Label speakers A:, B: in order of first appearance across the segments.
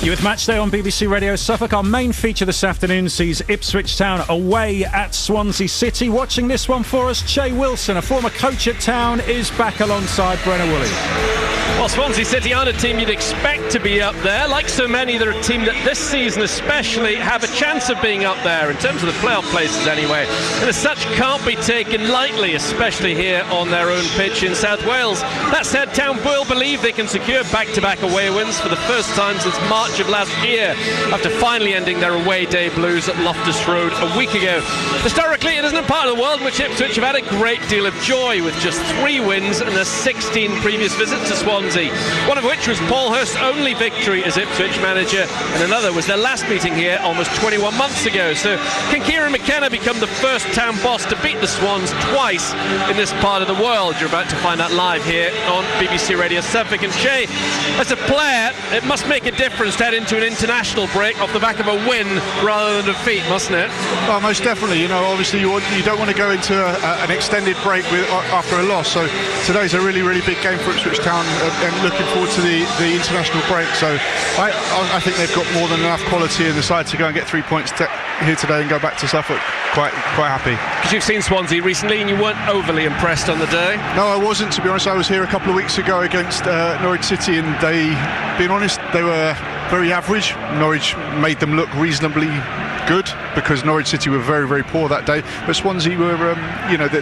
A: You with Matchday on BBC Radio Suffolk. Our main feature this afternoon sees Ipswich Town away at Swansea City. Watching this one for us, Che Wilson, a former coach at Town, is back alongside Brenna Woolley.
B: Well, Swansea City aren't a team you'd expect to be up there. Like so many, they're a team that this season especially have a chance of being up there, in terms of the playoff places anyway. And as such, can't be taken lightly, especially here on their own pitch in South Wales. That said, Town will believe they can secure back-to-back away wins for the first time since March of last year, after finally ending their away day blues at Loftus Road a week ago. Historically, it isn't a part of the world in which Ipswich have had a great deal of joy, with just 3 wins and their 16 previous visits to Swansea, one of which was Paul Hurst's only victory as Ipswich manager, and another was their last meeting here almost 21 months ago. So can Kieran McKenna become the first Town boss to beat the Swans twice in this part of the world? You're about to find out live here on BBC Radio Suffolk. And Che, as a player, it must make a difference to head into an international break off the back of a win rather than defeat, mustn't it?
C: Well, most definitely. You know, obviously you don't want to go into an extended break after a loss. So today's a really, really big game for Ipswich Town, and looking forward to the international break. So I think they've got more than enough quality in the side to go and get 3 points here today and go back to Suffolk quite happy.
B: Because you've seen Swansea recently and you weren't overly impressed on the day.
C: No, I wasn't, to be honest. I was here a couple of weeks ago against Norwich City, and being honest, they were very average. Norwich made them look reasonably good because Norwich City were very, very poor that day. But Swansea were,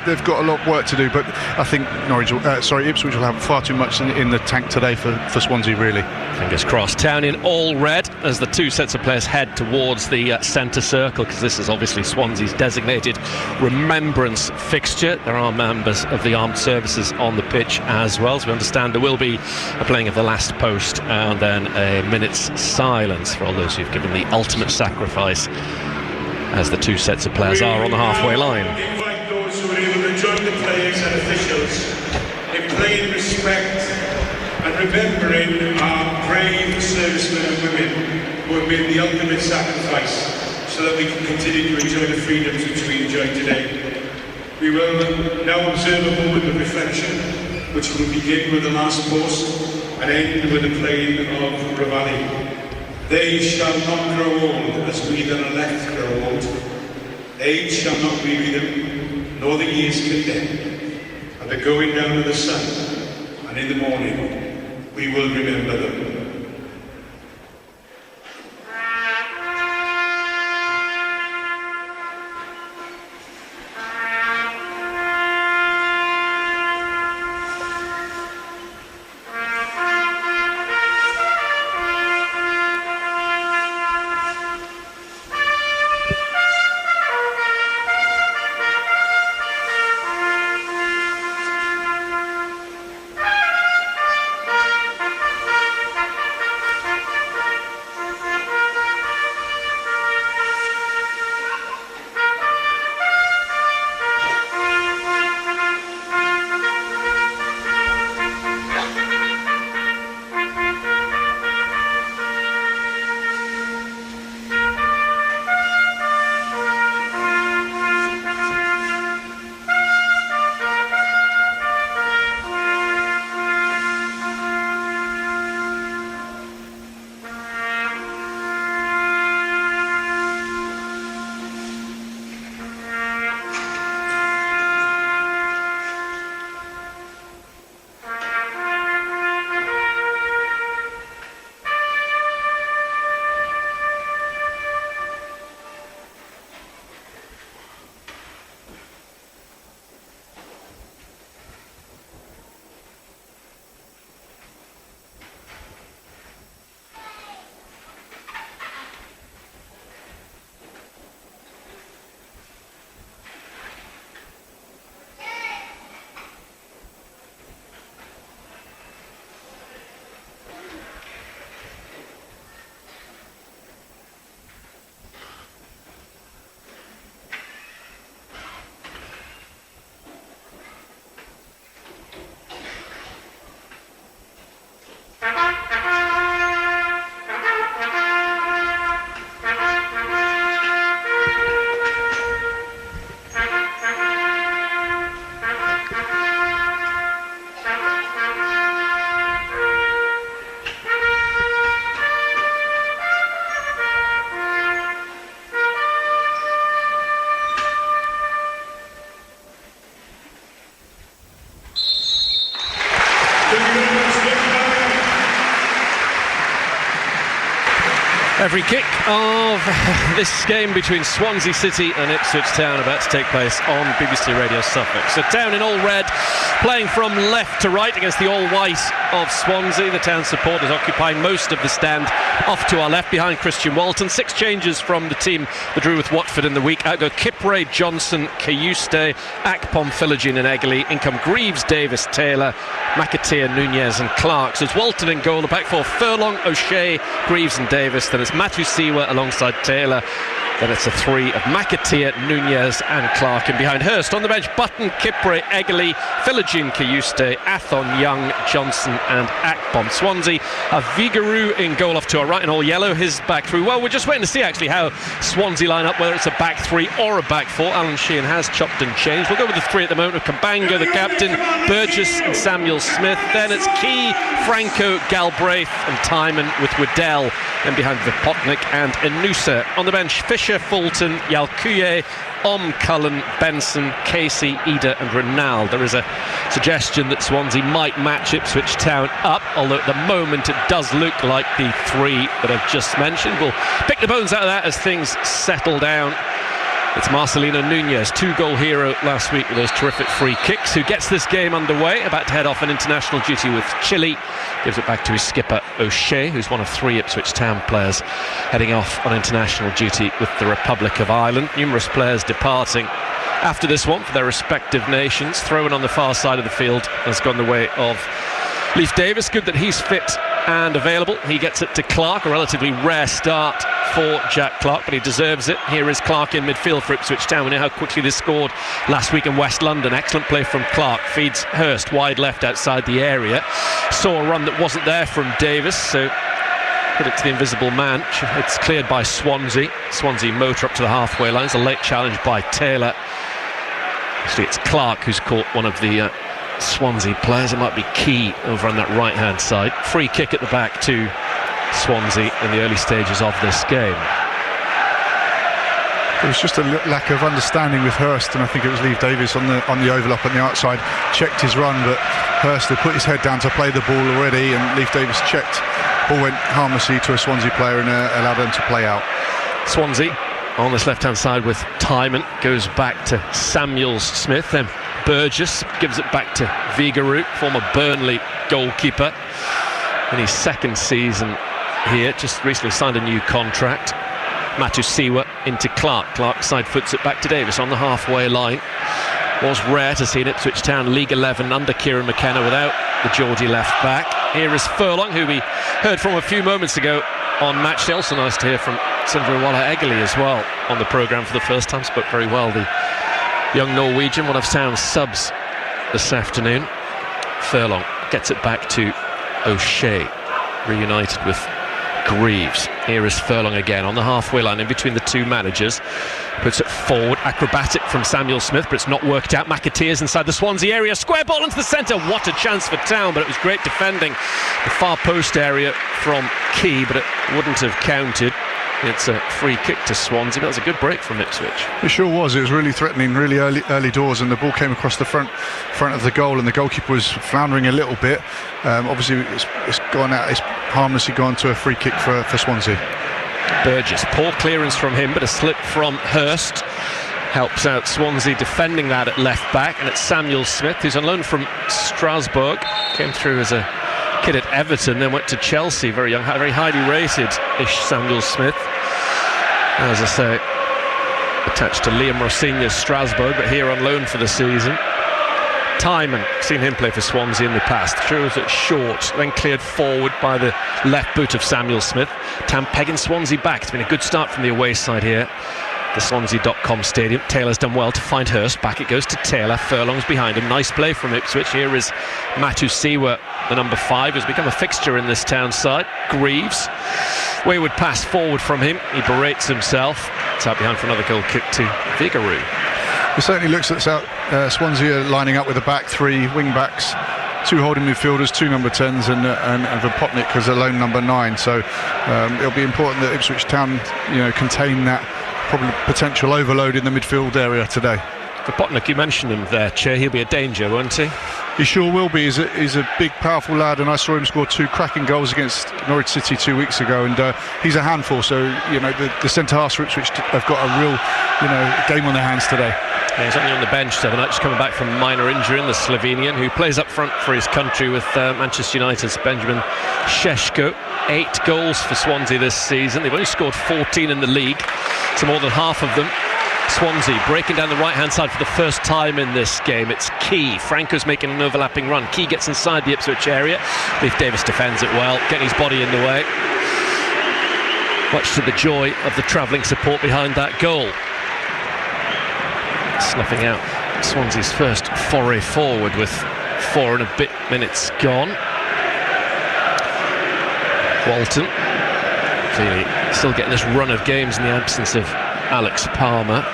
C: they've got a lot of work to do. But I think Ipswich will have far too much in the tank today for Swansea, really.
B: Fingers crossed. Town in all red as the two sets of players head towards the centre circle, because this is obviously Swansea's designated remembrance fixture. There are members of the armed services on the pitch as well, so we understand there will be a playing of the last post and then a minute's silence for all those who've given the ultimate sacrifice, as the two sets of players are on the halfway line.
D: We invite those who are able to join the players and officials in paying respect and remembering our brave servicemen and women who have made the ultimate sacrifice so that we can continue to enjoy the freedoms which we enjoy today. We will now observe a moment of reflection, which will begin with the last post and end with the playing of Reveille. They shall not grow old as we that are left grow old. Age shall not weary them, nor the years condemn. At the going down of the sun, and in the morning, we will remember them.
B: Every kick of this game between Swansea City and Ipswich Town about to take place on BBC Radio Suffolk. So Town in all red, playing from left to right against the all white of Swansea. The Town supporters occupying most of the stand off to our left behind Christian Walton. 6 changes from the team that drew with Watford in the week. Out go Kipre, Johnson, Kayuste, Akpom, Philogene and Egley. In come Greaves, Davis, Taylor, McAteer, Nunez and Clark. So it's Walton in goal. The back four: Furlong, O'Shea, Greaves and Davis. Then it's Matthew Siwa alongside Taylor. Then it's a 3 of McAteer, Nunez and Clark. And behind Hurst on the bench, Button, Kipre, Egley, Philogene, Kayuste, Athon, Young, Johnson and Akpom. Swansea have Vigaroo in goal off to our right in all yellow. His back three. Well, we're just waiting to see actually how Swansea line up, whether it's a back 3 or a back 4. Alan Sheehan has chopped and changed. We'll go with the 3 at the moment of Kabanga, the captain, Burgess and Samuel Smith. Then it's Key, Franco, Galbraith and Timon with Waddell. Then behind Vipotnik and Enusa. On the bench, Fisher, Fulton, Yalkuye, Cullen, Benson, Casey, Ida and Renal. There is a suggestion that Swansea might match Ipswich Town up, although at the moment it does look like the 3 that I've just mentioned. We'll pick the bones out of that as things settle down. It's Marcelino Nunez, 2-goal hero last week with those terrific free kicks, who gets this game underway, about to head off on international duty with Chile. Gives it back to his skipper O'Shea, who's one of 3 Ipswich Town players heading off on international duty with the Republic of Ireland. Numerous players departing after this one for their respective nations. Thrown on the far side of the field has gone the way of Leif Davis. Good that he's fit and available. He gets it to Clark, a relatively rare start for Jack Clark, but he deserves it. Here is Clark in midfield for Ipswich Town. We know how quickly they scored last week in West London. Excellent play from Clark. Feeds Hurst wide left outside the area. Saw a run that wasn't there from Davis, so put it to the invisible man. It's cleared by Swansea. Swansea motor up to the halfway line. It's a late challenge by Taylor. Actually, it's Clark who's caught one of the Swansea players. It might be Key over on that right hand side. Free kick at the back to Swansea in the early stages of this game.
C: There was just a lack of understanding with Hurst, and I think it was Leif Davis on the overlap on the outside, checked his run, but Hurst had put his head down to play the ball already, and Leif Davis checked. Ball went harmlessly to a Swansea player and allowed them to play out.
B: Swansea on this left hand side with Timon, goes back to Samuel Smith, then Burgess gives it back to Vigaroo, former Burnley goalkeeper in his 2nd season here, just recently signed a new contract. Matthew Siwa into Clark. Clark side foots it back to Davis on the halfway line. Was rare to see an Ipswich Town League 11 under Kieran McKenna without the Geordie left back. Here is Furlong, who we heard from a few moments ago on Matchday. Also nice to hear from Sindriwala Egley as well on the programme for the first time. Spoke very well, the young Norwegian, one of Town's subs this afternoon. Furlong gets it back to O'Shea, reunited with Greaves. Here is Furlong again on the halfway line in between the 2 managers. Puts it forward, acrobatic from Samuel Smith, but it's not worked out. McAteer's inside the Swansea area, square ball into the centre. What a chance for Town, but it was great defending the far post area from Key, but it wouldn't have counted. It's a free kick to Swansea. That was a good break from Ipswich.
C: It sure was. It was really threatening, really early doors, and the ball came across the front of the goal, and the goalkeeper was floundering a little bit. Obviously, it's gone out. It's harmlessly gone to a free kick for Swansea.
B: Burgess, poor clearance from him, but a slip from Hurst helps out Swansea defending that at left back, and it's Samuel Smith, who's on loan from Strasbourg. Came through as a kid at Everton, then went to Chelsea. Very young, very highly rated-ish Samuel Smith. As I say, attached to Liam Rossigna's Strasbourg, but here on loan for the season. Timon, seen him play for Swansea in the past. Throws it short, then cleared forward by the left boot of Samuel Smith. Tam pegging Swansea back. It's been a good start from the away side here. The Swansea.com stadium. Taylor's done well to find Hurst. Back it goes to Taylor. Furlong's behind him. Nice play from Ipswich. Here is Matthew Siwa, the number 5, who's become a fixture in this Town side. Greaves. Wayward pass forward from him. He berates himself. It's out behind for another goal kick to Vigaroo.
C: It certainly looks like Swansea are lining up with a back 3 wing backs, 2 holding midfielders, 2 number 10s, and Vipotnik as a lone number 9. So it'll be important that Ipswich Town, contain that probably potential overload in the midfield area today.
B: Vipotnik, you mentioned him there, Che. He'll be a danger, won't he?
C: He sure will be. He's a big, powerful lad, and I saw him score 2 cracking goals against Norwich City 2 weeks ago, and he's a handful. So, the centre-halves for Ipswich have got a real, game on their hands today.
B: Yeah, he's only on the bench, just coming back from minor injury, the Slovenian, who plays up front for his country with Manchester United's Benjamin Šeško. 8 goals for Swansea this season. They've only scored 14 in the league, so more than half of them. Swansea breaking down the right-hand side for the first time in this game. It's Key. Franco's making an overlapping run. Key gets inside the Ipswich area. Leif Davis defends it well, getting his body in the way. Much to the joy of the travelling support behind that goal. Snuffing out Swansea's first foray forward with 4 and a bit minutes gone. Walton clearly still getting this run of games in the absence of Alex Palmer.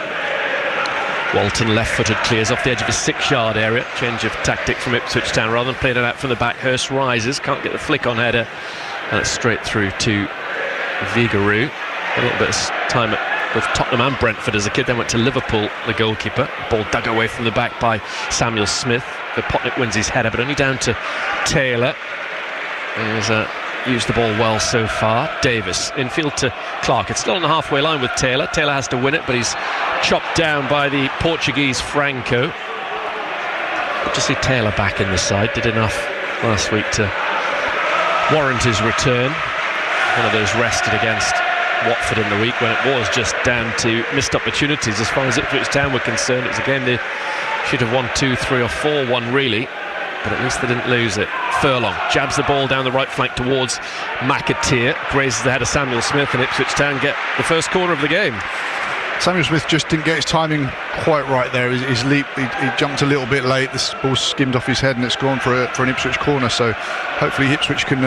B: Walton left-footed clears off the edge of his 6-yard area. Change of tactic from Ipswich Town. Rather than playing it out from the back, Hurst rises, can't get the flick on header, and it's straight through to Vigaroo. A little bit of time at both Tottenham and Brentford as a kid, then went to Liverpool, the goalkeeper. Ball dug away from the back by Samuel Smith. Vipotnik wins his header, but only down to Taylor. He's used the ball well so far. Davis infield to Clark. It's still on the halfway line with Taylor. Taylor has to win it, but he's chopped down by the Portuguese Franco. Good to see Taylor back in the side. Did enough last week to warrant his return. One of those rested against Watford in the week when it was just down to missed opportunities as far as Ipswich Town were concerned. It was a game they should have won 2-3 or 4-1 really, but at least they didn't lose it. Furlong jabs the ball down the right flank towards McAteer, grazes the head of Samuel Smith, and Ipswich Town get the first corner of the game.
C: Samuel Smith just didn't get his timing quite right there. His leap, he jumped a little bit late. This ball skimmed off his head and it's gone for an Ipswich corner. So hopefully Ipswich can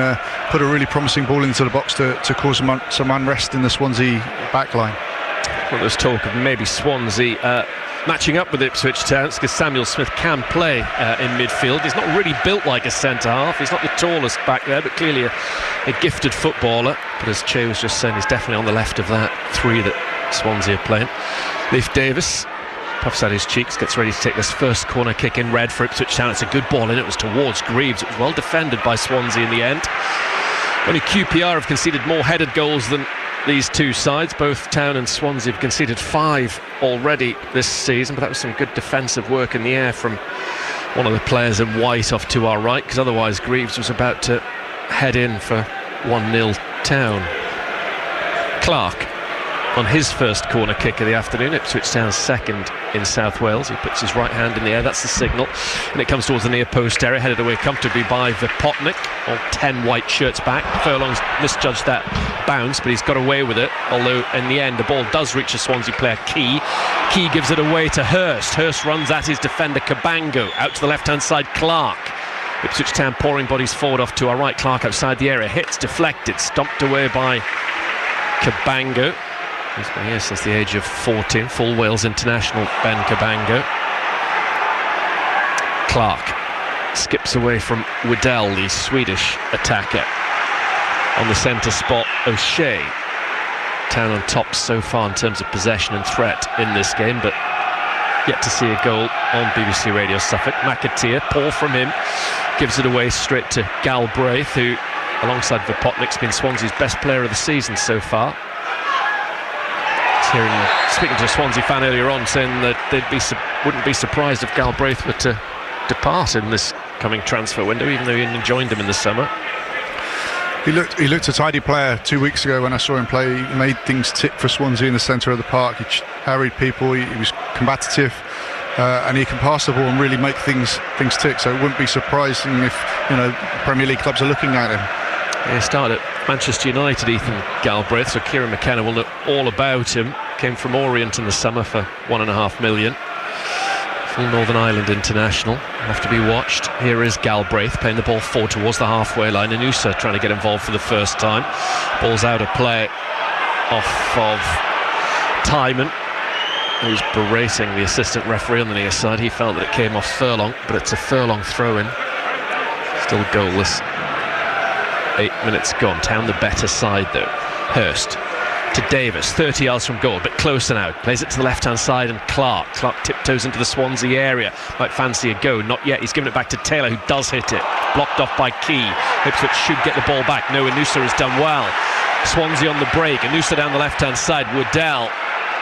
C: put a really promising ball into the box to cause some unrest in the Swansea back line.
B: Well, there's talk of maybe Swansea matching up with Ipswich Town because Samuel Smith can play in midfield. He's not really built like a centre-half. He's not the tallest back there, but clearly a gifted footballer. But as Che was just saying, he's definitely on the left of that 3 that Swansea are playing. Leif Davis puffs out his cheeks, gets ready to take this first corner kick in red for Ipswich Town. It's a good ball in. It was towards Greaves. It was well defended by Swansea in the end. Only QPR have conceded more headed goals than these two sides. Both Town and Swansea have conceded 5 already this season, but that was some good defensive work in the air from one of the players in white off to our right, because otherwise Greaves was about to head in for 1-0 Town. Clark on his first corner kick of the afternoon. Ipswich Town's second in South Wales. He puts his right hand in the air, that's the signal, and it comes towards the near post area, headed away comfortably by Vipotnik. All 10 white shirts back. Furlong's misjudged that bounce, but he's got away with it, although in the end the ball does reach a Swansea player, Key. Key gives it away to Hurst. Hurst runs at his defender Cabango. Out to the left hand side, Clark. Ipswich Town pouring bodies forward off to our right. Clark outside the area, hits, deflected, stomped away by Cabango. He's been here since the age of 14, full Wales international, Ben Cabango. Clark skips away from Waddell, the Swedish attacker. On the centre spot, O'Shea. Town on top so far in terms of possession and threat in this game, but yet to see a goal on BBC Radio Suffolk. McAteer, poor from him, gives it away straight to Galbraith, who, alongside Vipotnik's, been Swansea's best player of the season so far. Speaking to a Swansea fan earlier on, saying that they'd wouldn't be surprised if Galbraith were to depart in this coming transfer window, even though he hadn't joined them in the summer.
C: He looked a tidy player 2 weeks ago when I saw him play. He made things tick for Swansea in the centre of the park. He harried people. He was combative, and he can pass the ball and really make things tick. So it wouldn't be surprising if Premier League clubs are looking at him.
B: He started at Manchester United, Ethan Galbraith, so Kieran McKenna will know all about him. Came from Orient in the summer for $1.5 million. Full Northern Ireland international. Will have to be watched. Here is Galbraith playing the ball forward towards the halfway line. Anusa trying to get involved for the first time. Ball's out of play off of Timon, who's berating the assistant referee on the near side. He felt that it came off Furlong, but it's a Furlong throw-in. Still goalless. 8 minutes gone. Town the better side though. Hurst to Davis, 30 yards from goal, but closer now. Plays it to the left-hand side, and Clark tiptoes into the Swansea area. Might fancy a go, not yet. He's given it back to Taylor, who does hit it. Blocked off by Key. Ipswich should get the ball back. No, Inusa has done well. Swansea on the break. Inusa down the left-hand side. Woodell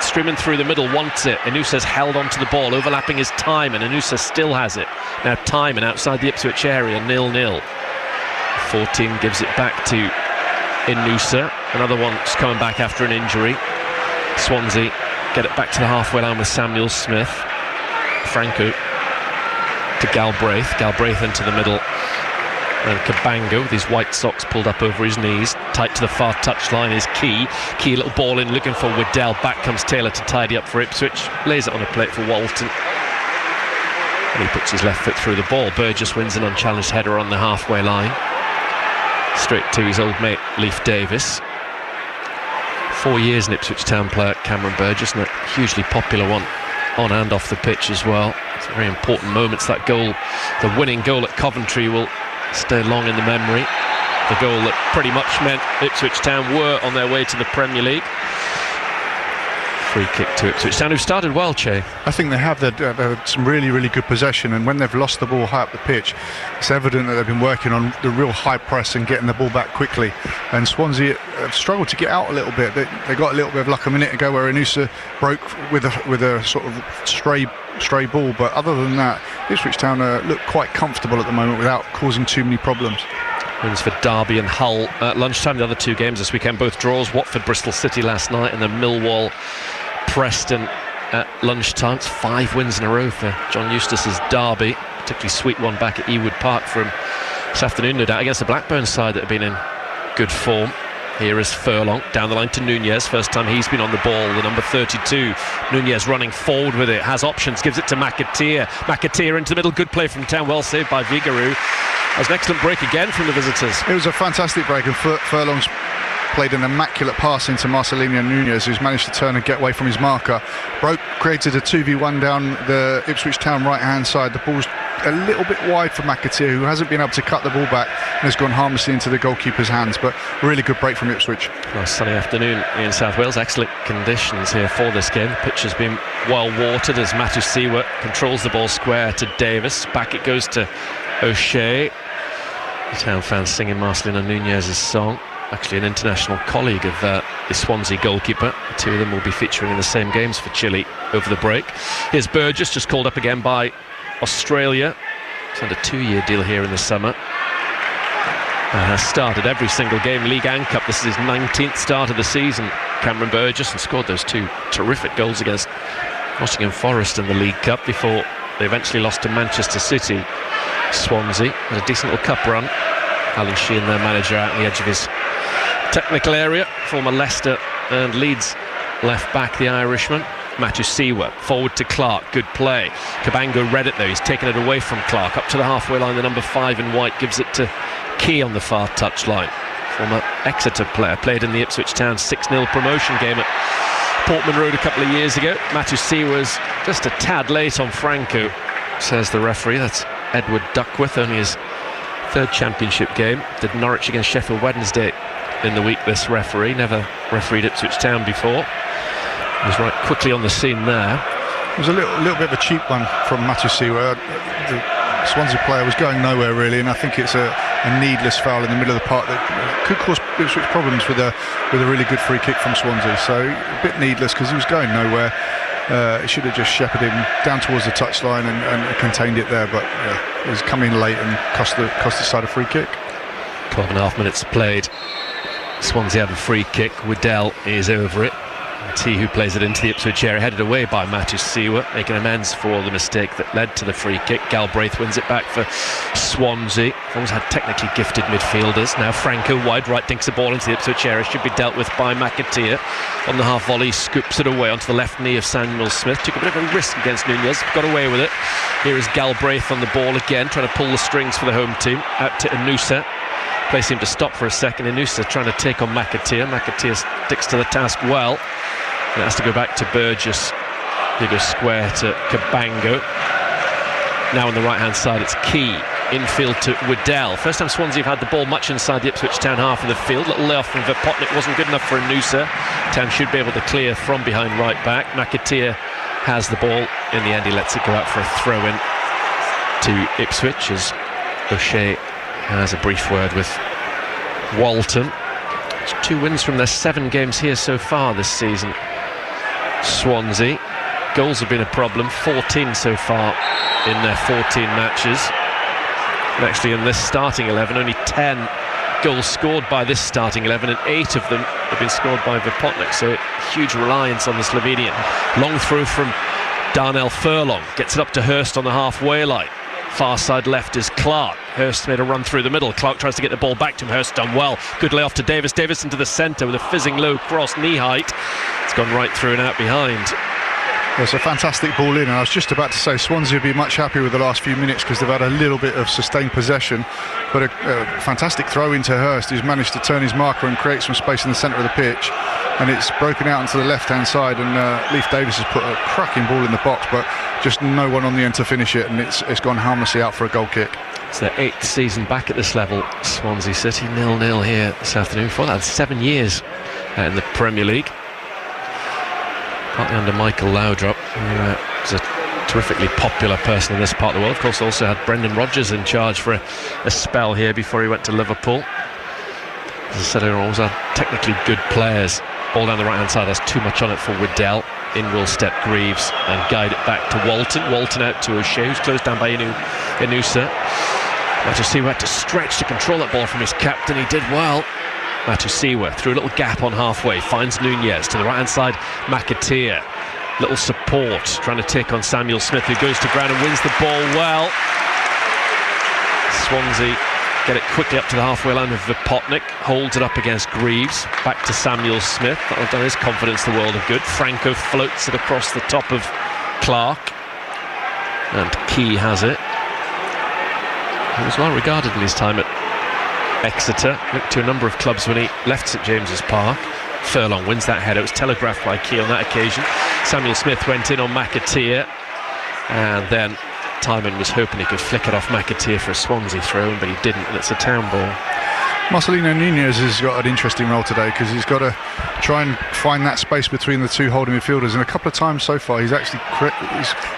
B: streaming through the middle, wants it. Inusa's held onto the ball, overlapping his Timon. Inusa still has it. Now Timon outside the Ipswich area, 0-0. 14 gives it back to Inusa. Another one's coming back after an injury. Swansea get it back to the halfway line with Samuel Smith. Franco to Galbraith. Galbraith into the middle. And Cabango with his white socks pulled up over his knees. Tight to the far touchline is Key. Key, little ball in, looking for Woodell. Back comes Taylor to tidy up for Ipswich. Lays it on a plate for Walton. And he puts his left foot through the ball. Burgess wins an unchallenged header on the halfway line. Straight to his old mate, Leif Davis. 4 years an Ipswich Town player, Cameron Burgess, and a hugely popular one on and off the pitch as well. It's very important moments. That goal, the winning goal at Coventry, will stay long in the memory. The goal that pretty much meant Ipswich Town were on their way to the Premier League. Free kick to Ipswich Town, who started well, Che.
C: I think they have. They've had some really, really good possession, and when they've lost the ball high up the pitch, it's evident that they've been working on the real high press and getting the ball back quickly. And Swansea have struggled to get out a little bit. They got a little bit of luck a minute ago where Inusa broke with a sort of stray ball, but other than that, Ipswich Town look quite comfortable at the moment without causing too many problems.
B: Wins for Derby and Hull at lunchtime. The other two games this weekend, both draws. Watford, Bristol City last night, and then Millwall, Preston at lunchtime. It's 5 wins in a row for John Eustace's Derby. Particularly sweet one back at Ewood Park from this afternoon, no doubt, against the Blackburn side that have been in good form. Here is Furlong, down the line to Nunez. First time he's been on the ball, the number 32. Nunez running forward with it, has options, gives it to McAteer. McAteer into the middle, good play from Town, well saved by Vigarou. That was an excellent break again from the visitors.
C: It was a fantastic break, and Furlong's played an immaculate pass into Marcelino Nunez, who's managed to turn and get away from his marker. Created a 2v1 down the Ipswich Town right-hand side. The ball's a little bit wide for McAteer, who hasn't been able to cut the ball back and has gone harmlessly into the goalkeeper's hands, but a really good break from Ipswich.
B: Nice sunny afternoon in South Wales. Excellent conditions here for this game. The pitch has been well watered as Matusiwa controls the ball square to Davis. Back it goes to O'Shea. The Town fans singing Marcelino Nunez's song. Actually an international colleague of the Swansea goalkeeper. The two of them will be featuring in the same games for Chile over the break. Here's Burgess, just called up again by Australia. Signed a 2-year deal here in the summer. And has started every single game, League and Cup. This is his 19th start of the season, Cameron Burgess, and scored those 2 terrific goals against Nottingham Forest in the League Cup before they eventually lost to Manchester City. Swansea had a decent little cup run. Alan Sheehan, their manager, out on the edge of his technical area. Former Leicester and Leeds left back, the Irishman. Matusiwa forward to Clark, good play. Cabango read it though, he's taken it away from Clark. Up to the halfway line, the number 5 in white gives it to Key on the far touchline. Former Exeter player, played in the Ipswich Town 6-0 promotion game at Portman Road a couple of years ago. Matusiwa's just a tad late on Franco, says the referee. That's Edward Duckworth, only his 3rd championship game. Did Norwich against Sheffield Wednesday in the week, this referee. Never refereed Ipswich Town before. He was right quickly on the scene there.
C: It was a little bit of a cheap one from Matusiwa. The Swansea player was going nowhere really, and I think it's a needless foul in the middle of the park that could cause Ipswich problems with a really good free kick from Swansea. So a bit needless because he was going nowhere. It should have just shepherded him down towards the touchline and contained it there, but it was coming late and cost the side a free kick.
B: 12.5 minutes played. Swansea have a free kick. Woodell is over it. It's he who plays it into the Ipswich area, headed away by Matusiwa, making amends for the mistake that led to the free kick. Galbraith wins it back for Swansea. Always had technically gifted midfielders. Now Franco wide right dinks the ball into the Ipswich area, should be dealt with by McAteer. On the half volley, scoops it away onto the left knee of Samuel Smith. Took a bit of a risk against Nunez, got away with it. Here is Galbraith on the ball again, trying to pull the strings for the home team. Out to Inusa. Play seemed to stop for a second. Inusa trying to take on McAteer. McAteer sticks to the task well. And it has to go back to Burgess. He goes square to Cabango. Now on the right hand side it's Key. infield to Waddell. First time Swansea have had the ball much inside the Ipswich Town half of the field. Little layoff from Vipotnik wasn't good enough for Anusa. Town should be able to clear from behind right back. McAteer has the ball. In the end, he lets it go out for a throw-in to Ipswich as O'Shea has a brief word with Walton. It's 2 wins from their 7 games here so far this season. Swansea. Goals have been a problem, 14 so far in their 14 matches. And actually in this starting 11, only 10 goals scored by this starting 11, and 8 of them have been scored by Vipotnik, so huge reliance on the Slovenian. Long throw from Darnell Furlong, gets it up to Hurst on the halfway line. Far side left is Clark. Hurst made a run through the middle. Clark tries to get the ball back to him. Hurst done well. Good layoff to Davis. Davis into the centre with a fizzing low cross, knee height. It's gone right through and out behind.
C: It's a fantastic ball in, and I was just about to say Swansea will be much happier with the last few minutes because they've had a little bit of sustained possession, but a fantastic throw into Hurst, who's managed to turn his marker and create some space in the centre of the pitch, and it's broken out onto the left-hand side, and Leif Davis has put a cracking ball in the box, but just no one on the end to finish it, and it's gone harmlessly out for a goal kick.
B: It's their 8th season back at this level. Swansea City 0-0 here this afternoon. Before that, 7 years in the Premier League. Partly under Michael Laudrup, who is a terrifically popular person in this part of the world. Of course, also had Brendan Rodgers in charge for a spell here before he went to Liverpool. As I said, they're always had technically good players. Ball down the right-hand side has too much on it for Waddell. In will step Greaves and guide it back to Walton. Walton out to O'Shea, who's closed down by Anusa. Matusiwa had to stretch to control that ball from his captain. He did well. Matusiwa through a little gap on halfway, finds Nunez to the right hand side. McAteer, little support, trying to take on Samuel Smith, who goes to ground and wins the ball well. Swansea get it quickly up to the halfway line of Vipotnik, holds it up against Greaves, back to Samuel Smith. That'll have done his confidence the world of good. Franco floats it across the top of Clark, and Key has it. He was well regarded in his time at Exeter, looked to a number of clubs when he left St James's Park. Furlong wins that header. It was telegraphed by Key on that occasion. Samuel Smith went in on McAteer, and then Timon was hoping he could flick it off McAteer for a Swansea throw, but he didn't, and it's a Town ball.
C: Marcelino Nunez has got an interesting role today because he's got to try and find that space between the 2 holding midfielders, and a couple of times so far he's actually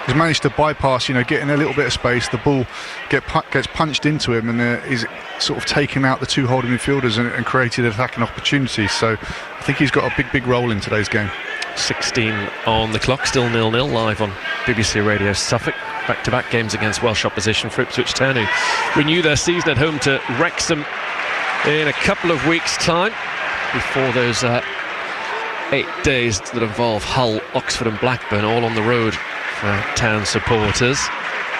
C: he's managed to bypass, getting a little bit of space. The ball gets punched into him, and he's sort of taken out the 2 holding midfielders and created attacking opportunities. So I think he's got a big role in today's game.
B: 16 on the clock, still 0-0 live on BBC Radio Suffolk. Back-to-back games against Welsh opposition for Ipswich Town, who renew their season at home to Wrexham in a couple of weeks' time, before those 8 days that involve Hull, Oxford and Blackburn, all on the road for Town supporters.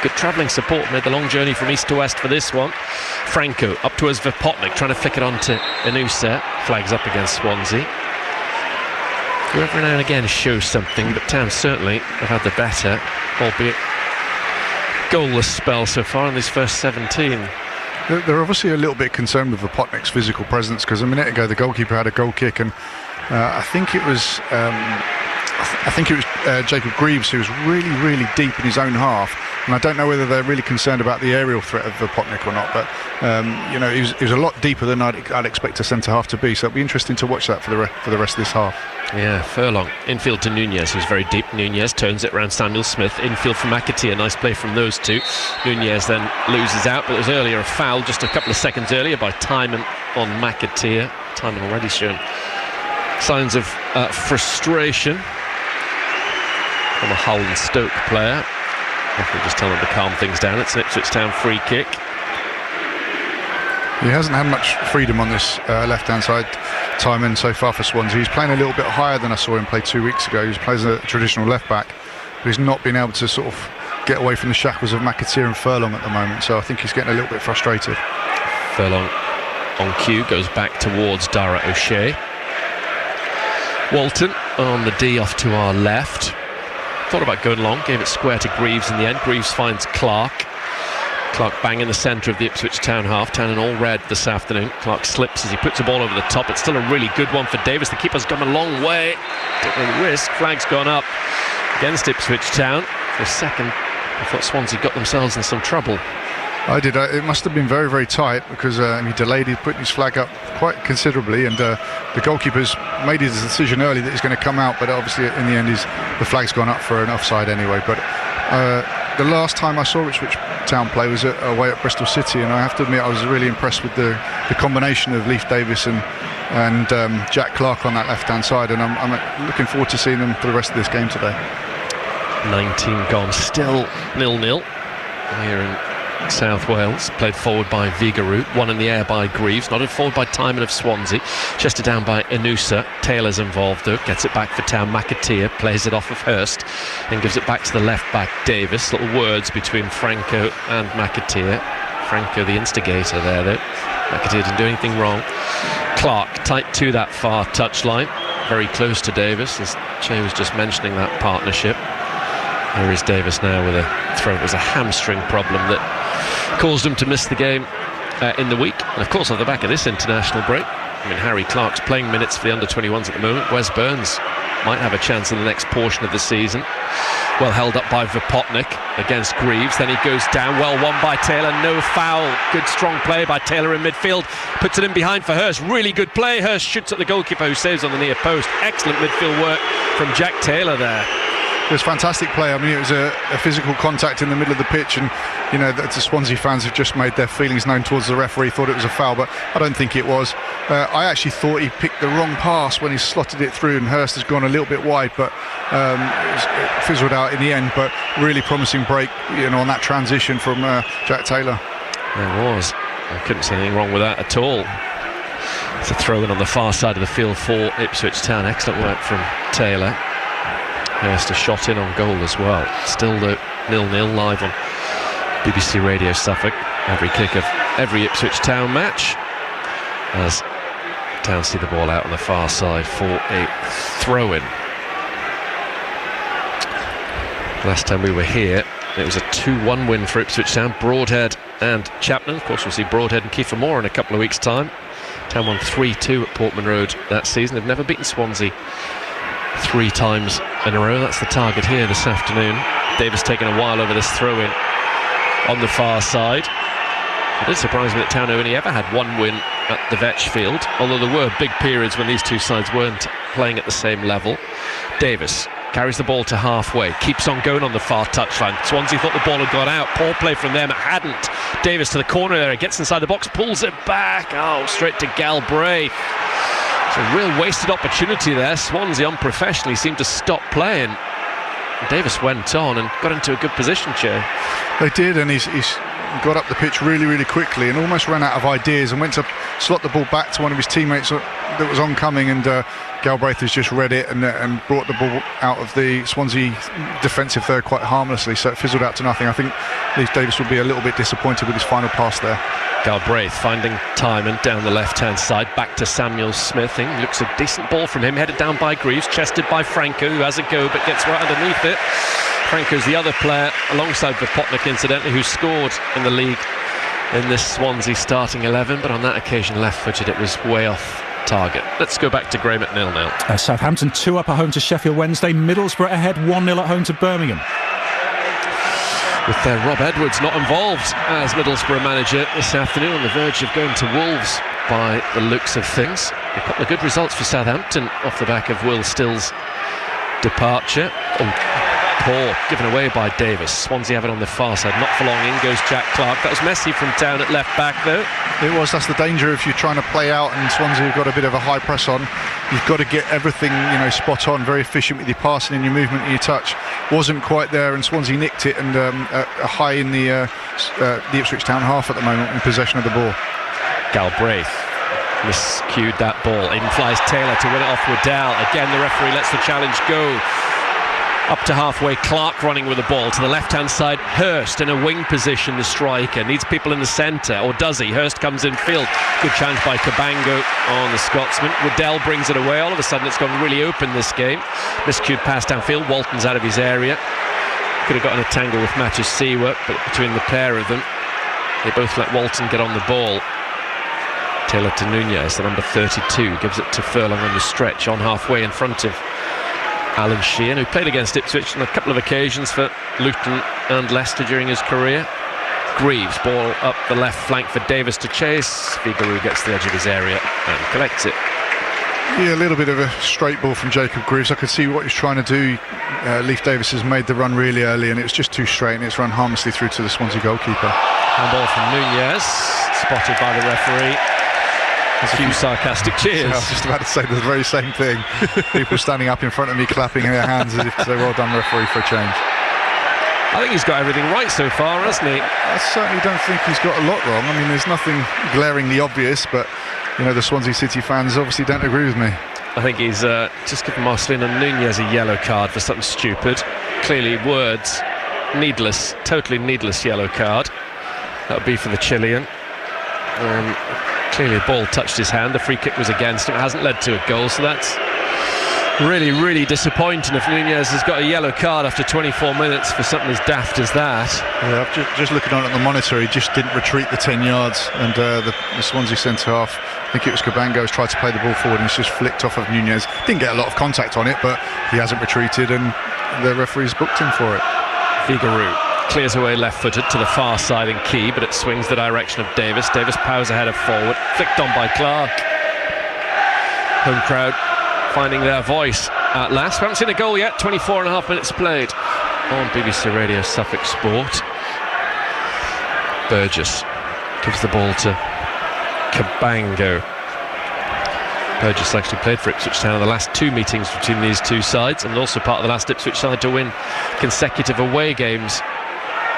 B: Good travelling support, made the long journey from east to west for this one. Franco up towards Vipotnik, trying to flick it on to Anusa. Flags up against Swansea, who every now and again shows something, but Town certainly have had the better, albeit goalless spell so far in these first 17.
C: They're obviously a little bit concerned with Vipotnik's physical presence, because a minute ago the goalkeeper had a goal kick, and I think it was Jacob Greaves who was really deep in his own half, and I don't know whether they're really concerned about the aerial threat of Vipotnik or not, but he was a lot deeper than I'd expect a centre half to be, so it'll be interesting to watch that for the rest of this half.
B: Yeah, Furlong infield to Nunez, who's very deep. Nunez turns it around Samuel Smith, infield for McAteer. Nice play from those two. Nunez then loses out, but there was earlier a foul just a couple of seconds earlier by Timon on McAteer. Timon already shown signs of frustration from a Hull and Stoke player. We'll just tell them to calm things down. It's an Ipswich Town free kick.
C: He hasn't had much freedom on this left-hand side, Timon, so far for Swansea. He's playing a little bit higher than I saw him play 2 weeks ago. He plays a traditional left-back, but he's not been able to sort of get away from the shackles of McAteer and Furlong at the moment, so I think he's getting a little bit frustrated.
B: Furlong on cue goes back towards Dara O'Shea. Walton on the D off to our left. Thought about going long, gave it square to Greaves in the end. Greaves finds Clark. Clark bang in the centre of the Ipswich Town half. Town in all red this afternoon. Clark slips as he puts the ball over the top. It's still a really good one for Davis. The keeper's come a long way. Don't really risk. Flag's gone up against Ipswich Town. For a second, I thought Swansea got themselves in some trouble.
C: I did. It must have been very, very tight because he delayed. He put his flag up quite considerably, and the goalkeeper's made his decision early that he's going to come out. But obviously, in the end, the flag's gone up for an offside anyway. But the last time I saw Ipswich Town play was away at Bristol City, and I have to admit I was really impressed with the combination of Leif Davis and Jack Clark on that left-hand side, and I'm looking forward to seeing them for the rest of this game today.
B: 19 gone, still 0-0 here in South Wales. Played forward by Vigaroo, one in the air by Greaves, nodded forward by Timon of Swansea, chested down by Inusa. Taylor's involved though, gets it back for Town. McAteer plays it off of Hurst, then gives it back to the left back Davis. Little words between Franco and McAteer. Franco the instigator there though. McAteer didn't do anything wrong. Clark tight to that far touchline, very close to Davis, as Che was just mentioning that partnership. Here is Davis now with a throw. It was a hamstring problem that caused him to miss the game in the week. And of course, on the back of this international break, I mean, Harry Clark's playing minutes for the under-21s at the moment. Wes Burns might have a chance in the next portion of the season. Well held up by Vipotnik against Greaves. Then he goes down, well won by Taylor, no foul. Good strong play by Taylor in midfield. Puts it in behind for Hurst. Really good play. Hurst shoots at the goalkeeper who saves on the near post. Excellent midfield work from Jack Taylor there.
C: It was fantastic play. I mean, it was a physical contact in the middle of the pitch, and you know, the Swansea fans have just made their feelings known towards the referee. Thought it was a foul, but I don't think it was. I actually thought he picked the wrong pass when he slotted it through, and Hurst has gone a little bit wide, but it fizzled out in the end. But really promising break, you know, on that transition from Jack Taylor.
B: There was. I couldn't see anything wrong with that at all. It's a throw-in on the far side of the field for Ipswich Town. Excellent work from Taylor. Hurst a shot in on goal as well. Still the 0-0 live on BBC Radio Suffolk. Every kick of every Ipswich Town match, as Town see the ball out on the far side for a throw-in. Last time we were here, it was a 2-1 win for Ipswich Town. Broadhead and Chapman. Of course, we'll see Broadhead and Kiefer Moore in a couple of weeks' time. Town won 3-2 at Portman Road that season. They've never beaten Swansea 3 times in a row. That's the target here this afternoon. Davis taking a while over this throw-in on the far side. It did surprise me that Town only ever had one win at the Vetch Field, although there were big periods when these two sides weren't playing at the same level. Davis carries the ball to halfway, keeps on going on the far touchline. Swansea thought the ball had gone out. Poor play from them, it hadn't. Davis to the corner there, gets inside the box, pulls it back. Oh, straight to Galbraith. It's a real wasted opportunity there. Swansea unprofessionally seemed to stop playing. Davis went on and got into a good position, Che.
C: They did, and he's got up the pitch really, really quickly and almost ran out of ideas and went to slot the ball back to one of his teammates that was oncoming, and Galbraith has just read it and brought the ball out of the Swansea defensive third quite harmlessly, so it fizzled out to nothing. I think Leif Davis will be a little bit disappointed with his final pass there.
B: Galbraith finding Timon down the left-hand side, back to Samuel Smith. Looks a decent ball from him, headed down by Greaves, chested by Franco, who has a go but gets right underneath it. Franco's the other player, alongside Vipotnik incidentally, who scored in the league in this Swansea starting 11, but on that occasion left-footed. It was way off target. Let's go back to Graham at 0-0.
A: Southampton 2-up at home to Sheffield Wednesday. Middlesbrough ahead 1-0 at home to Birmingham.
B: With Rob Edwards not involved as Middlesbrough manager this afternoon, on the verge of going to Wolves by the looks of things. A couple of good results for Southampton off the back of Will Still's departure. Poor, given away by Davis. Swansea have it on the far side, not for long. In goes Jack Clark. That was messy from Town at left back though.
C: It was. That's the danger if you're trying to play out and Swansea have got a bit of a high press on. You've got to get everything, you know, spot on, very efficient with your passing and your movement and your touch. Wasn't quite there, and Swansea nicked it, and a high in the Ipswich Town half at the moment in possession of the ball.
B: Galbraith miscued that ball. In flies Taylor to win it off Waddell. Again, the referee lets the challenge go. Up to halfway, Clark running with the ball to the left-hand side. Hurst in a wing position, the striker. Needs people in the centre, or does he? Hurst comes in field. Good challenge by Cabango on the Scotsman. Waddell brings it away. All of a sudden, it's gone really open this game. Miscued pass downfield. Walton's out of his area. Could have gotten a tangle with Matthew Seawork, but between the pair of them, they both let Walton get on the ball. Taylor to Nunez, the number 32, gives it to Furlong on the stretch, on halfway in front of Alan Sheehan, who played against Ipswich on a couple of occasions for Luton and Leicester during his career. Greaves, ball up the left flank for Davis to chase. Figaro gets to the edge of his area and collects it.
C: Yeah, a little bit of a straight ball from Jacob Greaves. I could see what he's trying to do. Leif Davis has made the run really early, and it was just too straight, and it's run harmlessly through to the Swansea goalkeeper.
B: Handball from Nunez, spotted by the referee. A few sarcastic cheers.
C: I was just about to say the very same thing. People standing up in front of me clapping their hands as if to say, well done referee, for a change.
B: I think he's got everything right so far, hasn't he?
C: I certainly don't think he's got a lot wrong. I mean, there's nothing glaringly obvious, but you know, the Swansea City fans obviously don't agree with me.
B: I think he's just given Marcelino Nunez a yellow card for something stupid. Clearly words, needless, totally needless yellow card. That would be for the Chilean. Clearly the ball touched his hand, the free kick was against him. It hasn't led to a goal, so that's really, really disappointing if Nunez has got a yellow card after 24 minutes for something as daft as that.
C: Yeah, just looking on at the monitor, he just didn't retreat the 10 yards, and the Swansea centre-half, I think it was Cabango, has tried to play the ball forward and it's just flicked off of Nunez. Didn't get a lot of contact on it, but he hasn't retreated and the referee's booked him for it.
B: Figaro clears away left-footed to the far side in key, but it swings the direction of Davis. Davis powers ahead of forward, flicked on by Clark. Home crowd finding their voice at last. We haven't seen a goal yet. 24 and a half minutes played on BBC Radio Suffolk Sport. Burgess gives the ball to Cabango. Burgess actually played for Ipswich Town in the last two meetings between these two sides, and also part of the last Ipswich side to win consecutive away games.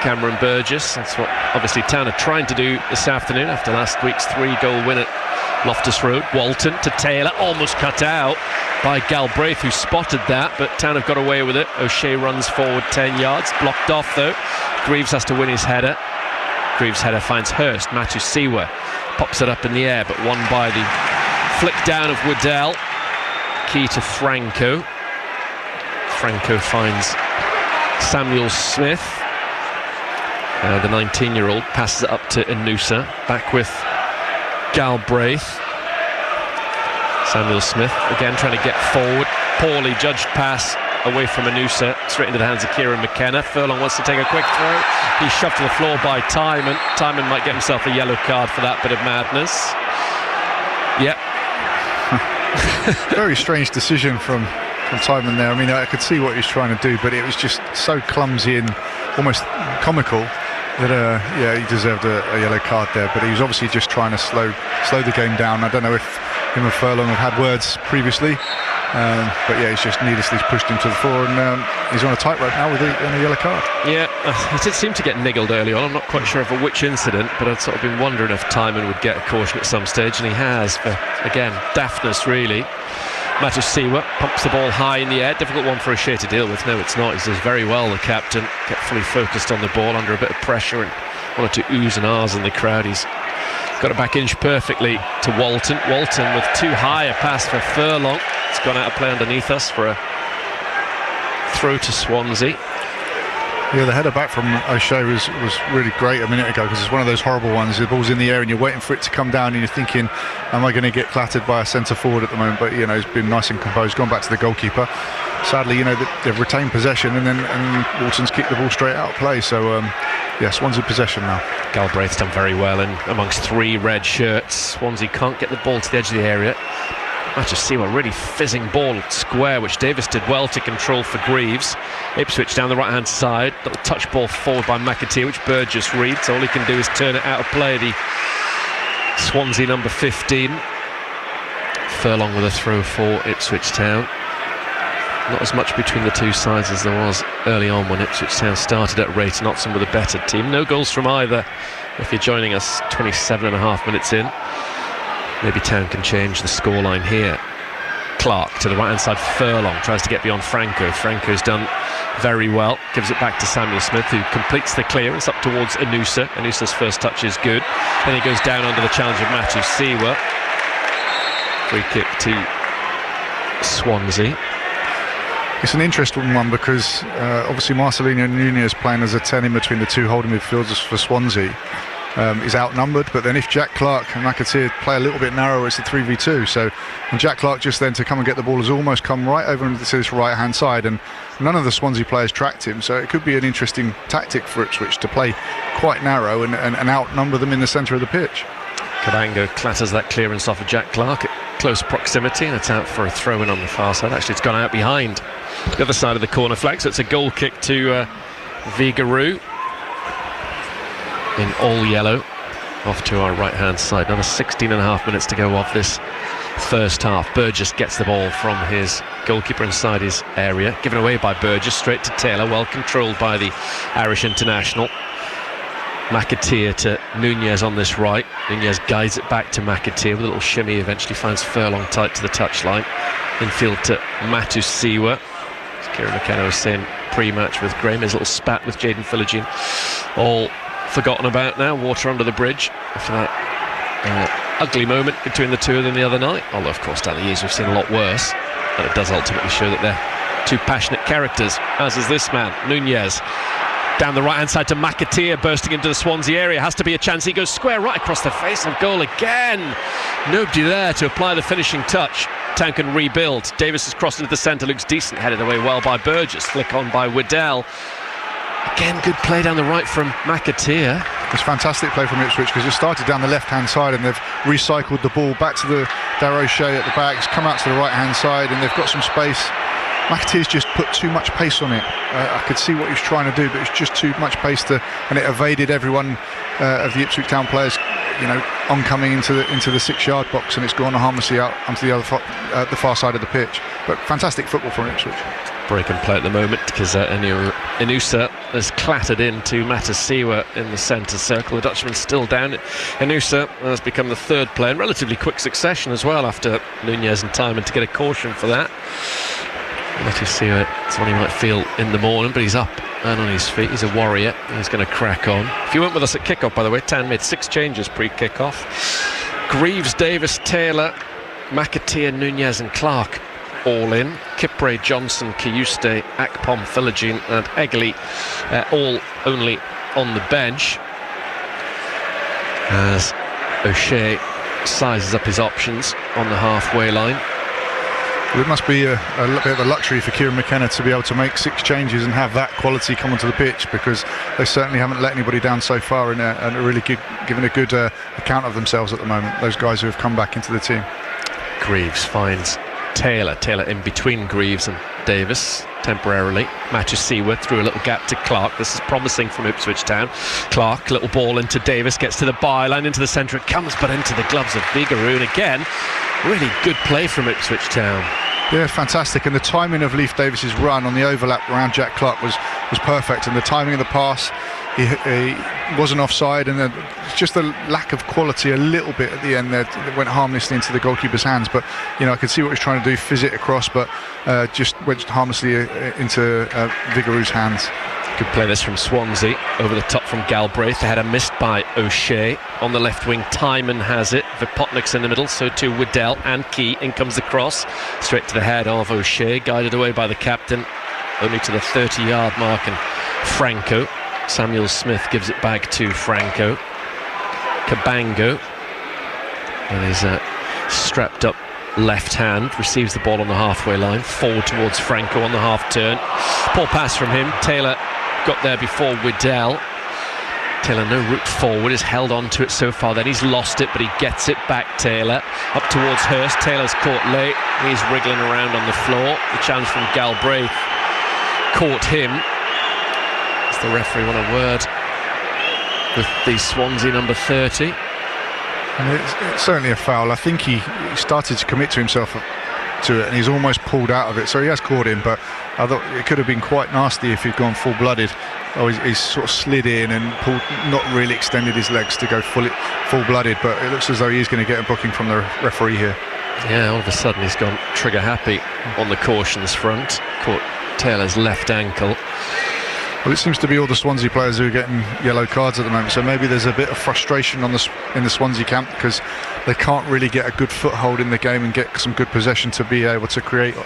B: Cameron Burgess, that's what obviously Town are trying to do this afternoon after last week's 3-goal win at Loftus Road. Walton to Taylor, almost cut out by Galbraith, who spotted that, but Town have got away with it. O'Shea runs forward 10 yards, blocked off though. Greaves has to win his header. Greaves' header finds Hurst. Matusiwa pops it up in the air, but won by the flick down of Waddell. Key to Franco. Franco finds Samuel Smith. The 19-year-old passes it up to Inusa. Back with Galbraith. Samuel Smith again trying to get forward. Poorly judged pass away from Inusa, straight into the hands of Kieran McKenna. Furlong wants to take a quick throw. He's shoved to the floor by Timon. Timon might get himself a yellow card for that bit of madness. Yep.
C: Very strange decision from Timon there. I mean, I could see what he was trying to do, but it was just so clumsy and almost comical that he deserved a yellow card there. But he was obviously just trying to slow the game down. I don't know if him and Furlong have had words previously, but yeah, he's just needlessly pushed him to the floor, and he's on a tightrope now with a yellow card. Yeah,
B: he did seem to get niggled early on. I'm not quite sure of which incident, but I'd sort of been wondering if Timon would get a caution at some stage, and he has. But again, daftness really. Matusiwa pumps the ball high in the air. Difficult one for O'Shea to deal with. No, it's not. He does very well, the captain. Get fully focused on the ball under a bit of pressure, and one or two oohs and ahs in the crowd. He's got it back inch perfectly to Walton. Walton with too high a pass for Furlong. It's gone out of play underneath us for a throw to Swansea.
C: Yeah, the header back from O'Shea was really great a minute ago, because it's one of those horrible ones. The ball's in the air and you're waiting for it to come down and you're thinking, am I going to get clattered by a centre forward at the moment? But, you know, he's been nice and composed, gone back to the goalkeeper. Sadly, you know, they've retained possession, and Walton's kicked the ball straight out of play. So, yeah, Swansea possession now.
B: Galbraith's done very well in amongst three red shirts. Swansea can't get the ball to the edge of the area. I just see a really fizzing ball square, which Davis did well to control for Greaves. Ipswich down the right hand side, little touch ball forward by McAteer, which Burgess reads. All he can do is turn it out of play. The Swansea number 15. Furlong with a throw for Ipswich Town. Not as much between the two sides as there was early on when Ipswich Town started at Rayton Oxon with a better team. No goals from either. If you're joining us 27.5 minutes in, maybe Town can change the scoreline here. Clark to the right hand side. Furlong tries to get beyond Franco. Franco's done very well. Gives it back to Samuel Smith, who completes the clearance up towards Inusa. Inusa's first touch is good. Then he goes down under the challenge of Matusiwa. Free kick to Swansea.
C: It's an interesting one because obviously Marcelino Nunez playing as a 10 in between the two holding midfielders for Swansea. is outnumbered. But then if Jack Clark and McAteer play a little bit narrower, it's a 3v2. So, and Jack Clark just then to come and get the ball has almost come right over to this right hand side, and none of the Swansea players tracked him. So it could be an interesting tactic for Ipswich to play quite narrow and outnumber them in the centre of the pitch.
B: Cabango clatters that clearance off of Jack Clark at close proximity, and it's out for a throw-in on the far side. Actually, it's gone out behind the other side of the corner flag, so it's a goal kick to Vigaroo in all yellow off to our right-hand side. Another 16.5 minutes to go off this first half. Burgess gets the ball from his goalkeeper inside his area, given away by Burgess straight to Taylor, well controlled by the Irish international. McAteer to Nunez on this right. Nunez guides it back to McAteer with a little shimmy, eventually finds Furlong tight to the touchline. Infield to Matusiwa. As Kieran McKenna was saying pre-match with Graham, his little spat with Jayden Philogene all forgotten about now. Water under the bridge after that ugly moment between the two of them the other night. Although of course down the years we've seen a lot worse, and it does ultimately show that they're two passionate characters, as is this man. Nunez down the right hand side to McAteer, bursting into the Swansea area. Has to be a chance. He goes square right across the face of goal again. Nobody there to apply the finishing touch. Town can rebuild. Davis has crossed into the centre, looks decent, headed away well by Burgess. Flick on by Waddell. Again, good play down the right from McAteer.
C: It's fantastic play from Ipswich because it started down the left-hand side and they've recycled the ball back to the Darroche at the back. It's come out to the right-hand side and they've got some space. McAteer's just put too much pace on it. I could see what he was trying to do, but it's just too much pace and it evaded everyone of the Ipswich Town players, oncoming into the 6-yard box, and it's gone harmlessly out onto the far side of the pitch. But fantastic football from Ipswich.
B: Break and play at the moment because Inusa has clattered into Matusiwa in the centre circle. The Dutchman's still down. Inusa has become the third player in relatively quick succession as well, after Nunez and Timon to get a caution for that. Matusiwa, it's what he might feel in the morning, but he's up and on his feet. He's a warrior. He's going to crack on. If you weren't with us at kick-off, by the way, Town made 6 changes pre-kick-off. Greaves, Davis, Taylor, McAteer, Nunez and Clark all in. Kipre, Johnson, Kiyuste, Akpom, Philogene and Egley all only on the bench, as O'Shea sizes up his options on the halfway line.
C: It must be a bit of a luxury for Kieran McKenna to be able to make 6 changes and have that quality come onto the pitch, because they certainly haven't let anybody down so far and are really giving a good account of themselves at the moment, those guys who have come back into the team. Greaves
B: finds Taylor in between Greaves and Davis temporarily. Matusiwa through a little gap to Clark. This is promising from Ipswich Town. Clark, little ball into Davis, gets to the byline, into the centre it comes, but into the gloves of Vigaroo, and again really good play from Ipswich Town.
C: Yeah, fantastic, and the timing of Leif Davis's run on the overlap around Jack Clark was perfect, and the timing of the pass, he wasn't offside, and just the lack of quality a little bit at the end there that went harmlessly into the goalkeeper's hands. But I could see what he was trying to do, fizz it across, but just went harmlessly into Vigaroo's hands.
B: Good play this from Swansea, over the top from Galbraith. The header missed by O'Shea. On the left wing, Timon has it. Vipotnik's in the middle, so too Waddell and Key. In comes the cross, straight to the head of O'Shea, guided away by the captain, only to the 30-yard mark, and Franco. Samuel Smith gives it back to Franco. Cabango, with his strapped up left hand, receives the ball on the halfway line, forward towards Franco on the half turn. Poor pass from him. Taylor got there before Waddell. Taylor no route forward, has held on to it so far, then he's lost it, but he gets it back. Taylor up towards Hurst. Taylor's caught late, he's wriggling around on the floor. The challenge from Galbraith caught him. Does the referee want a word with the Swansea number 30?
C: And it's certainly a foul. I think he started to commit to himself to it, and he's almost pulled out of it, so he has caught him, but I thought it could have been quite nasty if he'd gone full-blooded. He's sort of slid in and pulled, not really extended his legs to go full-blooded, but it looks as though he is going to get a booking from the referee here.
B: Yeah, all of a sudden he's gone trigger happy on the cautions front. Caught Taylor's left ankle.
C: Well, it seems to be all the Swansea players who are getting yellow cards at the moment, so maybe there's a bit of frustration in the Swansea camp because they can't really get a good foothold in the game and get some good possession to be able to create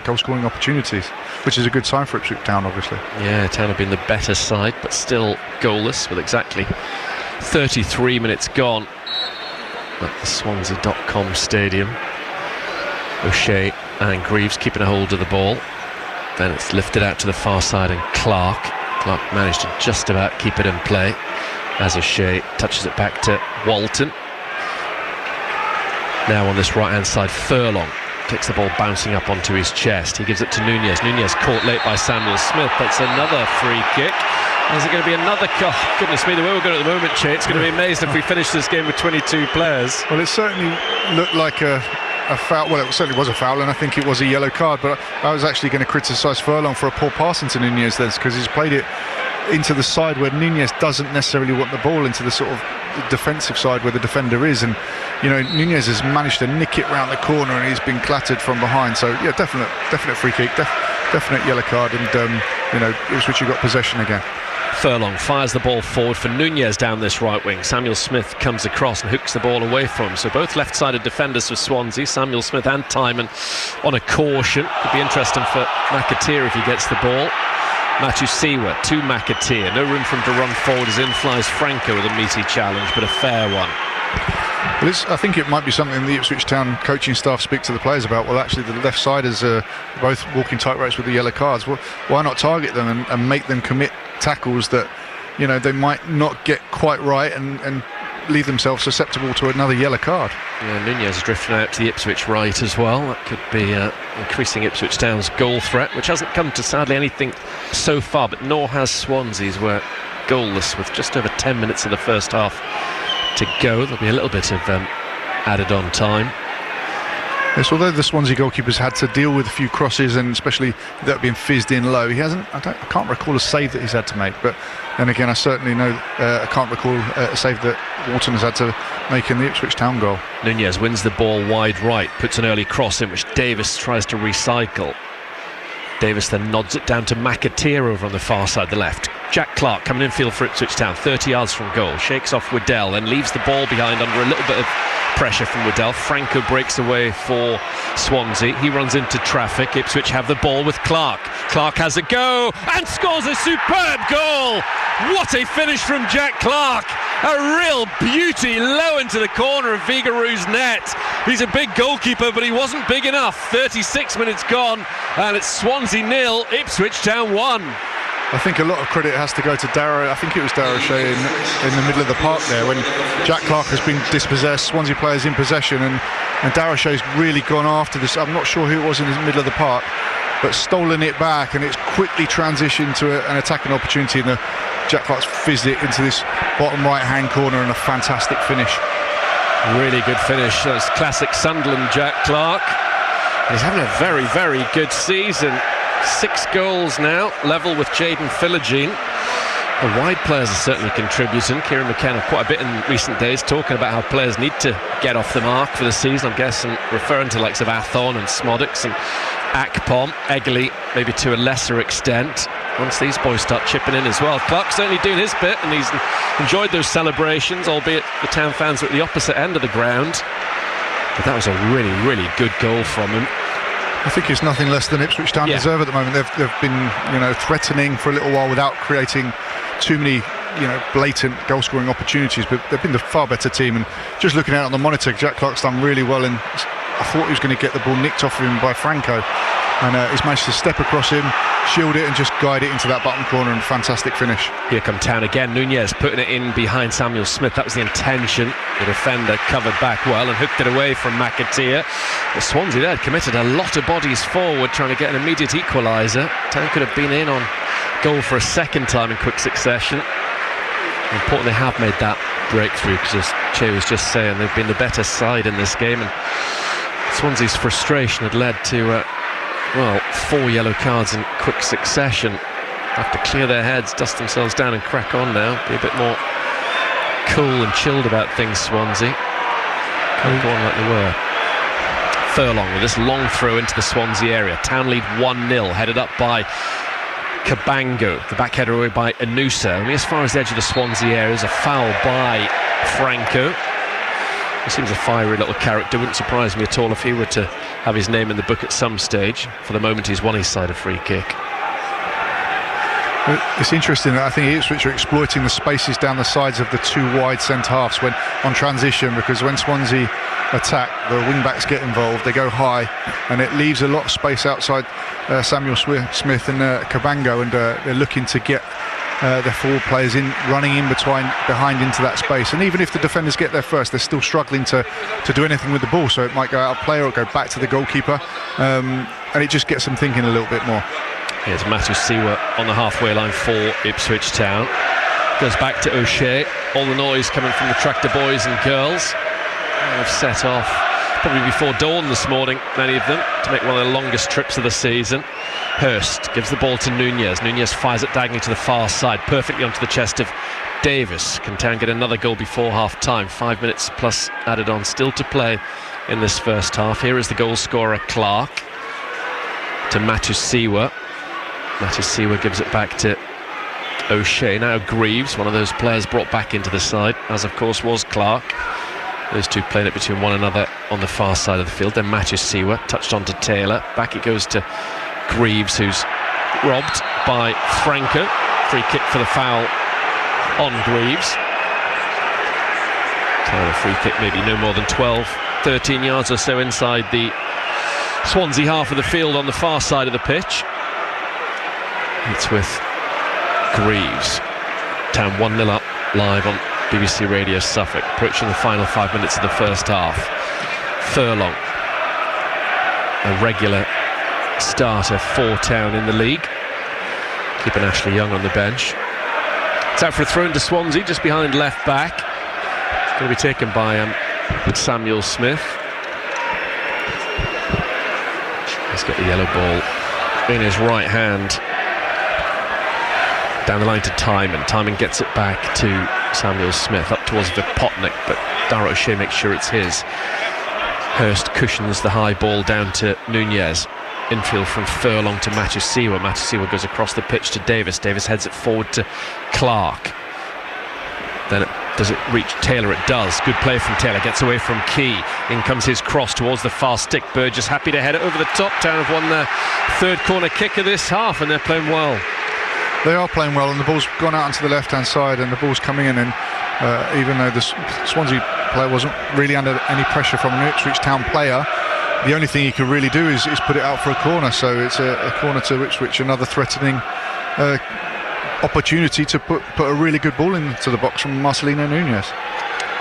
C: goal-scoring opportunities, which is a good sign for Ipswich Town, obviously.
B: Yeah, Town have been the better side, but still goalless with exactly 33 minutes gone at the Swansea.com stadium. O'Shea and Greaves keeping a hold of the ball. Then it's lifted out to the far side, and Clark managed to just about keep it in play as O'Shea touches it back to Walton. Now on this right hand side, Furlong takes the ball bouncing up onto his chest. He gives it to Nunez. Nunez caught late by Samuel Smith. That's another free kick. Is it going to be another? Oh, goodness me, the way we're going at the moment, Che, it's going to be amazed if we finish this game with 22 players.
C: Well, it certainly looked like a foul. Well, it certainly was a foul, and I think it was a yellow card. But I was actually going to criticise Furlong for a poor pass into Nunez then, because he's played it into the side where Nunez doesn't necessarily want the ball, into the sort of defensive side where the defender is. And you know, Nunez has managed to nick it round the corner, and he's been clattered from behind. So yeah, definite free kick, definite yellow card, and you know, Ipswich got possession again.
B: Furlong fires the ball forward for Nunez down this right wing. Samuel Smith comes across and hooks the ball away from him. So both left-sided defenders for Swansea, Samuel Smith and Timon, on a caution. Could be interesting for McAteer if he gets the ball. Matusiwa to McAteer. No room for him to run forward as in flies Franco with a meaty challenge, but a fair one.
C: Well, I think it might be something the Ipswich Town coaching staff speak to the players about. Well, actually, the left-siders are both walking tight ropes with the yellow cards. Well, why not target them and make them commit tackles that, you know, they might not get quite right and leave themselves susceptible to another yellow card.
B: Yeah, Nunez is drifting out to the Ipswich right as well. That could be increasing Ipswich Town's goal threat, which hasn't come to sadly anything so far, but nor has Swansea's, were goalless with just over 10 minutes of the first half to go. There'll be a little bit of added on time.
C: Yes, although the Swansea goalkeeper's had to deal with a few crosses, and especially that being fizzed in low, he hasn't. I can't recall a save that he's had to make. But then again, I certainly know I can't recall a save that Walton has had to make in the Ipswich Town goal.
B: Nunez wins the ball wide right, puts an early cross in which Davis tries to recycle. Davis then nods it down to McAteer over on the far side, the left. Jack Clark coming in field for Ipswich Town, 30 yards from goal, shakes off Waddell, then leaves the ball behind under a little bit of pressure from Waddell. Franco breaks away for Swansea. He runs into traffic. Ipswich have the ball with Clark. Clark has a go and scores a superb goal. What a finish from Jack Clark. A real beauty low into the corner of Vigarou's net. He's a big goalkeeper, but he wasn't big enough. 36 minutes gone, and it's Swansea 0, Ipswich Town 1.
C: I think a lot of credit has to go to Darragh. I think it was Darragh O'Shea in the middle of the park there when Jack Clark has been dispossessed, Swansea players in possession, and Darragh O'Shea's really gone after this. I'm not sure who it was in the middle of the park, but stolen it back, and it's quickly transitioned to an attacking opportunity, and Jack Clark's fizzed it into this bottom right hand corner, and a fantastic finish.
B: Really good finish. That's classic Sunderland Jack Clark. He's having a very, very good season. 6 goals now, level with Jayden Philogene. The wide players are certainly contributing. Kieran McKenna quite a bit in recent days talking about how players need to get off the mark for the season, I'm guessing referring to the likes of Athon and Smodix and Akpom, Egley maybe to a lesser extent, once these boys start chipping in as well. Clark's certainly doing his bit, and he's enjoyed those celebrations, albeit the Town fans are at the opposite end of the ground. But that was a really, really good goal from him.
C: I think it's nothing less than Ipswich Town deserve at the moment. They've been, you know, threatening for a little while without creating too many, you know, blatant goal-scoring opportunities, but they've been the far better team. And just looking out on the monitor, Jack Clark's done really well, and I thought he was going to get the ball nicked off of him by Franco, and he's managed to step across him, shield it, and just guide it into that bottom corner, and fantastic finish.
B: Here come Town again. Nunez putting it in behind Samuel Smith. That was the intention. The defender covered back well and hooked it away from McAteer. The Swansea there had committed a lot of bodies forward, trying to get an immediate equaliser. Town could have been in on goal for a second time in quick succession. Important they have made that breakthrough, because as Che was just saying, they've been the better side in this game, and Swansea's frustration had led to 4 yellow cards in quick succession. Have to clear their heads, dust themselves down and crack on now. Be a bit more cool and chilled about things, Swansea. Can't go on like they were. Furlong with this long throw into the Swansea area. Town lead 1-0, headed up by Cabango. The back header away by Anusa. Only as far as the edge of the Swansea area is a foul by Franco. He seems a fiery little character. Wouldn't surprise me at all if he were to have his name in the book at some stage. For the moment, he's won his side a free kick.
C: It's interesting that I think Ipswich are exploiting the spaces down the sides of the two wide centre-halves when on transition, because when Swansea attack, the wing-backs get involved, they go high, and it leaves a lot of space outside Samuel Smith and Cabango, and they're looking to get their forward players running in behind into that space. And even if the defenders get there first, they're still struggling to do anything with the ball, so it might go out of play or go back to the goalkeeper, and it just gets them thinking a little bit more.
B: Here's Matthew Siwa on the halfway line for Ipswich Town. Goes back to O'Shea. All the noise coming from the tractor boys and girls. They've set off probably before dawn this morning, many of them, to make one of the longest trips of the season. Hurst gives the ball to Nunez. Nunez fires it diagonally to the far side, perfectly onto the chest of Davis. Can Town get another goal before half-time? 5 minutes plus added on, still to play in this first half. Here is the goal scorer, Clark, to Matthew Siwa. Matthew Siwa gives it back to O'Shea. Now Greaves, one of those players brought back into the side, as of course was Clark. Those two playing it between one another on the far side of the field. Then Matthew Siwa touched on to Taylor. Back it goes to Greaves, who's robbed by Franco. Free kick for the foul on Greaves. Taylor, free kick maybe no more than 12-13 yards or so inside the Swansea half of the field on the far side of the pitch. It's with Greaves. Town 1-0 up live on BBC Radio Suffolk, approaching the final 5 minutes of the first half. Furlong, a regular starter for Town in the league, keeping Ashley Young on the bench. It's out for a throw into Swansea, just behind left back. It's going to be taken by Samuel Smith. He's got the yellow ball in his right hand. Down the line to Timon. Timon gets it back to Samuel Smith, up towards Vipotnik, but Dara O'Shea makes sure it's his. Hurst cushions the high ball down to Nunez. Infield from Furlong to Matthew Siwa. Matthew Siwa goes across the pitch to Davis. Davis heads it forward to Clark. Then does it reach Taylor? It does. Good play from Taylor. Gets away from Key. In comes his cross towards the far stick. Burgess happy to head it over the top. Town have won their third corner kick of this half, and they're playing well.
C: They are playing well, and the ball's gone out onto the left-hand side, and the ball's coming in, and even though the Swansea player wasn't really under any pressure from an Ipswich Town player, the only thing he could really do is put it out for a corner. So it's a corner to Ipswich, another threatening opportunity to put a really good ball into the box from Marcelino Nunez.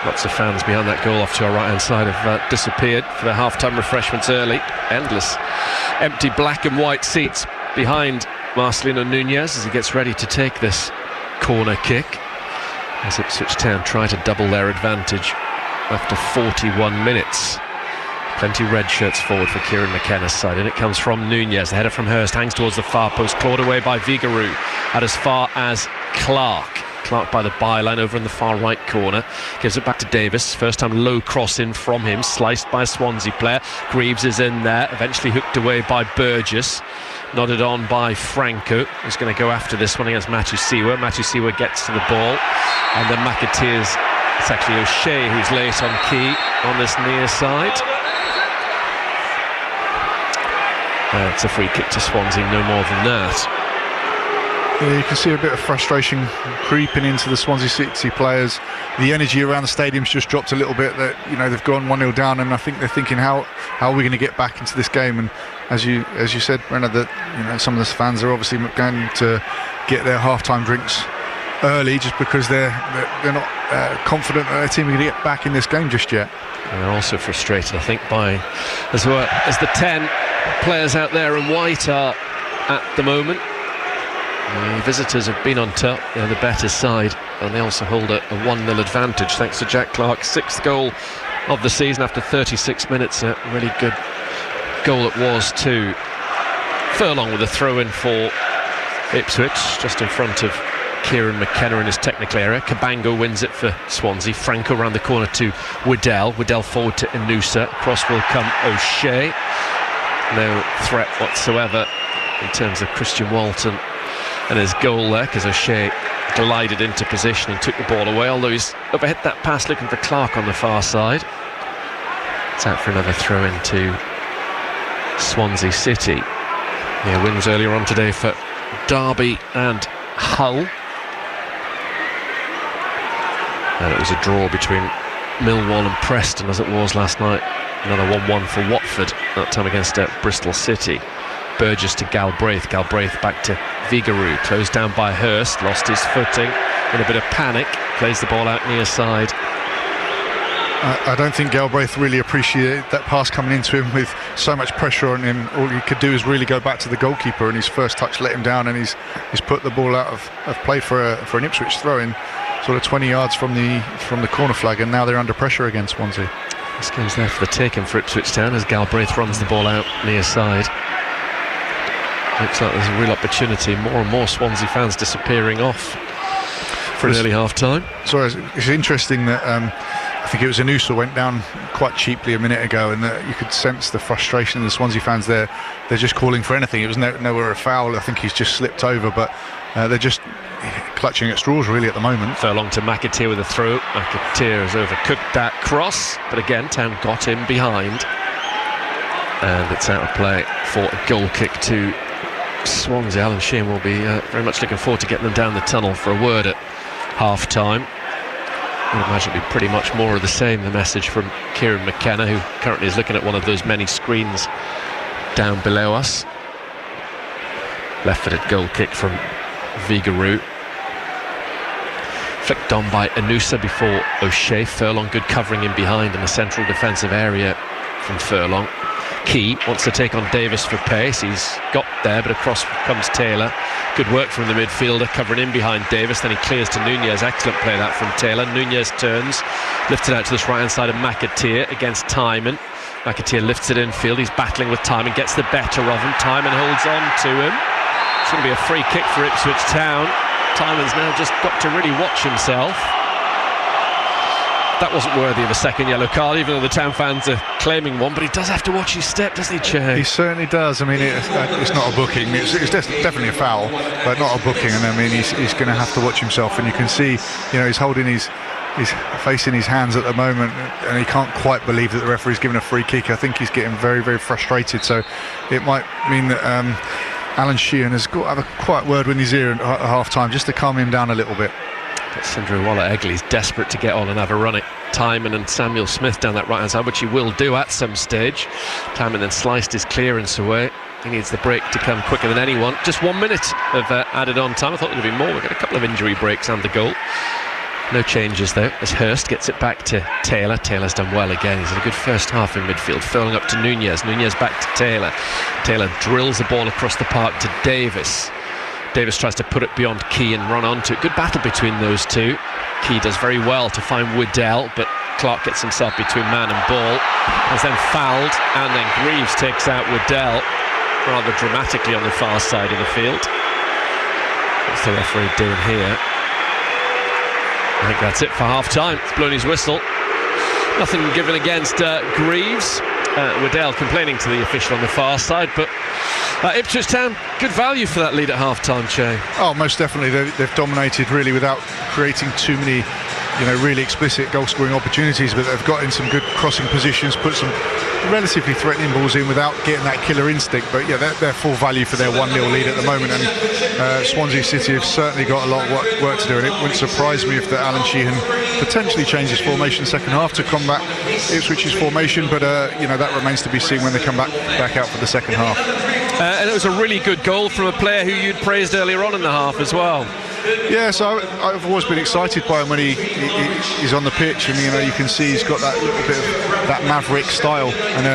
B: Lots of fans behind that goal off to our right-hand side have disappeared for their half-time refreshments early. Endless empty black and white seats behind Marcelino Nunez as he gets ready to take this corner kick, as Ipswich Town try to double their advantage after 41 minutes. Plenty red shirts forward for Kieran McKenna's side, and it comes from Nunez. The header from Hurst hangs towards the far post, clawed away by Vigarou at as far as Clark. Clark by the byline over in the far right corner, gives it back to Davis. First time low cross in from him, sliced by a Swansea player. Greaves is in there, eventually hooked away by Burgess. Nodded on by Franco, who's going to go after this one against Matthew Siwa. Matthew Siwa gets to the ball, and then McAteer's, it's actually O'Shea who's late on Key on this near side. It's a free kick to Swansea, no more than that.
C: Yeah, you can see a bit of frustration creeping into the Swansea City players. The energy around the stadium's just dropped a little bit. That, you know, they've gone 1-0 down, and I think they're thinking, how are we going to get back into this game? And as you said, Brenna, that, you know, some of the fans are obviously going to get their half-time drinks early just because they're not confident that their team are going to get back in this game just yet.
B: And they're also frustrated, I think, by as well as the 10 players out there in white are at the moment. The visitors have been on top, they're the better side, and they also hold a 1-0 advantage thanks to Jack Clark's 6th goal of the season after 36 minutes. A really good goal it was too. Furlong with a throw-in for Ipswich, just in front of Kieran McKenna in his technical area. Cabango wins it for Swansea. Franco around the corner to Waddell. Waddell forward to Inusa. Cross will come O'Shea. No threat whatsoever in terms of Christian Walton and his goal there, because O'Shea glided into position and took the ball away, although he's overhit that pass looking for Clark on the far side. It's out for another throw into Swansea City. Yeah, wins earlier on today for Derby and Hull. And it was a draw between Millwall and Preston as it was last night. Another 1-1 for Watford, that time against Bristol City. Burgess to Galbraith, Galbraith back to Vigaroo, closed down by Hurst, lost his footing in a bit of panic, plays the ball out near side.
C: I don't think Galbraith really appreciated that pass coming into him with so much pressure on him. All he could do is really go back to the goalkeeper, and his first touch let him down, and he's put the ball out of play for an Ipswich throw-in, sort of 20 yards from the corner flag, and now they're under pressure against Swansea.
B: This game's there for the taking for Ipswich Town as Galbraith runs the ball out near side. Looks like there's a real opportunity. More and more Swansea fans disappearing off for an early half-time.
C: Sorry, it's interesting that I think it was Anusa went down quite cheaply a minute ago, and that you could sense the frustration of the Swansea fans there. They're just calling for anything. It was nowhere a foul. I think he's just slipped over, but they're just clutching at straws really at the moment.
B: Furlong to McAteer with a throw. McAteer has overcooked that cross, but again Town got him behind, and it's out of play for a goal kick to Swansea. Alan Sheehan will be very much looking forward to getting them down the tunnel for a word at half-time. I would imagine it'll be pretty much more of the same, the message from Kieran McKenna, who currently is looking at one of those many screens down below us. Left-footed goal kick from Vigaroo. Flicked on by Anusa before O'Shea. Furlong good covering in behind in the central defensive area from Furlong. Key wants to take on Davis for pace. He's got there, but across comes Taylor. Good work from the midfielder, covering in behind Davis. Then he clears to Nunez. Excellent play that from Taylor. Nunez turns, lifts it out to this right-hand side of McAteer against Timon. McAteer lifts it infield. He's battling with Timon, gets the better of him. Timon holds on to him. It's going to be a free kick for Ipswich Town. Timon's now just got to really watch himself. That wasn't worthy of a second yellow card, even though the Town fans are claiming one, but he does have to watch his step, doesn't he, Che?
C: He certainly does. I mean, it's not a booking. It's definitely a foul, but not a booking. And I mean, he's going to have to watch himself. And you can see, he's holding his face in his hands at the moment, and he can't quite believe that the referee's given a free kick. I think he's getting very, very frustrated. So it might mean that Alan Sheehan has got to have a quiet word with his ear at half-time, just to calm him down a little bit.
B: Sindrewala-Egley's desperate to get on and have a run at Timon and Samuel Smith down that right-hand side, which he will do at some stage. Timon then sliced his clearance away. He needs the break to come quicker than anyone. Just 1 minute of added on time. I thought there would be more. We've got a couple of injury breaks and the goal. No changes though, as Hurst gets it back to Taylor. Taylor's done well again. He's had a good first half in midfield. Furlong up to Nunez. Nunez back to Taylor. Taylor drills the ball across the park to Davis. Davis tries to put it beyond Key and run onto it. Good battle between those two. Key does very well to find Waddell, but Clark gets himself between man and ball. Has then fouled, and then Greaves takes out Waddell rather dramatically on the far side of the field. What's the referee doing here? I think that's it for half-time. He's blown his whistle. Nothing given against Greaves. Waddell complaining to the official on the far side, but Ipswich Town, good value for that lead at half-time, Che.
C: Oh, most definitely. They've dominated really without creating too many, really explicit goal-scoring opportunities, but they've got in some good crossing positions, put some relatively threatening balls in without getting that killer instinct. But yeah, they're full value for their 1-0 lead at the moment, and Swansea City have certainly got a lot of work to do, and it wouldn't surprise me if Alan Sheehan potentially changes formation second half to combat Ipswich's formation, but that remains to be seen when they come back out for the second half.
B: And it was a really good goal from a player who you'd praised earlier on in the half as well.
C: Yeah, so I've always been excited by him when he's on the pitch, and you can see he's got that little bit of that maverick style, and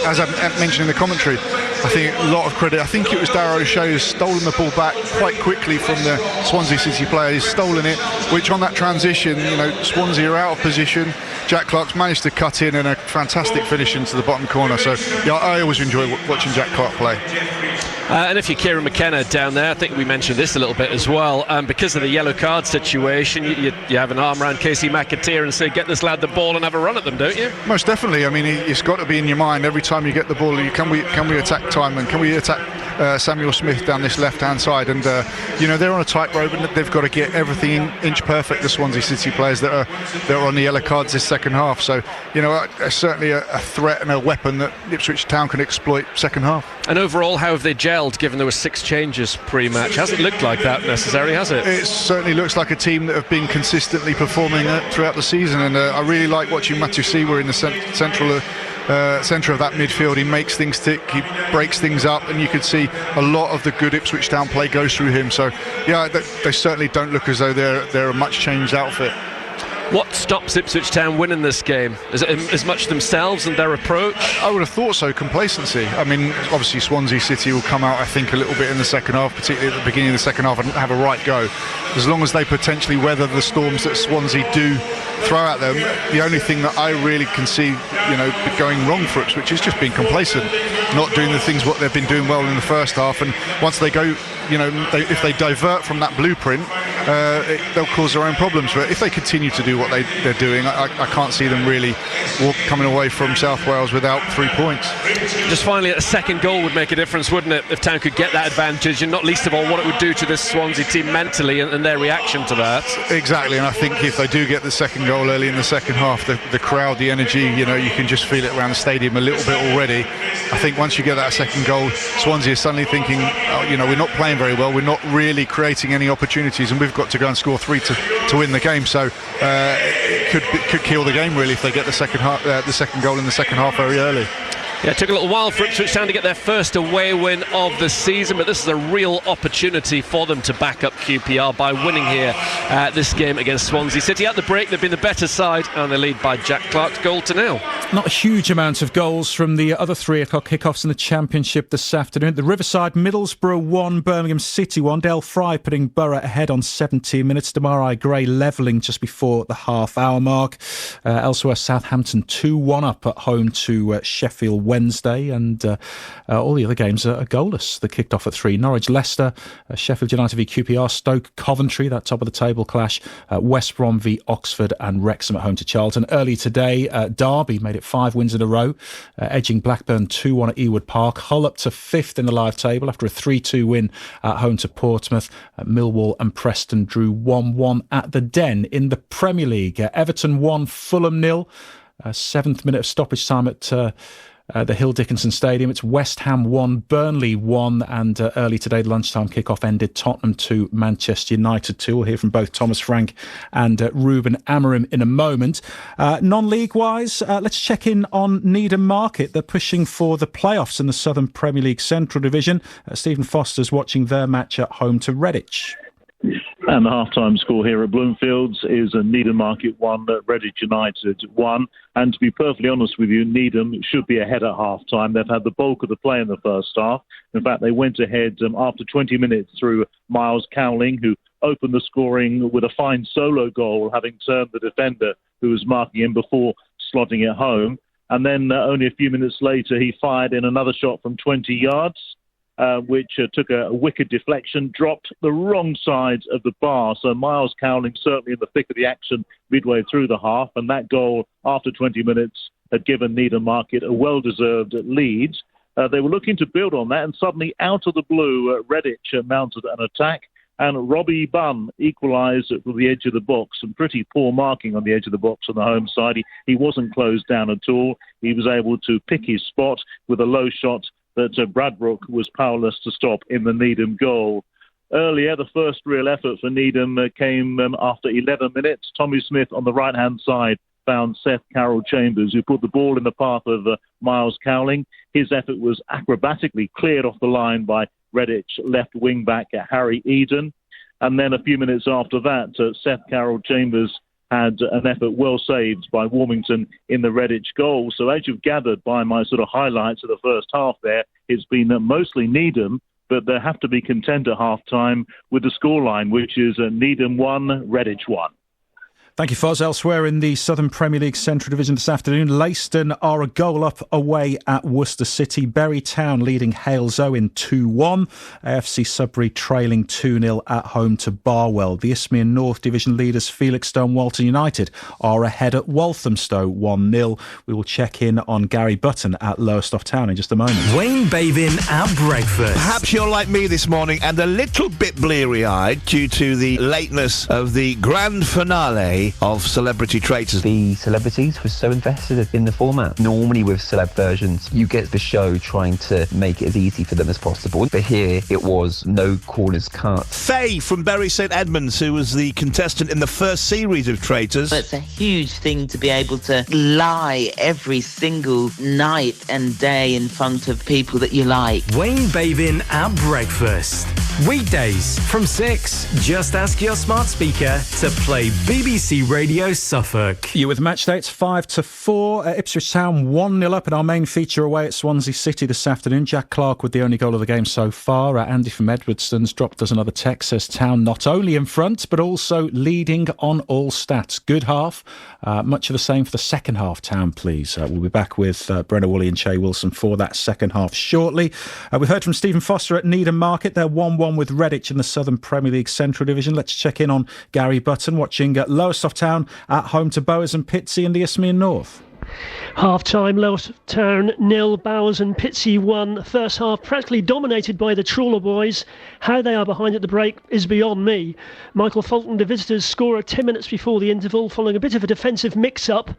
C: as I mentioned in the commentary, I think a lot of credit. I think it was Darragh O'Shea who's stolen the ball back quite quickly from the Swansea City player. He's stolen it, which on that transition, Swansea are out of position. Jack Clark's managed to cut in, and a fantastic finish into the bottom corner. So yeah, I always enjoy watching Jack Clark play.
B: And if you're Kieran McKenna down there, I think we mentioned this a little bit as well, because of the yellow card situation, you have an arm around Casey McAteer and say, get this lad the ball and have a run at them, don't you?
C: Most definitely. I mean, it's got to be in your mind every time you get the ball. Can we attack Timon? Can we attack Samuel Smith down this left-hand side, and they're on a tightrope, and they've got to get everything inch perfect. The Swansea City players that are on the yellow cards this second half. So certainly a threat and a weapon that Ipswich Town can exploit second half.
B: And overall, how have they gelled, given there were 6 changes pre-match? Hasn't looked like that necessarily, has it?
C: It certainly looks like a team that have been consistently performing throughout the season, and I really like watching Matthew Seawer in the centre of that midfield. He makes things tick, he breaks things up, and you could see a lot of the good Ipswich Town play goes through him. So yeah, they certainly don't look as though they're a much changed outfit.
B: What stops Ipswich Town winning this game? Is it as much themselves and their approach?
C: I would have thought so, complacency. I mean, obviously Swansea City will come out, I think, a little bit in the second half, particularly at the beginning of the second half, and have a right go. As long as they potentially weather the storms that Swansea do throw at them, the only thing that I really can see, going wrong for Ipswich is just being complacent, not doing the things what they've been doing well in the first half. And once they go, if they divert from that blueprint, they'll cause their own problems. But if they continue to do what they're doing, I can't see them really coming away from South Wales without 3 points.
B: Just finally, a second goal would make a difference, wouldn't it, if Town could get that advantage, and not least of all what it would do to this Swansea team mentally and their reaction to that.
C: Exactly, and I think if they do get the second goal early in the second half, the crowd, the energy, you can just feel it around the stadium a little bit already. I think once you get that second goal, Swansea is suddenly thinking, we're not playing very well, we're not really creating any opportunities, and we've got to go and score 3 to win the game. So it could kill the game really if they get the second goal in the second half very early.
B: Yeah, it took a little while for Ipswich Town to get their first away win of the season, but this is a real opportunity for them to back up QPR by winning here this game against Swansea City. At the break, they've been the better side, and they lead by Jack Clark's goal to 0.
A: Not a huge amount of goals from the other 3 o'clock kickoffs in the Championship this afternoon. The Riverside, Middlesbrough 1, Birmingham City 1. Dale Fry putting Borough ahead on 17 minutes. Demarai Gray levelling just before the half-hour mark. Elsewhere, Southampton 2-1 up at home to Sheffield Wednesday, and all the other games are goalless. They kicked off at 3. Norwich Leicester, Sheffield United v QPR, Stoke Coventry, that top of the table clash, West Brom v Oxford, and Wrexham at home to Charlton. Early today, Derby made it 5 wins in a row, edging Blackburn 2-1 at Ewood Park. Hull up to 5th in the live table after a 3-2 win at home to Portsmouth. Millwall and Preston drew 1-1 at the Den. In the Premier League, Everton 1, Fulham 0. 7th minute of stoppage time at the Hill Dickinson Stadium. It's West Ham 1, Burnley 1, and early today the lunchtime kickoff ended Tottenham 2, Manchester United 2. We'll hear from both Thomas Frank and Ruben Amorim in a moment. Non-league wise, let's check in on Needham Market. They're pushing for the playoffs in the Southern Premier League Central Division. Stephen Foster's watching their match at home to Redditch.
E: And the half-time score here at Bloomfields is a Needham Market 1, Redditch United 1. And to be perfectly honest with you, Needham should be ahead at half-time. They've had the bulk of the play in the first half. In fact, they went ahead after 20 minutes through Miles Cowling, who opened the scoring with a fine solo goal, having turned the defender who was marking him before slotting it home. And then only a few minutes later, he fired in another shot from 20 yards. Which took a wicked deflection, dropped the wrong side of the bar. So Miles Cowling certainly in the thick of the action midway through the half. And that goal after 20 minutes had given Needham Market a well-deserved lead. They were looking to build on that, and suddenly out of the blue, Redditch mounted an attack. And Robbie Bunn equalised from the edge of the box. Some pretty poor marking on the edge of the box on the home side. He wasn't closed down at all. He was able to pick his spot with a low shot that Bradbrook was powerless to stop in the Needham goal. Earlier, the first real effort for Needham came after 11 minutes. Tommy Smith on the right-hand side found Seth Carroll-Chambers, who put the ball in the path of Miles Cowling. His effort was acrobatically cleared off the line by Redditch left wing-back Harry Eden. And then a few minutes after that, Seth Carroll-Chambers had an effort well saved by Warmington in the Redditch goal. So as you've gathered by my sort of highlights of the first half there, it's been mostly Needham, but they have to be content at half-time with the scoreline, which is Needham 1, Redditch 1.
A: Thank you, Foz. Elsewhere in the Southern Premier League Central Division this afternoon, Leiston are a goal up away at Worcester City. Bury Town leading Halesowen 2-1. AFC Sudbury trailing 2-0 at home to Barwell. The Isthmian North Division leaders Felixstowe and Walton United are ahead at Walthamstow 1-0. We will check in on Gary Button at Lowestoft Town in just a moment.
F: Wayne Bavin at breakfast.
G: Perhaps you're like me this morning and a little bit bleary-eyed due to the lateness of the grand finale of Celebrity Traitors.
H: The celebrities were so invested in the format. Normally with celeb versions, you get the show trying to make it as easy for them as possible. But here, it was no corners cut.
G: Faye from Bury St Edmunds, who was the contestant in the first series of Traitors.
I: It's a huge thing to be able to lie every single night and day in front of people that you like.
F: Wayne Bavin at breakfast. Weekdays from 6. Just ask your smart speaker to play BBC Radio Suffolk.
A: You with Matchday, it's 5-4. Ipswich Town 1-0 up in our main feature away at Swansea City this afternoon. Jack Clark with the only goal of the game so far. Andy from Edwardstone's dropped us another text, says Town not only in front but also leading on all stats. Good half. Much of the same for the second half, Town, please. We'll be back with Brenna Woolley and Che Wilson for that second half shortly. We've heard from Stephen Foster at Needham Market. They're 1-1 with Redditch in the Southern Premier League Central Division. Let's check in on Gary Button watching Lowestoft Town at home to Bowers and Pitsea in the Isthmian North.
J: Half-time, Lowestoft Town 0, Bowers and Pitsea 1. First half practically dominated by the Trawler boys. How they are behind at the break is beyond me. Michael Fulton, the visitors, scorer 10 minutes before the interval following a bit of a defensive mix-up,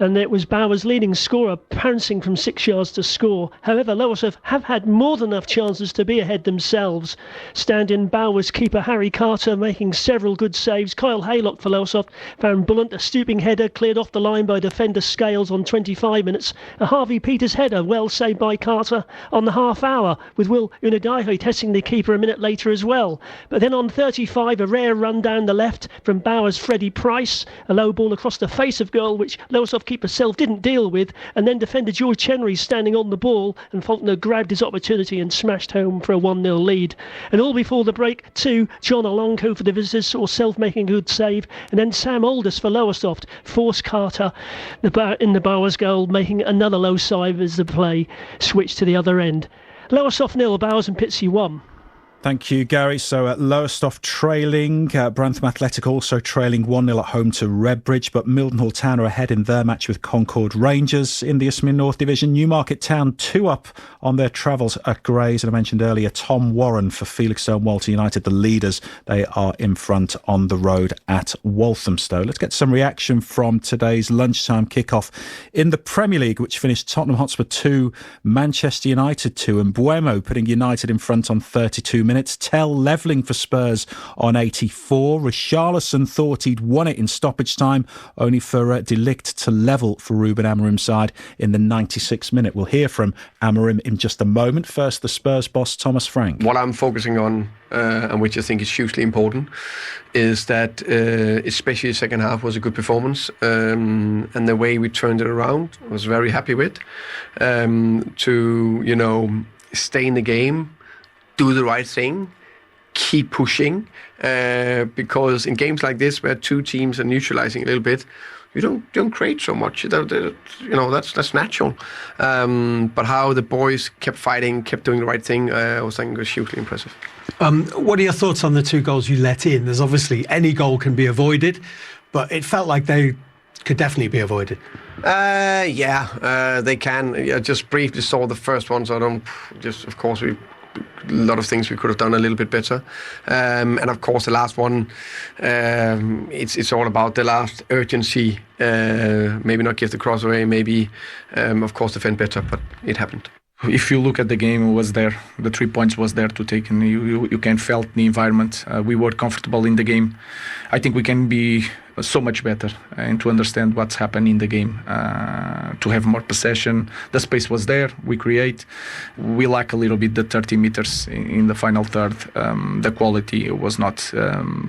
J: and it was Bowers' leading scorer pouncing from 6 yards to score. However, Lowestoft have had more than enough chances to be ahead themselves. Stand-in Bowers keeper Harry Carter making several good saves. Kyle Haylock for Lowestoft found Bullant, a stooping header cleared off the line by defender Scales on 25 minutes. A Harvey Peters header well saved by Carter on the half hour, with Will Unadaiho testing the keeper a minute later as well. But then on 35, a rare run down the left from Bowers' Freddie Price, a low ball across the face of goal which Lowestoft keeper Self didn't deal with, and then defender George Chenry standing on the ball, and Faulkner grabbed his opportunity and smashed home for a 1-0 lead. And all before the break too, John Alonco for the visitors saw Self making a good save, and then Sam Aldous for Lowestoft forced Carter in the Bowers goal, making another low save as the play switched to the other end. Lowestoft 0, Bowers and Pitsea 1.
A: Thank you, Gary. So at Lowestoft trailing, Brantham Athletic also trailing 1-0 at home to Redbridge, but Mildenhall Town are ahead in their match with Concord Rangers in the Isthmian North Division. Newmarket Town 2 up on their travels at Grays, and I mentioned earlier Tom Warren for Felixstowe and Walton United, the leaders. They are in front on the road at Walthamstow. Let's get some reaction from today's lunchtime kickoff in the Premier League, which finished Tottenham Hotspur 2, Manchester United 2, and Buemo putting United in front on 32 minutes. Tell levelling for Spurs on 84. Richarlison thought he'd won it in stoppage time, only for De Ligt to level for Ruben Amorim's side in the 96th minute. We'll hear from Amorim in just a moment. First, the Spurs boss, Thomas Frank.
K: What I'm focusing on, and which I think is hugely important, is that especially the second half was a good performance, and the way we turned it around I was very happy with. To, stay in the game, do the right thing, keep pushing, because in games like this where two teams are neutralizing a little bit, you don't create so much. That's natural. But how the boys kept fighting, kept doing the right thing, I was thinking was hugely impressive.
L: What are your thoughts on the 2 goals you let in? There's obviously any goal can be avoided, but it felt like they could definitely be avoided.
K: They can. I just briefly saw the first one, so of course, a lot of things we could have done a little bit better. And of course, the last one, it's all about the last urgency. Maybe not give the cross away, maybe, of course, defend better, but it happened.
M: If you look at the game, it was there. The 3 points was there to take, and you can felt the environment. We were comfortable in the game. I think we can be so much better and to understand what's happened in the game, to have more possession. The space was there. We create. We lack a little bit the 30 meters in the final third. The quality was not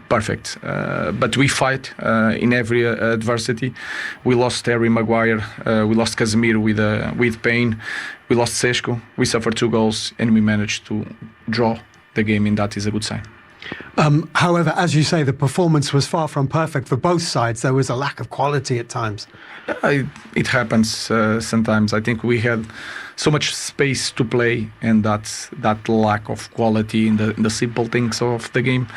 M: perfect, but we fight in every adversity. We lost Harry Maguire. We lost Casemiro with pain. We lost Seshko. We suffered 2 goals and we managed to draw the game, and that is a good sign.
L: However, as you say, the performance was far from perfect for both sides. There was a lack of quality at times.
M: It happens sometimes. I think we had so much space to play, and that lack of quality in the simple things of the game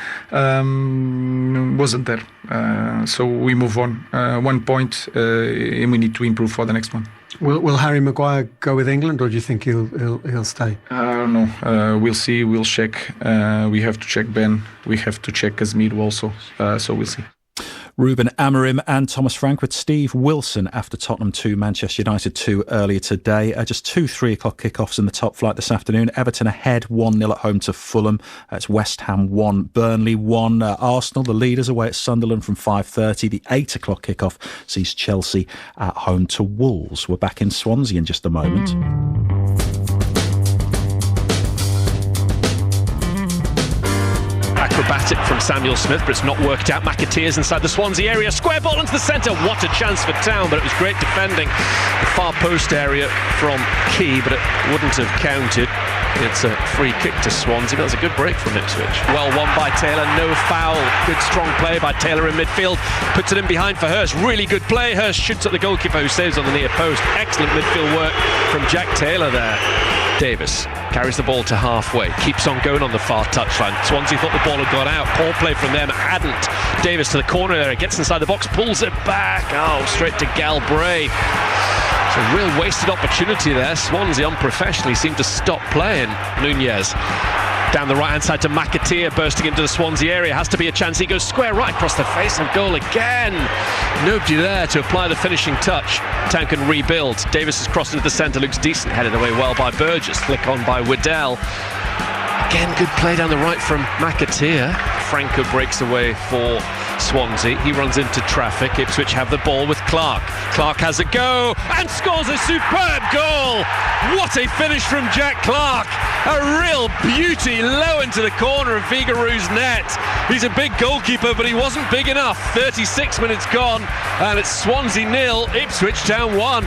M: wasn't there. So we move on 1 point, and we need to improve for the next one.
L: Will Harry Maguire go with England, or do you think he'll stay?
M: I don't know. We'll see. We'll check. We have to check Ben. We have to check Casemiro also. So we'll see.
A: Ruben Amorim and Thomas Frank with Steve Wilson after Tottenham 2, Manchester United 2 earlier today. Just 2 3 o'clock kickoffs in the top flight this afternoon. Everton ahead 1-0 at home to Fulham. It's West Ham 1, Burnley 1. Arsenal, the leaders, away at Sunderland from 5:30. The 8 o'clock kickoff sees Chelsea at home to Wolves. We're back in Swansea in just a moment.
B: Acrobatic from Samuel Smith, but it's not worked out. McAteer's inside the Swansea area. Square ball into the centre. What a chance for Town, but it was great defending. The far post area from Key, but it wouldn't have counted. It's a free kick to Swansea, but that's a good break from Ipswich. Well won by Taylor, no foul. Good strong play by Taylor in midfield. Puts it in behind for Hurst. Really good play. Hurst shoots at the goalkeeper who saves on the near post. Excellent midfield work from Jack Taylor there. Davis carries the ball to halfway, keeps on going on the far touchline. Swansea thought the ball had gone out. Poor play from them, hadn't. Davis to the corner there, gets inside the box, pulls it back. Oh, straight to Galbraith. It's a real wasted opportunity there. Swansea unprofessionally seemed to stop playing. Nunez down the right hand side to McAteer, bursting into the Swansea area. Has to be a chance. He goes square right across the face and goal again. Nobody there to apply the finishing touch. Town can rebuild. Davis is crossed into the centre, looks decent, headed away well by Burgess. Flick on by Waddell. Again, good play down the right from McAteer. Franco breaks away for Swansea. He runs into traffic. Ipswich have the ball with Clark. Clark has a go and scores a superb goal. What a finish from Jack Clark. A real beauty low into the corner of Vigarou's net. He's a big goalkeeper, but he wasn't big enough. 36 minutes gone, and it's Swansea 0, Ipswich Town 1.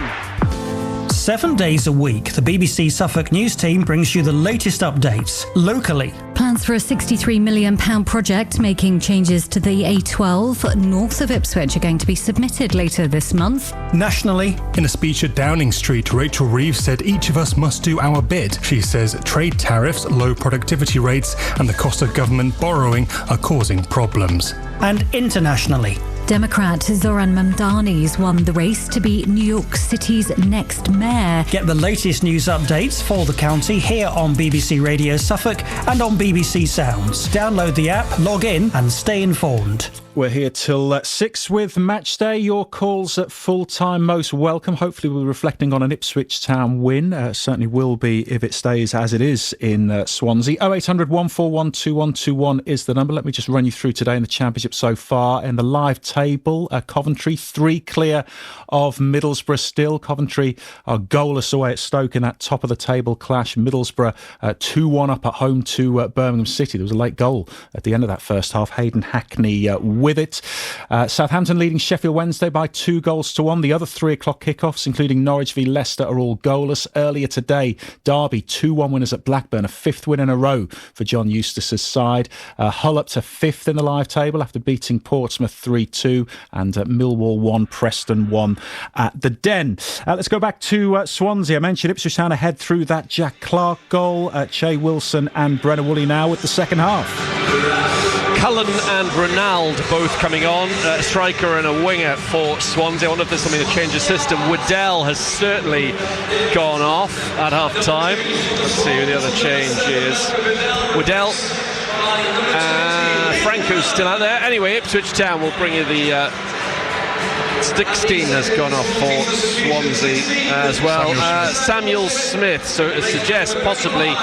N: 7 days a week, the BBC Suffolk News team brings you the latest updates locally.
O: Plans for a £63 million project making changes to the A12 north of Ipswich are going to be submitted later this month.
N: Nationally,
P: in a speech at Downing Street, Rachel Reeves said each of us must do our bit. She says trade tariffs, low productivity rates and the cost of government borrowing are causing problems.
N: And internationally,
O: Democrat Zoran Mamdani's won the race to be New York City's next mayor.
N: Get the latest news updates for the county here on BBC Radio Suffolk and on BBC Sounds. Download the app, log in and stay informed.
A: We're here till 6 with Matchday. Your calls at full time most welcome. Hopefully we're reflecting on an Ipswich Town win. Certainly will be if it stays as it is in Swansea. 0800 141 2121 is the number. Let me just run you through today in the Championship so far. In the live table, Coventry 3 clear of Middlesbrough still. Coventry are goalless away at Stoke in that top of the table clash. Middlesbrough 2-1 up at home to Birmingham City. There was a late goal at the end of that first half. Hayden Hackney with it. Southampton leading Sheffield Wednesday by 2-1. The other 3 o'clock kickoffs, including Norwich v Leicester, are all goalless. Earlier today, Derby 2-1 winners at Blackburn, a 5th win in a row for John Eustace's side. Hull up to 5th in the live table after beating Portsmouth 3-2, and Millwall 1, Preston 1 at the Den. Let's go back to Swansea. I mentioned Ipswich Town ahead through that Jack Clark goal. Che Wilson and Brenna Woolley now with the second half.
B: Cullen and Ronald both coming on, a striker and a winger for Swansea. I wonder if there's something to change the system. Waddell has certainly gone off at half-time. Let's see who the other change is. Waddell, Franco's still out there. Anyway, Ipswich Town will bring you the 16 has gone off for Swansea as well. Samuel Smith, so it suggests possibly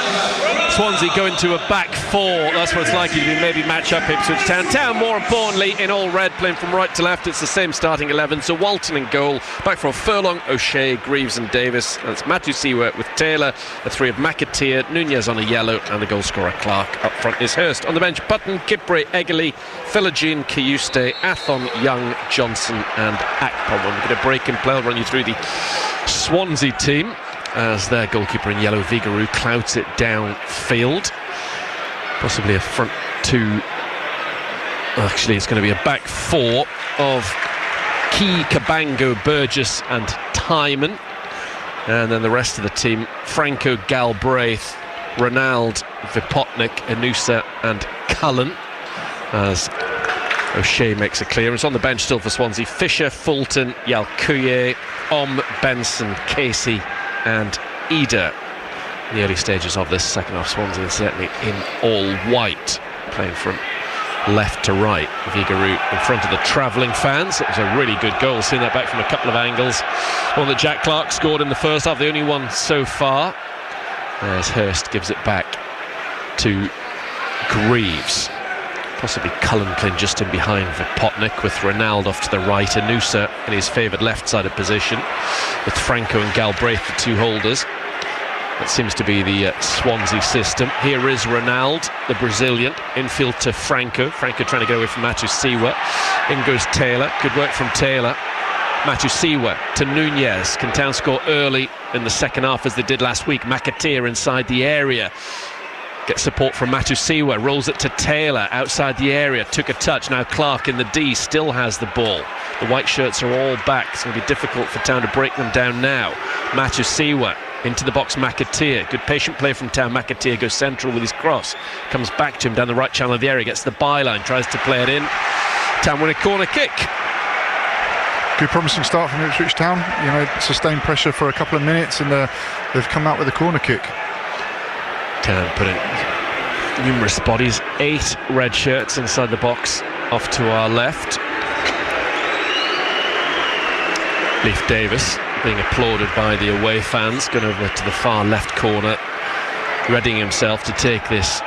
B: Swansea go into a back 4. That's what it's likely to be, maybe match up Ipswich Town. Town, more importantly, in all red, playing from right to left. It's the same starting 11. So Walton in goal, back for Furlong, O'Shea, Greaves and Davis. That's Matthew Seward with Taylor, the 3 of McAteer, Nunez on a yellow, and the goal scorer Clark. Up front is Hurst. On the bench, Button, Kipre, Eggerly, Philogene, Kiyuste, Athon, Young, Johnson and Akpom. We're going to break in play. I'll run you through the Swansea team as their goalkeeper in yellow, Vigarou, clouts it downfield. Possibly a front to... Actually, it's going to be a back four of Key, Cabango, Burgess and Timon. And then the rest of the team, Franco, Galbraith, Ronald, Vipotnik, Inusa and Cullen, as O'Shea makes a clearance. On the bench still for Swansea, Fisher, Fulton, Yalkuye, Benson, Casey and Eder. In the early stages of this second half, Swansea is certainly in all white, playing from left to right. Vigouroux in front of the travelling fans. It was a really good goal, seeing that back from a couple of angles. One that Jack Clark scored in the first half, the only one so far, as Hurst gives it back to Greaves. Possibly Cullen playing just in behind Vipotnik, with Ronald off to the right, Inusa in his favoured left-sided position, with Franco and Galbraith the two holders. That seems to be the Swansea system. Here is Ronald, the Brazilian, infield to Franco. Franco trying to get away from Matusiwa. In goes Taylor. Good work from Taylor. Matusiwa to Nunez. Can Town score early in the second half as they did last week? McAteer inside the area. Gets support from Matusiwa. Rolls it to Taylor outside the area. Took a touch. Now Clark in the D still has the ball. The white shirts are all back. It's going to be difficult for Town to break them down now. Matusiwa. Into the box, McAteer. Good patient play from Town. McAteer goes central with his cross. Comes back to him down the right channel of the area. Gets the byline. Tries to play it in. Town win a corner kick.
C: Good promising start from Ipswich Town. You know, sustained pressure for a couple of minutes, and they've come out with a corner kick.
B: Town put in numerous bodies. 8 red shirts inside the box. Off to our left. Leif Davis being applauded by the away fans, going over to the far left corner, readying himself to take this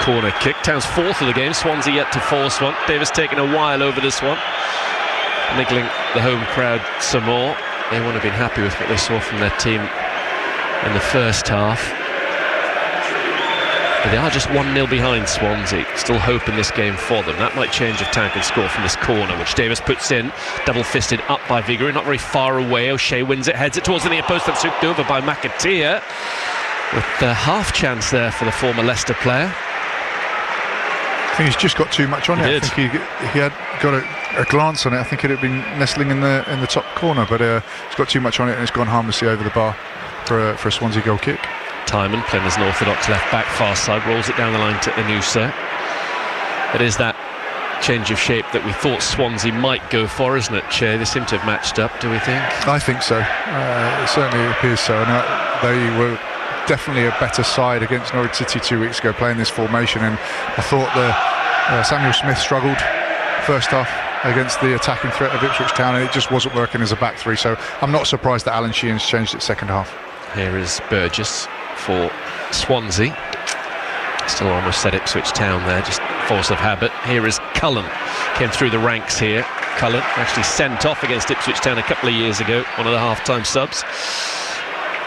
B: corner kick. Town's fourth of the game, Swansea yet to force one. Davis taking a while over this one, niggling the home crowd some more. They wouldn't have been happy with what they saw from their team in the first half. But they are just 1-0 behind Swansea. Still hope in this game for them. That might change if Town can score from this corner, which Davis puts in. Double-fisted up by Vigouroux, not very far away. O'Shea wins it, heads it towards the near post, that's hooked over by McAteer. With the half chance there for the former Leicester player.
C: I think he's just got too much on it. I think he had got a glance on it. I think it had been nestling in the top corner, but he's got too much on it and it's gone harmlessly over the bar for a Swansea goal kick.
B: Timon playing as an orthodox left back, far side, rolls it down the line to Inusa. It is that change of shape that we thought Swansea might go for, isn't it, Che? They seem to have matched up, do we think?
C: I think so. It certainly appears so. And they were definitely a better side against Norwich City 2 weeks ago, playing this formation. And I thought Samuel Smith struggled first half against the attacking threat of Ipswich Town, and it just wasn't working as a back three. So I'm not surprised that Alan Sheehan's changed it second half.
B: Here is Burgess for Swansea. Still almost said Ipswich Town there, just force of habit. Here is Cullen, came through the ranks here. Cullen actually sent off against Ipswich Town a couple of years ago, one of the half-time subs.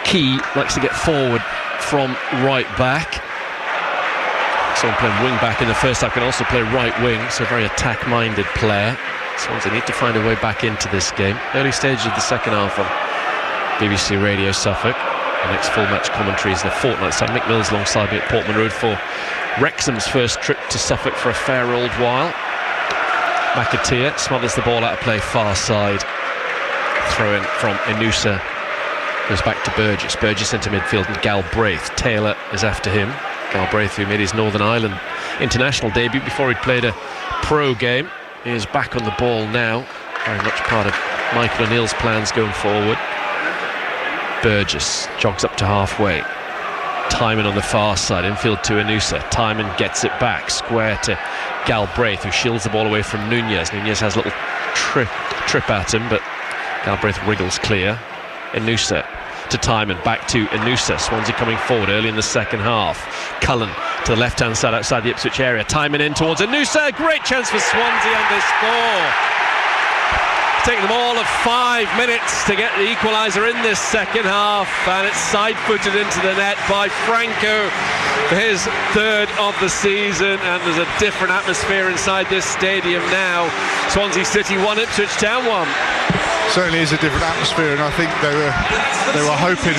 B: Key likes to get forward from right back. Someone playing wing back in the first half can also play right wing, so a very attack-minded player. Swansea need to find a way back into this game. Early stages of the second half on BBC Radio Suffolk. The next full match commentary is the fortnight. Sam Mick Mills alongside me at Portman Road for Wrexham's first trip to Suffolk for a fair old while. McAteer smothers the ball out of play far side. Throw in from Inusa. Goes back to Burgess. Burgess into midfield and Galbraith. Taylor is after him. Galbraith, who made his Northern Ireland international debut before he'd played a pro game, he is back on the ball now. Very much part of Michael O'Neill's plans going forward. Burgess jogs up to halfway. Timon on the far side, infield to Inusa. Timon gets it back, square to Galbraith, who shields the ball away from Nunez. Nunez has a little trip at him, but Galbraith wriggles clear. Inusa to Timon, back to Inusa. Swansea coming forward early in the second half. Cullen to the left-hand side outside the Ipswich area. Timon in towards Inusa. Great chance for Swansea, and they score. Taking them all of 5 minutes to get the equaliser in this second half, and it's side-footed into the net by Franco for his third of the season, and there's a different atmosphere inside this stadium now. Swansea City 1, Ipswich Town 1.
C: certainly is a different atmosphere, and I think they were hoping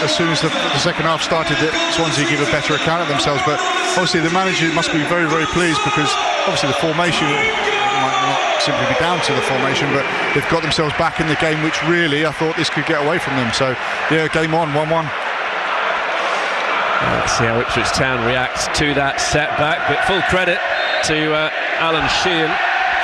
C: as soon as the second half started that Swansea give a better account of themselves. But obviously the manager must be very, very pleased, because obviously the formation might not simply be down to the formation, but they've got themselves back in the game, which really I thought this could get away from them. So yeah, game on, 1-1.
B: Let's see how Ipswich Town react to that setback, but full credit to Alan Sheehan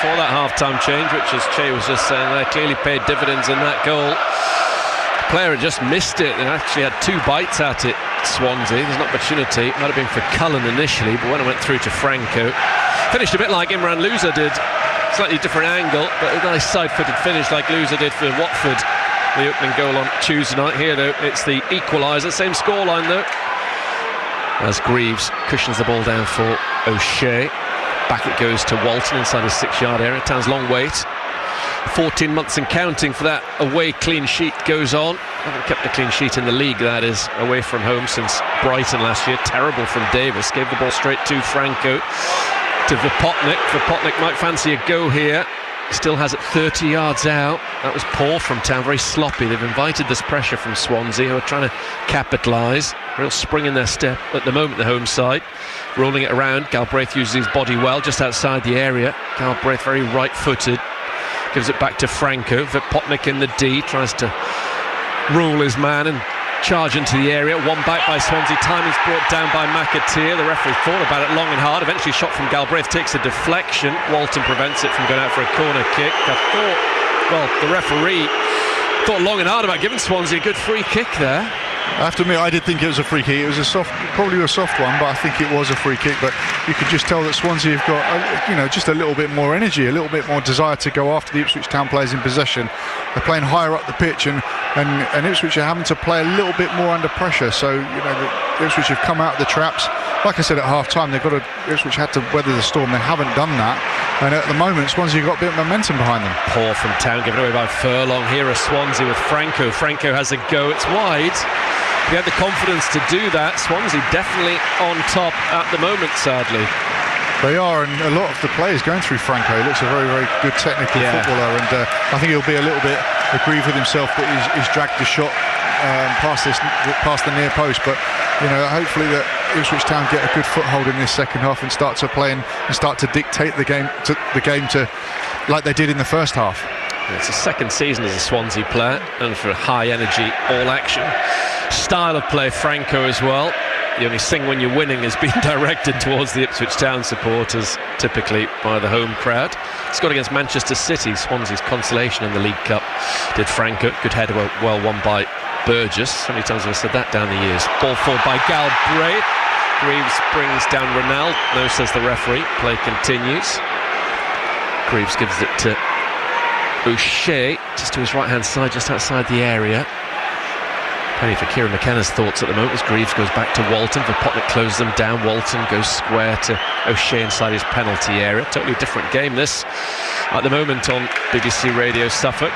B: for that half-time change, which, as Che was just saying there, clearly paid dividends in that goal. The player had just missed it and actually had 2 bites at it, Swansea. There's an opportunity, it might have been for Cullen initially, but when it went through to Franco, finished a bit like Imran Louza did, slightly different angle, but a nice side-footed finish like Louza did for Watford, the opening goal on Tuesday night. Here though, it's the equaliser, same scoreline though, as Greaves cushions the ball down for O'Shea. Back it goes to Walton inside his 6-yard area. Town's long wait, 14 months and counting for that away clean sheet goes on. Haven't kept a clean sheet in the league, that is, away from home since Brighton last year. Terrible from Davis, gave the ball straight to Franco, to Vipotnik. Vipotnik might fancy a go here. Still has it 30 yards out. That was poor from Town, very sloppy. They've invited this pressure from Swansea, who are trying to capitalise. Real spring in their step at the moment, the home side. Rolling it around, Galbraith uses his body well, just outside the area. Galbraith very right-footed. Gives it back to Franco. Vipotnik in the D, tries to rule his man and charge into the area. One back by Swansea. Timing's brought down by McAteer. The referee thought about it long and hard. Eventually shot from Galbraith, takes a deflection. Walton prevents it from going out for a corner kick. I thought, well, the referee thought long and hard about giving Swansea a good free kick there.
C: I have to admit, I did think it was a free kick. It was probably a soft one, but I think it was a free kick. But you could just tell that Swansea have got, just a little bit more energy, a little bit more desire to go after the Ipswich Town players in possession. They're playing higher up the pitch, and Ipswich are having to play a little bit more under pressure. So the Ipswich have come out of the traps. Like I said at half-time, Ipswich had to weather the storm. They haven't done that, and at the moment, Swansea have got a bit of momentum behind them.
B: Poor from Town, given away by Furlong. Here is Swansea with Franco. Franco has a go. It's wide. He had the confidence to do that. Swansea definitely on top at the moment, sadly.
C: They are, and a lot of the players going through Franco. He looks a very, very good technical footballer, and I think he'll be a little bit aggrieved with himself that he's dragged the shot past the near post. But hopefully that Ipswich Town get a good foothold in this second half and start to play and start to dictate the game to like they did in the first half.
B: It's the second season as a Swansea player, and for a high energy, all action style of play. Franco as well. The only thing when you're winning is being directed towards the Ipswich Town supporters, typically by the home crowd. Scored against Manchester City, Swansea's consolation in the League Cup. Did Franco. Good header, well won by Burgess. How many times have I said that down the years? Ball forward by Galbraith. Greaves brings down Ronald. No, says the referee. Play continues. Greaves gives it to O'Shea, just to his right-hand side, just outside the area. Penny for Kieran McKenna's thoughts at the moment as Greaves goes back to Walton. Vipotnik closes them down. Walton goes square to O'Shea inside his penalty area. Totally different game this at the moment on BBC Radio Suffolk.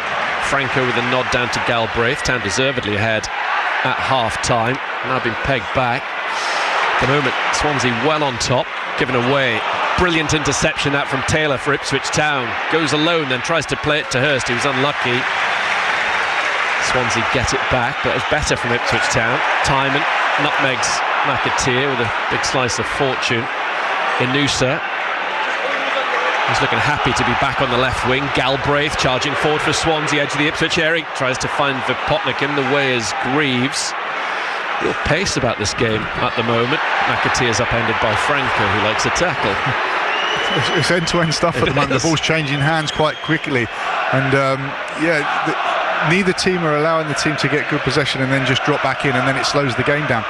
B: Franco with a nod down to Galbraith. Town deservedly ahead at half-time. Now been pegged back. At the moment, Swansea well on top. Given away. Brilliant interception that from Taylor for Ipswich Town. Goes alone, then tries to play it to Hurst. He was unlucky. Swansea get it back, but it was better from Ipswich Town. Timon nutmegs McAteer with a big slice of fortune. Inusa, he's looking happy to be back on the left wing. Galbraith charging forward for Swansea, edge of the Ipswich area. Tries to find Vipotnik in the way as Greaves. Real pace about this game at the moment. McAteer's upended by Franco, who likes a tackle.
C: It's end-to-end stuff at the moment. The ball's changing hands quite quickly, and neither team are allowing the team to get good possession and then just drop back in, and then it slows the game down.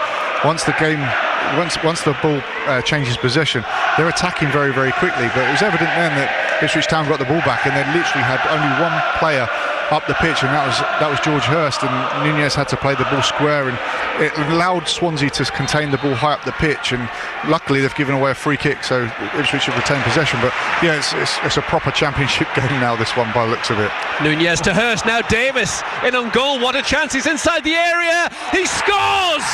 C: Once the ball changes possession, they're attacking very, very quickly. But it was evident then that Ipswich Town got the ball back, and they literally had only one player up the pitch, and that was George Hurst, and Nunez had to play the ball square, and it allowed Swansea to contain the ball high up the pitch, and luckily they've given away a free kick, so Ipswich have retained possession. But yeah, it's a proper championship game now, this one, by the looks of it.
B: Nunez to Hurst, now Davis in on goal. What a chance, he's inside the area, he scores!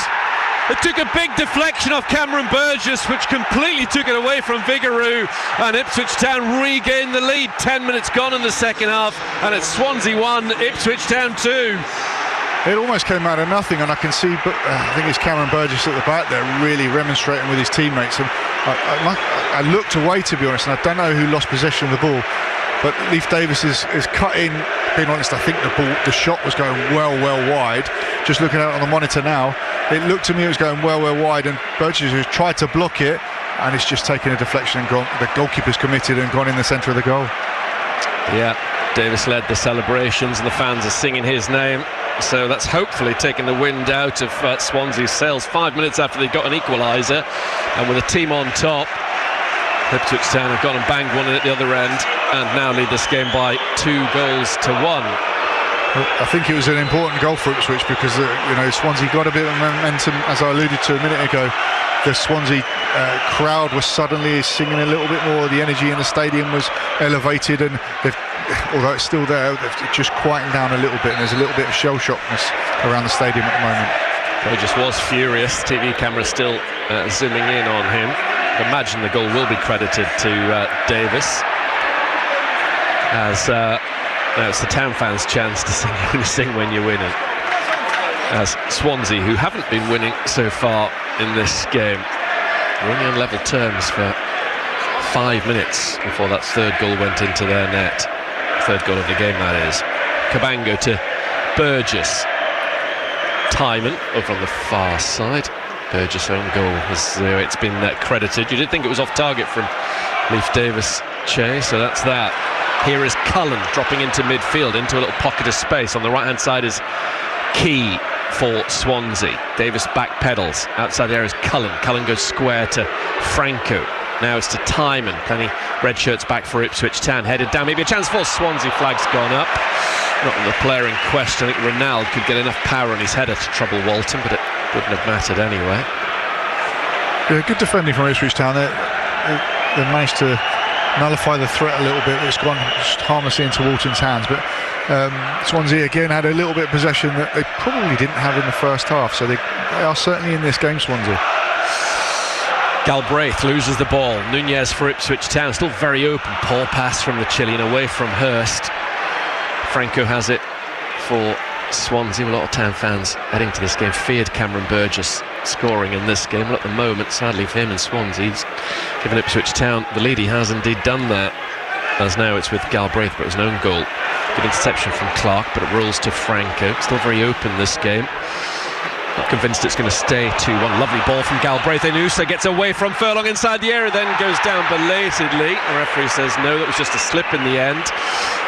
B: It took a big deflection off Cameron Burgess, which completely took it away from Vigouroux, and Ipswich Town regained the lead. 10 minutes gone in the second half, and it's Swansea 1, Ipswich Town 2.
C: It almost came out of nothing, and I can see, but I think it's Cameron Burgess at the back there really remonstrating with his teammates. And I looked away, to be honest, and I don't know who lost possession of the ball, but Leif Davis is cut in. Being honest, I think the shot was going well wide. Just looking at it on the monitor now, it looked to me it was going well wide, and Burgess has tried to block it, and it's just taken a deflection and gone. The goalkeeper's committed and gone in the centre of the goal.
B: Yeah, Davis led the celebrations, and the fans are singing his name. So that's hopefully taken the wind out of Swansea's sails. 5 minutes after they got an equaliser, and with a team on top, Ipswich Town have gone and banged one in at the other end, and now lead this game by 2-1.
C: I think it was an important goal for Ipswich because Swansea got a bit of momentum, as I alluded to a minute ago. The Swansea crowd was suddenly singing a little bit more. The energy in the stadium was elevated, and although it's still there, they've just quietened down a little bit, and there's a little bit of shell-shockness around the stadium at the moment.
B: Burgess was furious. TV camera still zooming in on him. I imagine the goal will be credited to Davis, as now it's the Town fans' chance to sing when you're winning. As Swansea, who haven't been winning so far in this game, were only on level terms for 5 minutes before that third goal went into their net. Third goal of the game, that is. Cabango to Burgess. Timon over on the far side. Burgess own goal, as it's been credited. You did think it was off target from Leif Davis, Che, so that's that. Here is Cullen dropping into midfield, into a little pocket of space. On the right hand side is Key for Swansea. Davis backpedals. Outside there is Cullen. Cullen goes square to Franco. Now it's to Timon. Plenty red shirts back for Ipswich Town. Headed down. Maybe a chance for Swansea. Flag's gone up. Not the player in question. I think Ronald could get enough power on his header to trouble Walton, but it wouldn't have mattered anyway.
C: Yeah, good defending from Ipswich Town. They managed to nullify the threat a little bit. It's gone just harmlessly into Walton's hands, but Swansea again had a little bit of possession that they probably didn't have in the first half, so they are certainly in this game, Swansea.
B: Galbraith loses the ball. Nunez for Ipswich Town, still very open. Poor pass from the Chilean away from Hurst. Franco has it for Swansea. A lot of Town fans heading to this game feared Cameron Burgess scoring in this game. Well, at the moment, sadly for him and Swansea, he's given Ipswich Town the lead. He has indeed done that, as now it's with Galbraith, but it was an own goal. Good interception from Clark, but it rolls to Franco. Still very open this game. Not convinced it's going to stay 2-1. Lovely ball from Galbraith. Enusa gets away from Furlong inside the area, then goes down belatedly. The referee says no, that was just a slip in the end.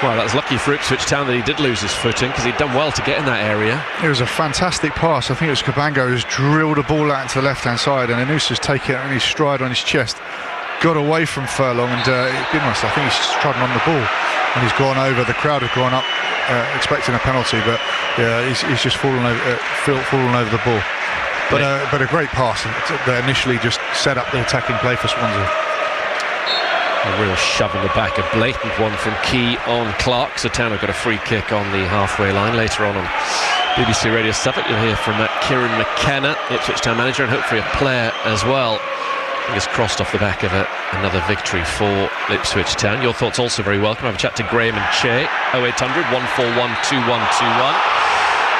B: Well, that was lucky for Ipswich Town that he did lose his footing, because he'd done well to get in that area.
C: It was a fantastic pass. I think it was Cabango who's drilled a ball out into the left-hand side, and Enusa's taken it on his stride on his chest. Got away from Furlong, and I think he's just trodden on the ball, and he's gone over. The crowd have gone up expecting a penalty, but yeah, he's just fallen over the ball. But a great pass. They initially just set up the attacking play for Swansea.
B: A real shove in the back, a blatant one from Key on Clark. So Town have got a free kick on the halfway line. Later on BBC Radio Suffolk, you'll hear from Kieran McKenna, Ipswich Town manager, and hopefully a player as well. Fingers crossed off the back of another victory for Ipswich Town. Your thoughts also very welcome. Have a chat to Graham and Che. 0800 141 2121.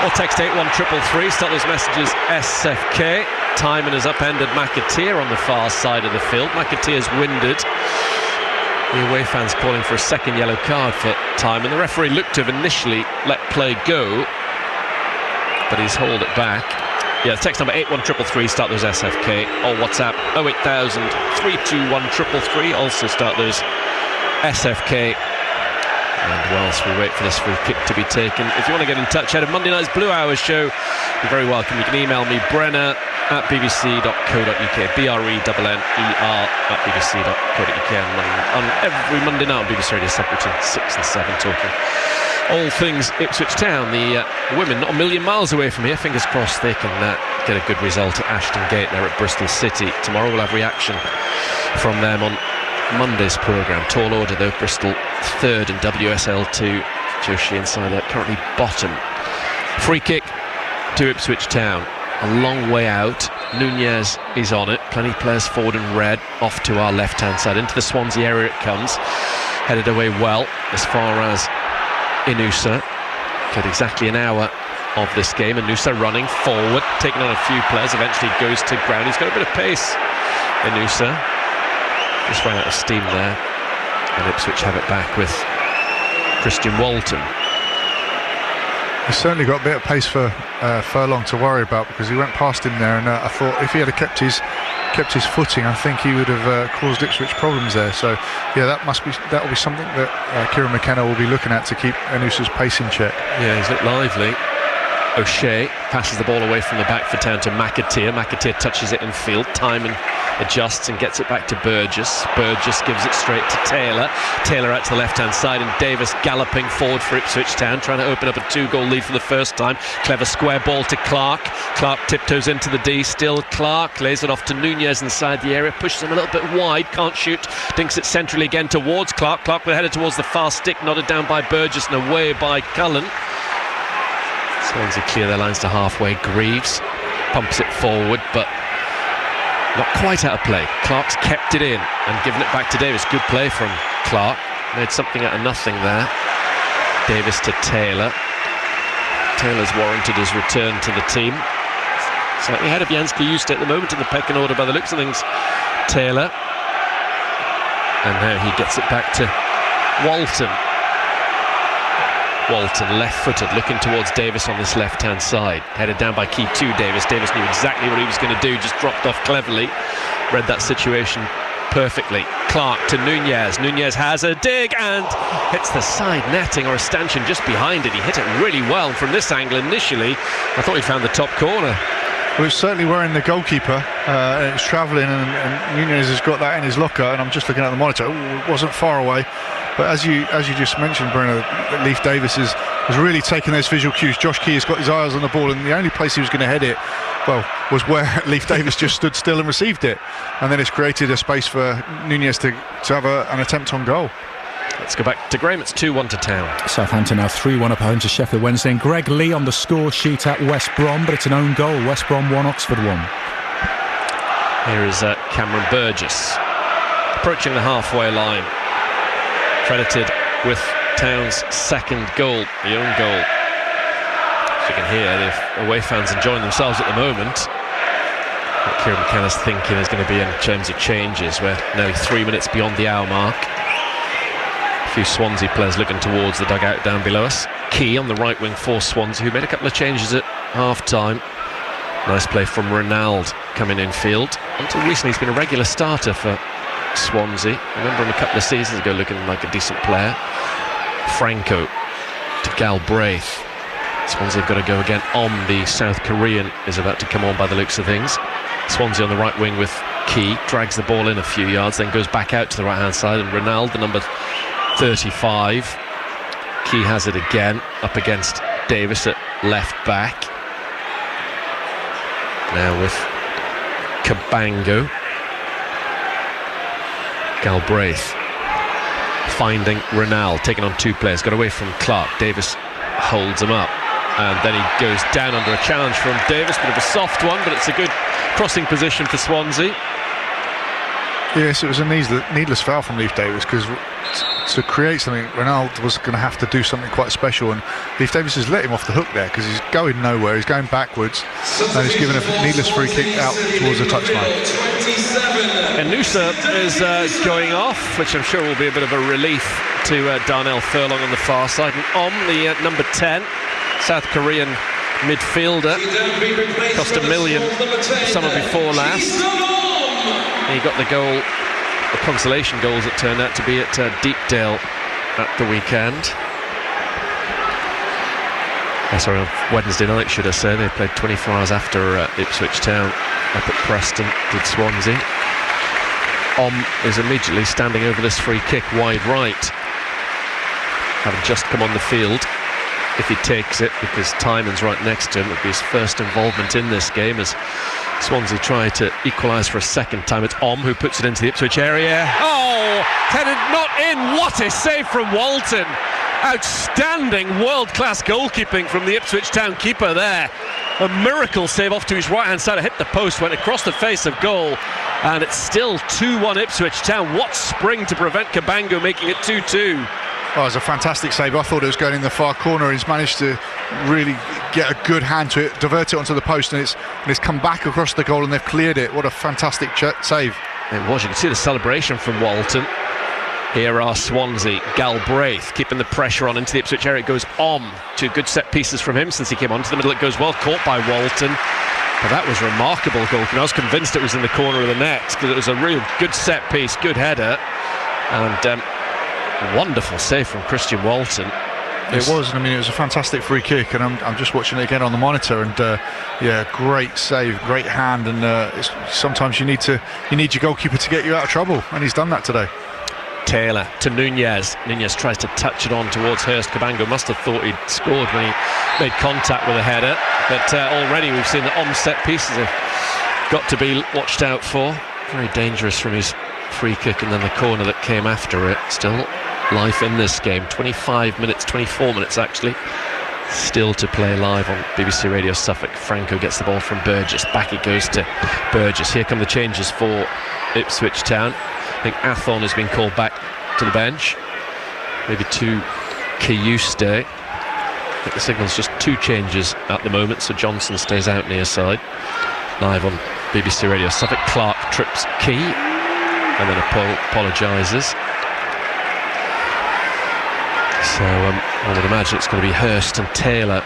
B: Or text 81333. Start those messages SFK. Timon has upended McAteer on the far side of the field. McAteer's winded. The away fans calling for a second yellow card for Timon. The referee looked to have initially let play go, but he's hauled it back. Yeah, text number 81333, start those SFK, or WhatsApp 08000 321 333, also start those SFK. And whilst we wait for this free kick to be taken, if you want to get in touch ahead of Monday night's Blue Hours show, you're very welcome. You can email me, brenner@bbc.co.uk, BRENNER@bbc.co.uk, on every Monday night on BBC Radio Suffolk between 6 and 7, talking all things Ipswich Town. The women not a million miles away from here. Fingers crossed they can get a good result at Ashton Gate. They're at Bristol City tomorrow. We'll have reaction from them on Monday's programme. Tall order though. Bristol third in WSL2. Joe Sheehan side currently bottom. Free kick to Ipswich Town. A long way out. Nunez is on it. Plenty of players forward in red. Off to our left-hand side. Into the Swansea area it comes. Headed away well as far as Inusa. Got exactly an hour of this game. Inusa running forward, taking on a few players. Eventually goes to ground. He's got a bit of pace. Inusa just ran out of steam there. And Ipswich have it back with Christian Walton.
C: He's certainly got a bit of pace for Furlong to worry about, because he went past him there, and I thought if he had kept his footing, I think he would have caused Ipswich problems there. So yeah, that will be something that Kieran McKenna will be looking at to keep Inusa's pace in check.
B: Yeah, he's looked lively. O'Shea passes the ball away from the back for Town to McAteer. McAteer touches it in field. Timon adjusts and gets it back to Burgess. Burgess gives it straight to Taylor. Taylor out to the left-hand side, and Davis galloping forward for Ipswich Town, trying to open up a 2-goal lead for the first time. Clever square ball to Clark. Clark tiptoes into the D. Still Clark lays it off to Nunez inside the area. Pushes him a little bit wide. Can't shoot. Dinks it centrally again towards Clark. Clark will head it towards the far stick. Nodded down by Burgess and away by Cullen. Swansea clear their lines to halfway. Greaves pumps it forward, but not quite out of play. Clark's kept it in and given it back to Davis. Good play from Clark. Made something out of nothing there. Davis to Taylor. Taylor's warranted his return to the team. Slightly ahead of Janske Juste at the moment in the pecking order by the looks of things. Taylor. And now he gets it back to Walton. Walton left-footed, looking towards Davis on this left-hand side. Headed down by Key to Davis. Davis knew exactly what he was going to do, just dropped off cleverly. Read that situation perfectly. Clark to Nunez. Nunez has a dig and hits the side netting, or a stanchion just behind it. He hit it really well from this angle initially. I thought he found the top corner.
C: Well, it's certainly wearing the goalkeeper, and it's travelling, and Nunez has got that in his locker, and I'm just looking at the monitor. It wasn't far away. But as you just mentioned, Bruno, Leif Davis has really taken those visual cues. Josh Key has got his eyes on the ball, and the only place he was going to head it, well, was where Leif Davis just stood still and received it. And then it's created a space for Nunez to have an attempt on goal.
B: Let's go back to Graham. It's 2-1 to Town.
A: Southampton now 3-1 up home to Sheffield Wednesday. And Greg Lee on the score sheet at West Brom, but it's an own goal. West Brom 1, Oxford 1.
B: Here is Cameron Burgess approaching the halfway line. Credited with Town's second goal, the own goal. As you can hear, the away fans enjoying themselves at the moment. What Kieran McKenna's thinking is going to be in terms of changes. We're nearly 3 minutes beyond the hour mark. A few Swansea players looking towards the dugout down below us. Key on the right wing for Swansea, who made a couple of changes at half-time. Nice play from Ronald coming in field. Until recently he's been a regular starter for Swansea. I remember him a couple of seasons ago looking like a decent player. Franco to Galbraith. Swansea have got to go again on. The South Korean is about to come on by the looks of things. Swansea on the right wing with Key, drags the ball in a few yards, then goes back out to the right hand side, and Ronald, the number 35. Key has it again up against Davis at left back. Now with Cabango. Galbraith finding Ronald, taking on two players, got away from Clark. Davis holds him up, and then he goes down under a challenge from Davis. Bit of a soft one, but it's a good crossing position for Swansea.
C: Yes, it was a needless foul from Leif Davis, because to create something, Ronald was going to have to do something quite special, and Leif Davis has let him off the hook there, because he's going nowhere, he's going backwards, and he's given a needless free kick out towards the touchline.
B: Inusa is going off, which I'm sure will be a bit of a relief to Darnell Furlong on the far side. And the number 10, South Korean midfielder, cost $1 million summer before last. He got the goal, the consolation goals it turned out to be at Deepdale at the weekend. Sorry, on Wednesday night, should I say. They played 24 hours after Ipswich Town up at Preston, did Swansea. Is immediately standing over this free kick wide right, having just come on the field. If he takes it, because Timon's right next to him, it'll be his first involvement in this game as Swansea try to equalise for a second time. It's who puts it into the Ipswich area. Oh, Headed not in. What a save from Walton. Outstanding world-class goalkeeping from the Ipswich Town keeper there. A miracle save off to his right-hand side. It hit the post, went across the face of goal, and it's still 2-1 Ipswich Town. What spring to prevent Cabango making it 2-2.
C: Oh, it was a fantastic save. I thought it was going in the far corner. He's managed to really get a good hand to it, divert it onto the post, and it's come back across the goal, and they've cleared it. What a fantastic save.
B: It was. You can see the celebration from Walton. Here are Swansea. Galbraith keeping the pressure on into the Ipswich area. It goes on. 2 good set pieces from him since he came onto the middle. It goes well, caught by Walton. But that was remarkable goalkeeping. I was convinced it was in the corner of the net because it was a real good set piece, good header, and wonderful save from Christian Walton.
C: It was. I mean, it was a fantastic free kick, and I'm just watching it again on the monitor, and yeah, great save, great hand, and sometimes you need your goalkeeper to get you out of trouble, and he's done that today.
B: Taylor to Nunez. Nunez tries to touch it on towards Hurst. Cabango must have thought he'd scored when he made contact with a header, but already we've seen that on set pieces have got to be watched out for. Very dangerous from his free kick, and then the corner that came after it. Still life in this game. 24 minutes actually still to play live on BBC Radio Suffolk. Franco gets the ball from Burgess. Back it goes to Burgess. Here come the changes for Ipswich Town. I think Athon has been called back to the bench, maybe to Kiyuste. I think the signal's just 2 changes at the moment, so Johnson stays out near side. Live on BBC Radio Suffolk. Clark trips Key and then apologises. So I would imagine it's going to be Hurst and Taylor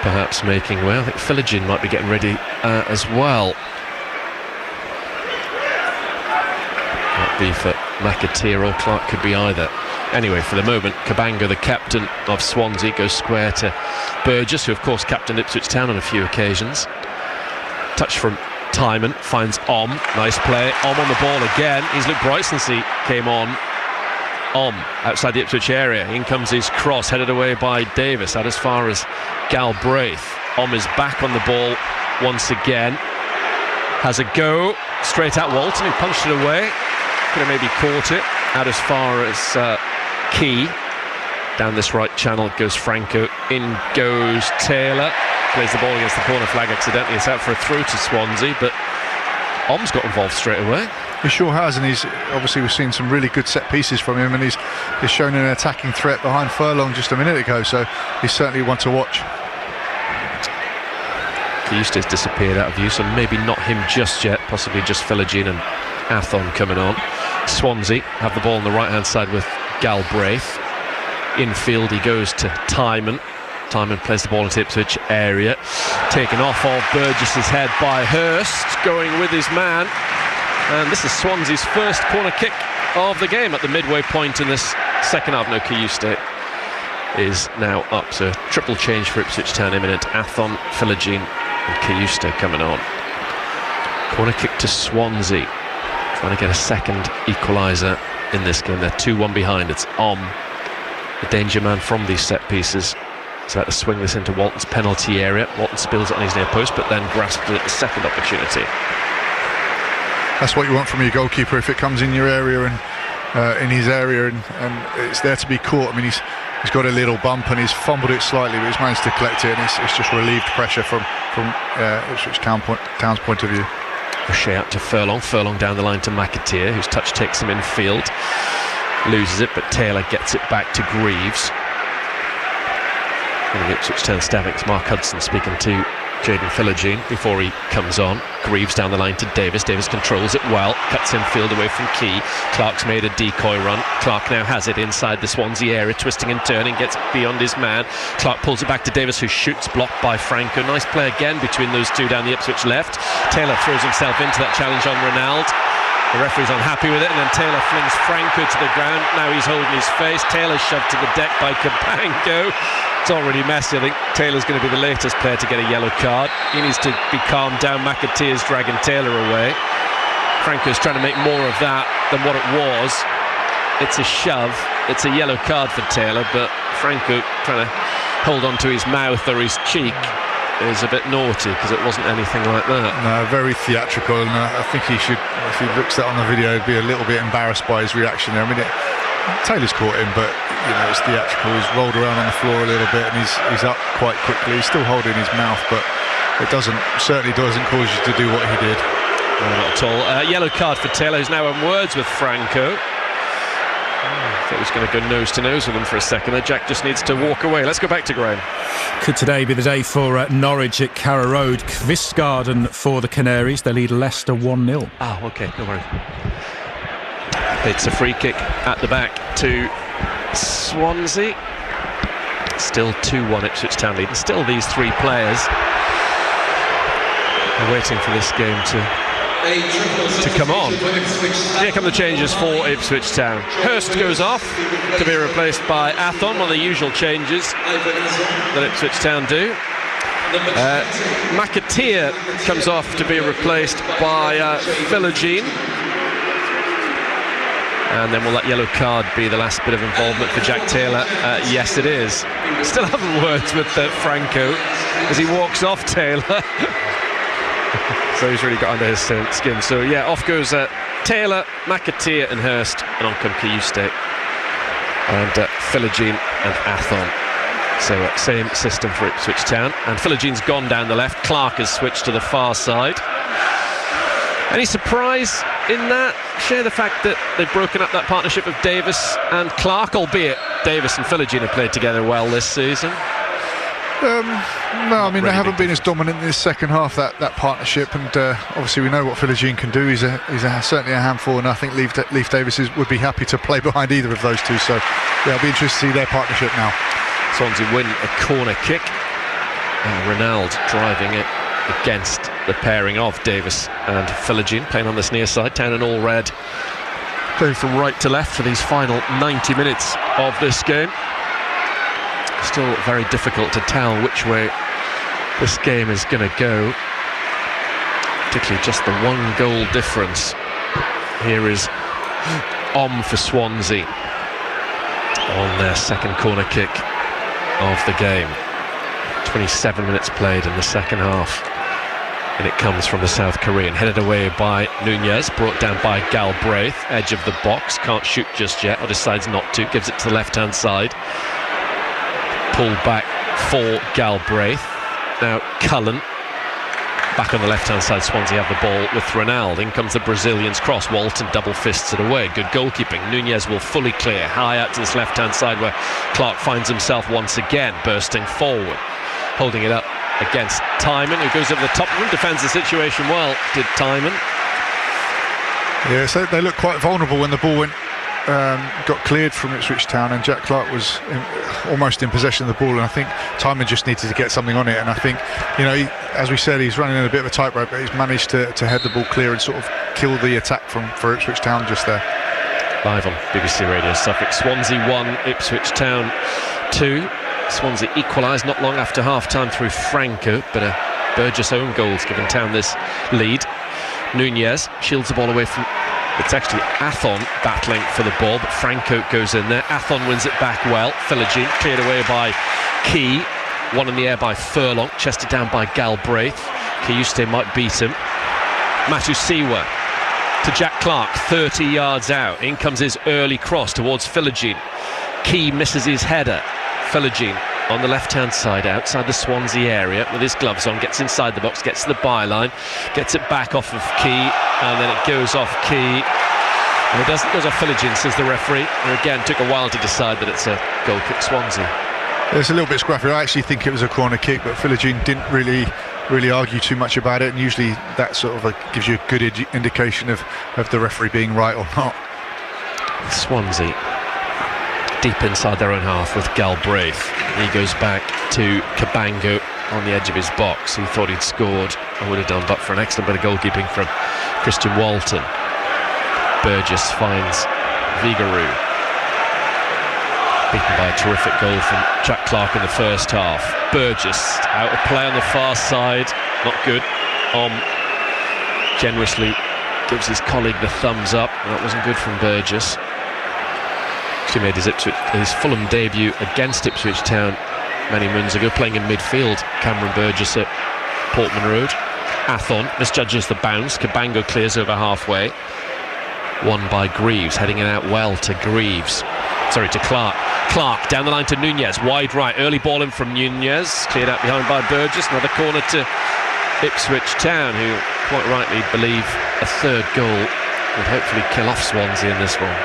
B: perhaps making way. I think Philogene might be getting ready as well. Might be for McAteer or Clark, could be either. Anyway, for the moment, Cabango, the captain of Swansea, goes square to Burgess, who of course captained Ipswich Town on a few occasions. Touch from Timon, finds Om. Nice play. Om on the ball again. He's looked bright since he came on. Om outside the Ipswich area. In comes his cross, headed away by Davis, out as far as Galbraith. Om is back on the ball once again. Has a go straight at Walton, who punched it away. Could have maybe caught it out as far as Key. Down this right channel goes Franco. In goes Taylor. Plays the ball against the corner flag accidentally. It's out for a throw to Swansea, but Om's got involved straight away.
C: He sure has, and we've seen some really good set pieces from him, and he's shown an attacking threat behind Furlong just a minute ago, so he's certainly one to watch.
B: Eustace disappeared out of view, so maybe not him just yet, possibly just Philogene and Athon coming on. Swansea have the ball on the right hand side with Galbraith. Infield he goes to Timon. Timon plays the ball into Ipswich area. Taken off of Burgess's head by Hurst, going with his man. And this is Swansea's first corner kick of the game at the midway point in this second half. No, Kiyuste is now up, so triple change for Ipswich Town imminent. Athon, Philogene and Kiyuste coming on. Corner kick to Swansea, trying to get a second equaliser in this game. They're 2-1 behind. It's Om, the danger man from these set pieces. He's about to swing this into Walton's penalty area. Walton spills it on his near post, but then grasps it at the second opportunity.
C: That's what you want from your goalkeeper if it comes in your area and in his area, and it's there to be caught. I mean, he's got a little bump and he's fumbled it slightly, but he's managed to collect it, and it's just relieved pressure from Ipswich Town's point of view.
B: O'Shea out to Furlong. Furlong down the line to McAteer, whose touch takes him infield. Loses it, but Taylor gets it back to Greaves. And the Ipswich Town staff, it's Mark Hudson speaking to Jayden Philogene before he comes on. Greaves down the line to Davis. Davis controls it well, cuts infield away from Key. Clark's made a decoy run. Clark now has it inside the Swansea area, twisting and turning, gets beyond his man. Clark pulls it back to Davis, who shoots, blocked by Franco. Nice play again between those two down the Ipswich left. Taylor throws himself into that challenge on Ronald. The referee's unhappy with it, and then Taylor flings Franco to the ground. Now he's holding his face. Taylor's shoved to the deck by Cabango. It's already messy. I think Taylor's going to be the latest player to get a yellow card. He needs to be calmed down. McAteer's dragging Taylor away. Franco's trying to make more of that than what it was. It's a shove. It's a yellow card for Taylor, but Franco trying to hold on to his mouth or his cheek. is a bit naughty, because it wasn't anything like that.
C: No, very theatrical, and I think he should, if he looks at it on the video, be a little bit embarrassed by his reaction there. I mean, Taylor's caught him, but it's theatrical. He's rolled around on the floor a little bit, and he's up quite quickly. He's still holding his mouth, but it certainly doesn't cause you to do what he did.
B: No, not at all. Yellow card for Taylor, who's now in words with Franco. I think he's going to go nose to nose with him for a second. Jack just needs to walk away. Let's go back to Graham.
A: Could today be the day for Norwich at Carrow Road? Kvistgarden for the Canaries. They lead Leicester 1-0.
B: Oh, OK, no worries. It's a free kick at the back to Swansea. Still 2-1 Ipswich Town lead. And still these three players are waiting for this game to come on. Here come the changes for Ipswich Town. Hurst goes off to be replaced by Athon, one of the usual changes that Ipswich Town do. McAteer comes off to be replaced by Philogene. And then will that yellow card be the last bit of involvement for Jack Taylor? Yes, it is. Still having words with Franco as he walks off Taylor. So he's really got under his skin. So yeah, off goes Taylor, McAteer and Hurst, and on come Kayuste and Philogene and Athon. So same system for Ipswich Town. And Philogene's gone down the left. Clark has switched to the far side. Any surprise in that? Share the fact that they've broken up that partnership of Davis and Clark, albeit Davis and Philogene have played together well this season.
C: No, I mean, they haven't been as dominant in this second half, that partnership, and obviously we know what Philogene can do. He's certainly a handful, and I think Leif Davis would be happy to play behind either of those two, so yeah, I'll be interested to see their partnership now.
B: Swansea win a corner kick. Ronald driving it against the pairing of Davis and Philogene, playing on this near side. Town in all red, playing from right to left for these final 90 minutes of this game. Still very difficult to tell which way this game is going to go, particularly just the one goal difference. Here is for Swansea on their second corner kick of the game. 27 minutes played in the second half, and it comes from the South Korean, headed away by Nunez, brought down by Galbraith, edge of the box, can't shoot just yet, or decides not to, gives it to the left hand side. Pulled back for Galbraith. Now Cullen back on the left hand side. Swansea have the ball with Ronald. In comes the Brazilian's cross. Walton double fists it away. Good goalkeeping. Nunez will fully clear high out to this left hand side, where Clark finds himself once again bursting forward, holding it up against Timon, who goes over the top of him, defends the situation well. Did Timon?
C: Yeah, so they looked quite vulnerable when the ball got cleared from Ipswich Town, and Jack Clark was almost in possession of the ball, and I think Timon just needed to get something on it, and I think, as we said, he's running in a bit of a tightrope, but he's managed to head the ball clear and sort of kill the attack for Ipswich Town just there.
B: Live on BBC Radio Suffolk. Swansea 1, Ipswich Town 2. Swansea equalised not long after half-time through Franco, but a Burgess own goal's given Town this lead. Nunez shields the ball away from... It's actually Athon battling for the ball, but Franco goes in there. Athon wins it back well. Philogene cleared away by Key. One in the air by Furlong, chested down by Galbraith. Kayuste might beat him. Matusiwa to Jack Clark, 30 yards out. In comes his early cross towards Philogene. Key misses his header. Philogene on the left-hand side, outside the Swansea area, with his gloves on, gets inside the box, gets to the byline, gets it back off of Key, and then it goes off Key. And it doesn't, goes off Philogene, says the referee, and again took a while to decide that it's a goal kick Swansea.
C: It's a little bit scrappy. I actually think it was a corner kick, but Philogene didn't really argue too much about it, and usually that sort of gives you a good indication of the referee being right or not.
B: Swansea deep inside their own half with Galbraith. He goes back to Cabango on the edge of his box. He thought he'd scored and would have done, but for an excellent bit of goalkeeping from Christian Walton. Burgess finds Vigaroo, beaten by a terrific goal from Jack Clark in the first half. Burgess out of play on the far side, not good. Generously gives his colleague the thumbs up. That wasn't good from Burgess. He made his Fulham debut against Ipswich Town many moons ago, playing in midfield. Cameron Burgess at Portman Road. Athon misjudges the bounce. Cabango clears over halfway. Won by Greaves, heading it out well to Clark. Clark down the line to Nunez, wide right, early ball in from Nunez, cleared out behind by Burgess. Another corner to Ipswich Town, who quite rightly believe a third goal would hopefully kill off Swansea in this one.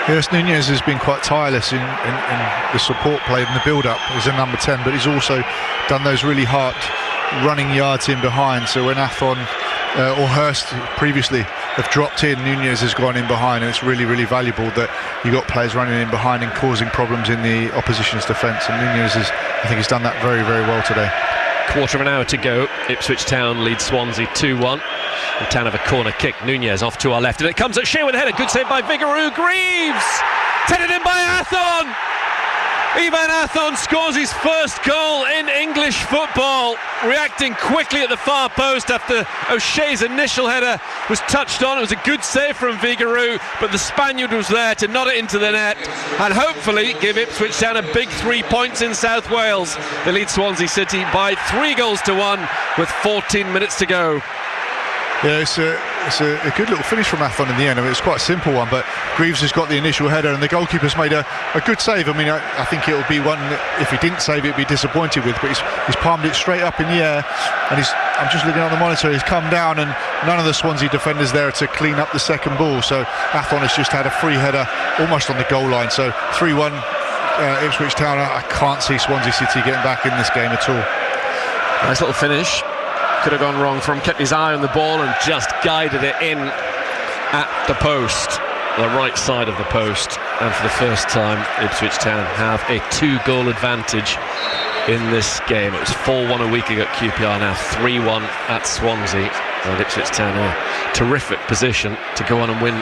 C: Yes, Nunez has been quite tireless in the support play and the build-up as a number 10, but he's also done those really hard running yards in behind. So when Athon or Hurst previously have dropped in, Nunez has gone in behind, and it's really, really valuable that you got players running in behind and causing problems in the opposition's defence. And Nunez I think he's done that very, very well today.
B: Quarter of an hour to go. Ipswich Town leads Swansea 2-1. And Town have a corner kick. Nunez off to our left, and it comes at Shea with a header. Good save by Vigouroux. Greaves headed in by Athon. Ivan Athon scores his first goal in English football, reacting quickly at the far post after O'Shea's initial header was touched on. It was a good save from Vigouroux, but the Spaniard was there to nod it into the net and hopefully give Ipswich Town a big 3 points in South Wales. They lead Swansea City by 3-1 with 14 minutes to go.
C: Yeah, it's a good little finish from Athon in the end. I mean, it's quite a simple one, but Greaves has got the initial header, and the goalkeeper's made a good save. I mean, I think it'll be one that if he didn't save it, he'd be disappointed with, but he's palmed it straight up in the air, and I'm just looking on the monitor, he's come down, and none of the Swansea defenders there to clean up the second ball, so Athon has just had a free header almost on the goal line. So 3-1 Ipswich Town. I can't see Swansea City getting back in this game at all.
B: Nice little finish. Could have gone wrong from, kept his eye on the ball and just guided it in at the post, the right side of the post. And for the first time, Ipswich Town have a 2-goal advantage in this game. It was 4-1 a week ago at QPR, now 3-1 at Swansea. And Ipswich Town in a terrific position to go on and win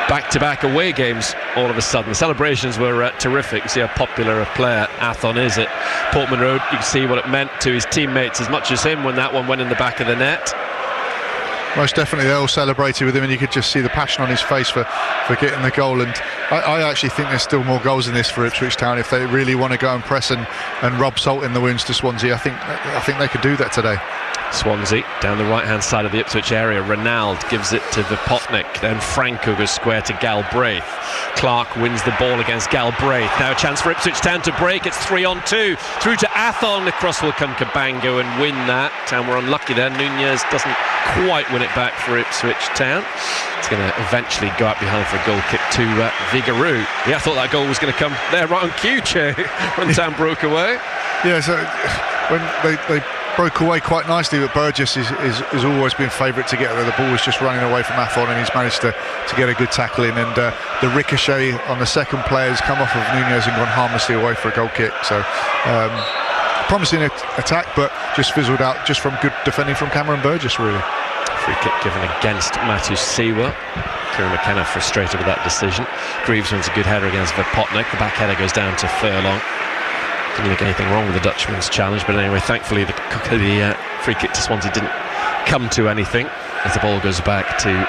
B: back-to-back away games all of a sudden. The celebrations were terrific. You see how popular a player Athon is at Portman Road. You can see what it meant to his teammates as much as him when that one went in the back of the net.
C: Most definitely, they all celebrated with him, and you could just see the passion on his face for getting the goal. And I actually think there's still more goals in this for Ipswich Town if they really want to go and press and rub salt in the wounds to Swansea. I think they could do that today.
B: Swansea down the right hand side of the Ipswich area. Ronald gives it to Vipotnik, then Franco goes square to Galbraith. Clark wins the ball against Galbraith. Now a chance for Ipswich Town to break. It's 3-on-2 through to Athon. Across will come Cabango and win that. Town were unlucky there. Nunez doesn't quite win it back for Ipswich Town. It's going to eventually go out behind for a goal kick to Vigouroux. Yeah, I thought that goal was going to come there right on cue, Che, when Town broke away.
C: Yeah, so when they broke away quite nicely, but Burgess is always been favourite to get there. The ball was just running away from Athon, and he's managed to get a good tackle in, and the ricochet on the second player has come off of Nunez and gone harmlessly away for a goal kick. So promising attack, but just fizzled out just from good defending from Cameron Burgess, really.
B: Free kick given against Matthew Siwa. Kieran McKenna frustrated with that decision. Greaves wins a good header against Vipotnik. The back header goes down to Furlong. Didn't look anything wrong with the Dutchman's challenge, but anyway, thankfully the free kick to Swansea didn't come to anything as the ball goes back to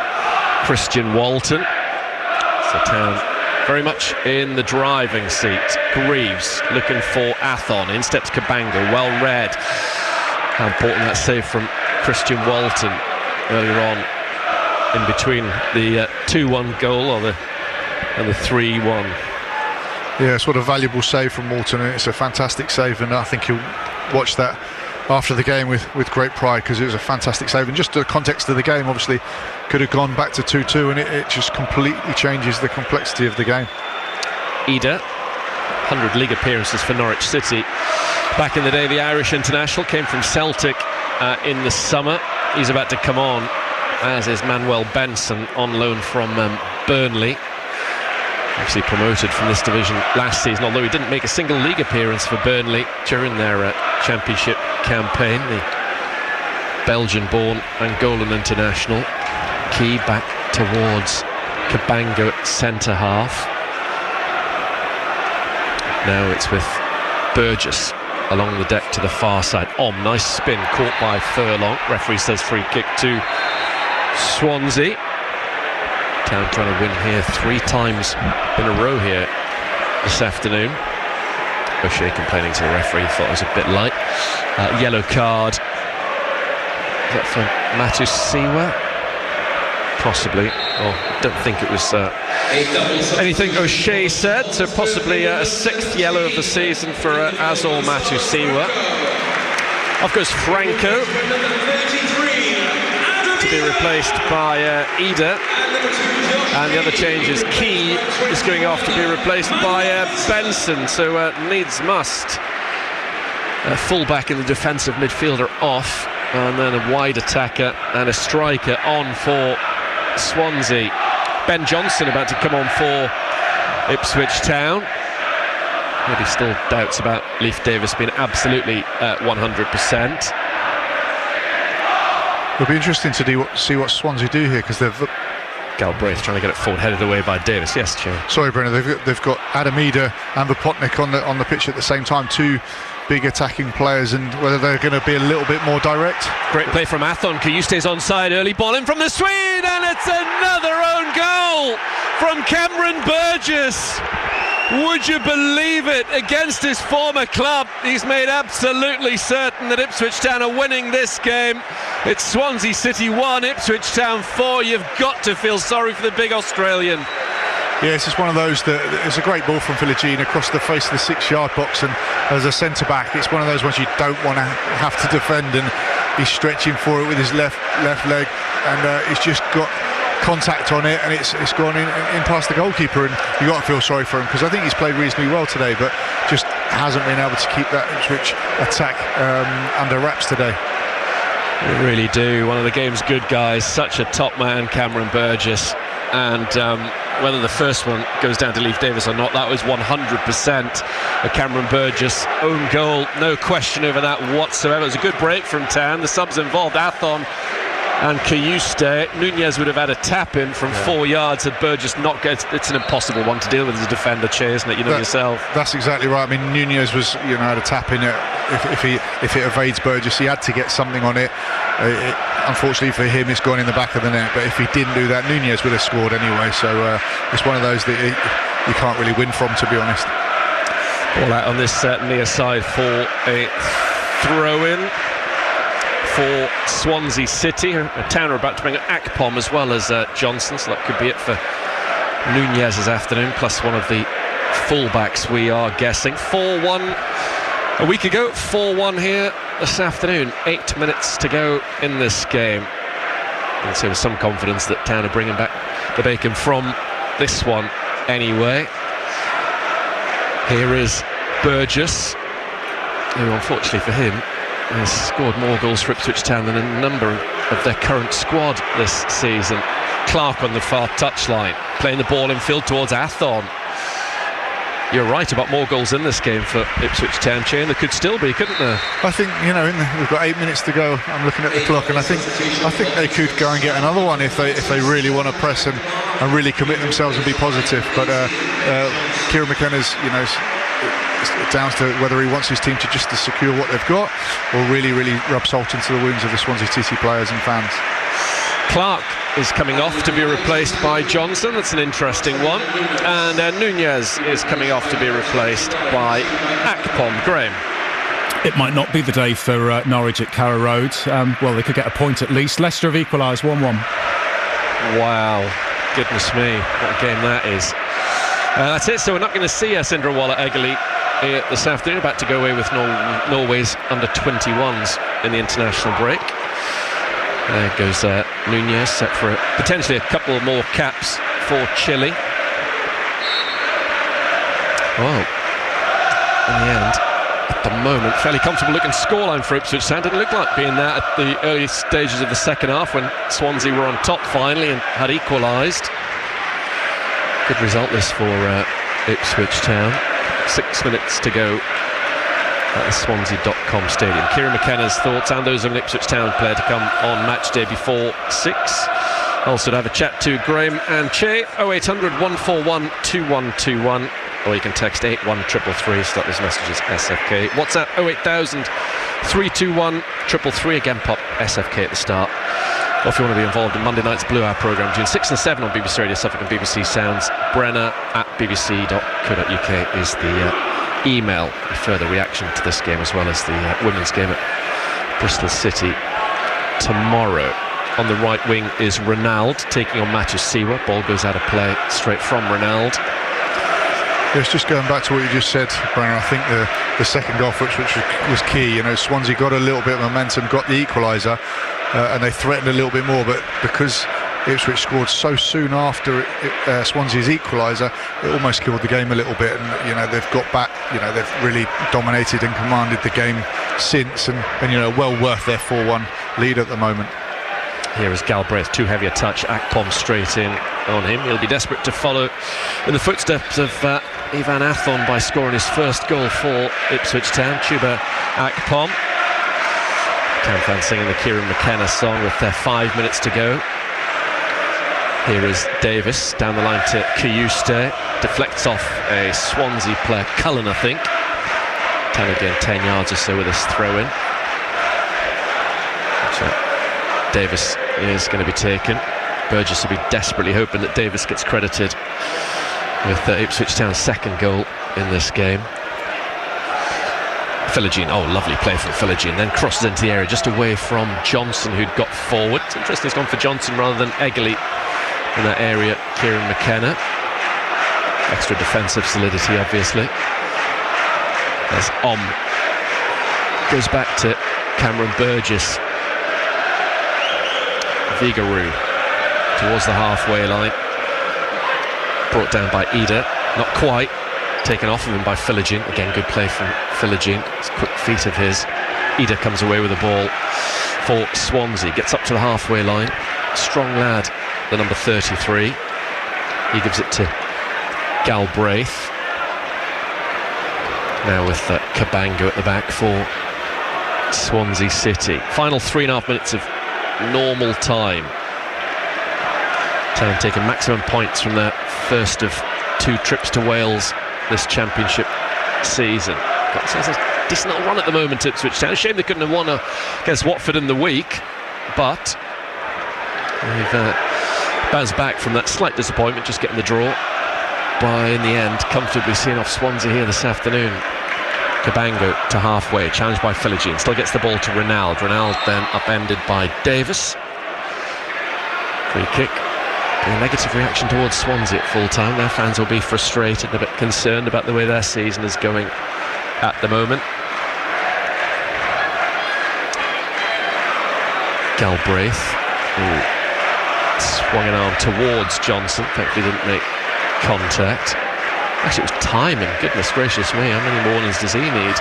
B: Christian Walton. So Town very much in the driving seat. Greaves looking for Athon. In steps Cabango, well read. How important that save from Christian Walton earlier on, in between the 2-1 goal and the 3-1.
C: Yes, what a valuable save from Walton. It's a fantastic save, and I think he'll watch that after the game with great pride, because it was a fantastic save. And just the context of the game, obviously, could have gone back to 2-2, and it just completely changes the complexity of the game.
B: Ida, 100 league appearances for Norwich City. Back in the day, the Irish international came from Celtic in the summer. He's about to come on, as is Manuel Benson, on loan from Burnley. Actually promoted from this division last season, although he didn't make a single league appearance for Burnley during their championship campaign. The Belgian-born Angolan international. Key back towards Cabango at centre-half. Now it's with Burgess along the deck to the far side. Nice spin, caught by Furlong. Referee says free kick to Swansea. Town trying to win here 3 times in a row here this afternoon. O'Shea complaining to the referee, thought it was a bit light. Yellow card. Is that for Matusiwa? Possibly. I don't think it was anything O'Shea said, so possibly a 6th yellow of the season for Azor Matusiwa. Off goes Franco to be replaced by Ida, and the other change is Key is going off to be replaced by Benson, so needs must. Full-back and the defensive midfielder off, and then a wide attacker and a striker on for Swansea. Ben Johnson about to come on for Ipswich Town. Maybe still doubts about Leif Davis being absolutely 100%.
C: It'll be interesting to see what Swansea do here, because they've...
B: Galbraith trying to get it forward, headed away by Davis. Yes, Chair.
C: Sorry, Brenner. They've got Adam Ida and Vopotnik on the pitch at the same time. Two big attacking players, and whether they're going to be a little bit more direct.
B: Great play from Athon. Kayuste's onside, early ball in from the Swede, and it's another own goal from Cameron Burgess. Would you believe it? Against his former club, he's made absolutely certain that Ipswich Town are winning this game. It's Swansea City 1, Ipswich Town 4. You've got to feel sorry for the big Australian.
C: Yes, it's one of those that it's a great ball from Philogene across the face of the 6-yard box, and as a centre-back, it's one of those ones you don't want to have to defend, and he's stretching for it with his left leg, and he's just got contact on it, and it's gone in past the goalkeeper, and you got to feel sorry for him, because I think he's played reasonably well today, but just hasn't been able to keep that Ipswich attack under wraps today.
B: They really do. One of the game's good guys, such a top man, Cameron Burgess, and whether the first one goes down to Leif Davis or not, that was 100% a Cameron Burgess own goal, no question over that whatsoever. It was a good break from Town. The subs involved Athon and Kayuste. Nunez would have had a tap in from 4 yards had Burgess not get. It's an impossible one to deal with as a defender, Che, isn't it? You know yourself.
C: That's exactly right. I mean, Nunez was, had a tap in it. If it evades Burgess, he had to get something on it. Unfortunately for him, it's gone in the back of the net. But if he didn't do that, Nunez would have scored anyway. So it's one of those that you can't really win from, to be honest.
B: Ball out on this near side for a throw-in for Swansea City. Town are about to bring Akpom as well as Johnson, so that could be it for Nunez this afternoon, plus one of the fullbacks, we are guessing. 4-1 a week ago, 4-1 here this afternoon. 8 minutes to go in this game. And so with some confidence that Town are bringing back the bacon from this one anyway. Here is Burgess, who unfortunately for him has scored more goals for Ipswich Town than a number of their current squad this season. Clark on the far touchline, playing the ball in field towards Athon. You're right about more goals in this game for Ipswich Town, Che, and there could still be, couldn't there?
C: I think, we've got 8 minutes to go. I'm looking at the clock, and I think they could go and get another one if they really want to press and really commit themselves and be positive. But Kieran McKenna's, it's down to whether he wants his team to secure what they've got, or really rub salt into the wounds of the Swansea City players and fans.
B: Clark is coming off to be replaced by Johnson. That's an interesting one. And Nunez is coming off to be replaced by Akpom. Graham.
A: It might not be the day for Norwich at Carrow Road. Well, they could get a point at least. Leicester have equalised 1-1.
B: Wow. Goodness me, what a game that is. That's it. So we're not going to see Sindrawalla Eggerly this afternoon. About to go away with Norway's under-21s in the international break. There goes Nunez, set for potentially a couple more caps for Chile. Well, in the end, at the moment, fairly comfortable looking scoreline for Ipswich Town. Didn't look like being that at the early stages of the second half when Swansea were on top finally and had equalised. Good result this for Ipswich Town. 6 minutes to go at the Swansea.com stadium. Kieran McKenna's thoughts and those of an Ipswich Town player to come on match day before 6. Also to have a chat to Graham and Che. 0800 141 2121, or you can text 81333, start those messages SFK. WhatsApp 08000 321 333, again pop SFK at the start. Or if you want to be involved in Monday night's Blue Hour programme between 6 and 7 on BBC Radio Suffolk and BBC Sounds, Brenner at bbc.co.uk is the email a further reaction to this game, as well as the women's game at Bristol City tomorrow. On the right wing is Ronald taking on Matthew Siwa. Ball goes out of play straight from Ronald.
C: It's just going back to what you just said, Brenner. I think the second goal for Ipswich was key. Swansea got a little bit of momentum, got the equaliser, and they threatened a little bit more. But because Ipswich scored so soon after Swansea's equaliser, it almost killed the game a little bit. And they've got back. They've really dominated and commanded the game since, and well worth their 4-1 lead at the moment.
B: Here is Galbraith, too heavy a touch. Akpom straight in on him. He'll be desperate to follow in the footsteps of Ivan Athon by scoring his first goal for Ipswich Town. Chuba Akpom. Town fans singing the Kieran McKenna song with 5 minutes to go. Here is Davis down the line to Kiyuste. Deflects off a Swansea player, Cullen, I think. Town again 10 yards or so with this throw in. Davis is going to be taken. Burgess will be desperately hoping that Davis gets credited with Ipswich Town's second goal in this game. Philogene, lovely play from Philogene, then crosses into the area just away from Johnson, who'd got forward. It's interesting he's gone for Johnson rather than Eggly in that area. Kieran McKenna, extra defensive solidity obviously. As goes back to Cameron Burgess. Vigaroo towards the halfway line, brought down by Ida, not quite, taken off of him by Philogene. Again, good play from Philogene. It's quick feet of his. Ida comes away with the ball for Swansea, gets up to the halfway line. Strong lad, the number 33. He gives it to Galbraith. Now with Cabango at the back for Swansea City. Final 3.5 minutes of normal time. Town taking maximum points from their first of 2 trips to Wales this championship season. Got a decent little run at the moment, Ipswich Town. Shame they couldn't have won against Watford in the week, but they've bounced back from that slight disappointment, just getting the draw, by in the end comfortably seeing off Swansea here this afternoon. Cabango to halfway, challenged by Philogene, still gets the ball to Ronald. Ronald then upended by Davis. Free kick. A negative reaction towards Swansea at full time. Their fans will be frustrated and a bit concerned about the way their season is going at the moment. Galbraith swung an arm towards Johnson, thankfully didn't make contact. Actually, it was timing. Goodness gracious me, how many warnings does he need?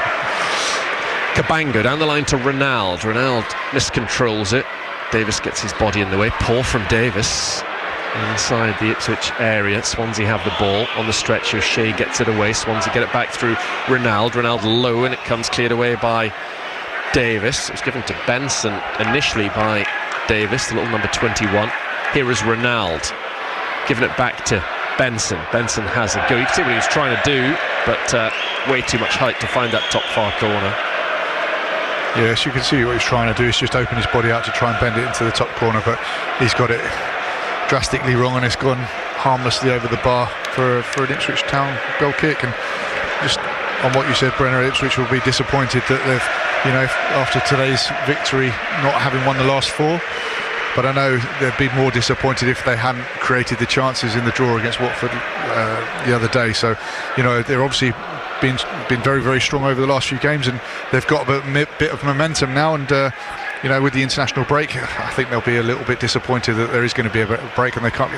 B: Cabango down the line to Ronald. Ronald miscontrols it. Davis gets his body in the way. Poor from Davis inside the Ipswich area. Swansea have the ball on the stretch. O'Shea gets it away. Swansea get it back through Ronald. Ronald low, and it comes cleared away by Davis. It was given to Benson initially by Davis, the little number 21. Here is Ronald, giving it back to Benson. Benson has a go. You can see what he was trying to do, but way too much height to find that top far corner.
C: Yes, you can see what he's trying to do. He's just open his body out to try and bend it into the top corner, but he's got it drastically wrong, and it's gone harmlessly over the bar for an Ipswich Town goal kick. And just on what you said, Brenner, Ipswich will be disappointed that they've, after today's victory, not having won the last 4. But I know they'd be more disappointed if they hadn't created the chances in the draw against Watford the other day. So, they're obviously been very, very strong over the last few games, and they've got a bit of momentum now. And with the international break, I think they'll be a little bit disappointed that there is going to be a bit of a break, and they can't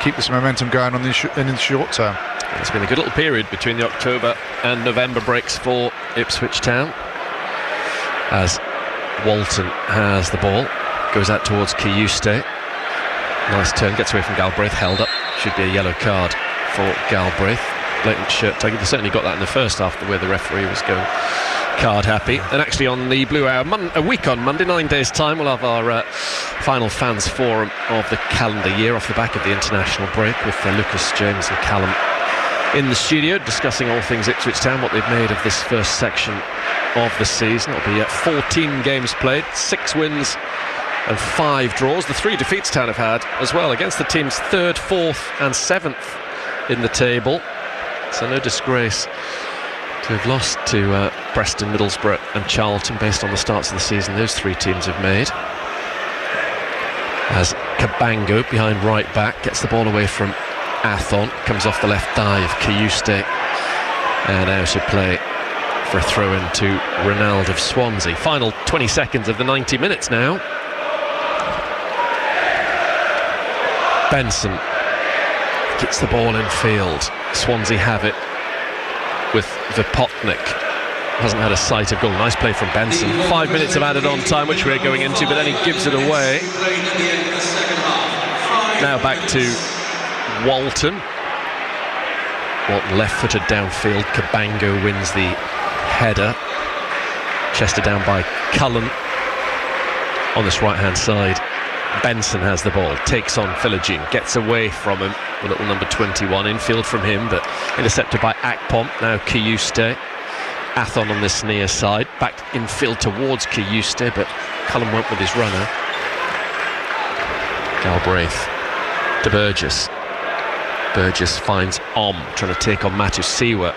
C: keep this momentum going on in the short term.
B: It's been a good little period between the October and November breaks for Ipswich Town, as Walton has the ball. Goes out towards Kiyuste. Nice turn, gets away from Galbraith, held up. Should be a yellow card for Galbraith. Blatant shirt taking. They certainly got that in the first half, where the referee was going card happy. And actually on the Blue Hour, a week on Monday, 9 days' time, we'll have our final fans forum of the calendar year off the back of the international break, with Lucas, James and Callum in the studio discussing all things Ipswich Town, what they've made of this first section of the season. It'll be 14 games played, 6 wins and 5 draws. The 3 defeats Town have had as well, against the teams 3rd, 4th and 7th in the table. So no disgrace We've lost to Preston, Middlesbrough and Charlton based on the starts of the season those three teams have made. As Cabango behind right back gets the ball away from Athon, comes off the left thigh of Kayuste and out of play for a throw in to Ronald of Swansea. Final 20 seconds of the 90 minutes now. Benson gets the ball in field. Swansea have it with Vipotnik. Hasn't had a sight of goal. Nice play from Benson. 5 minutes of added on time, which we're going into, but then he gives it away. Now back to Walton. Walton left-footed downfield. Cabango wins the header. Chested down by Cullen on this right-hand side. Benson has the ball, takes on Philogene, gets away from him, the little number 21, infield from him, but intercepted by Akpom. Now Kayuste. Athon on this near side, back infield towards Kayuste, but Cullen went with his runner. Galbraith to Burgess. Burgess finds trying to take on Matusiwa.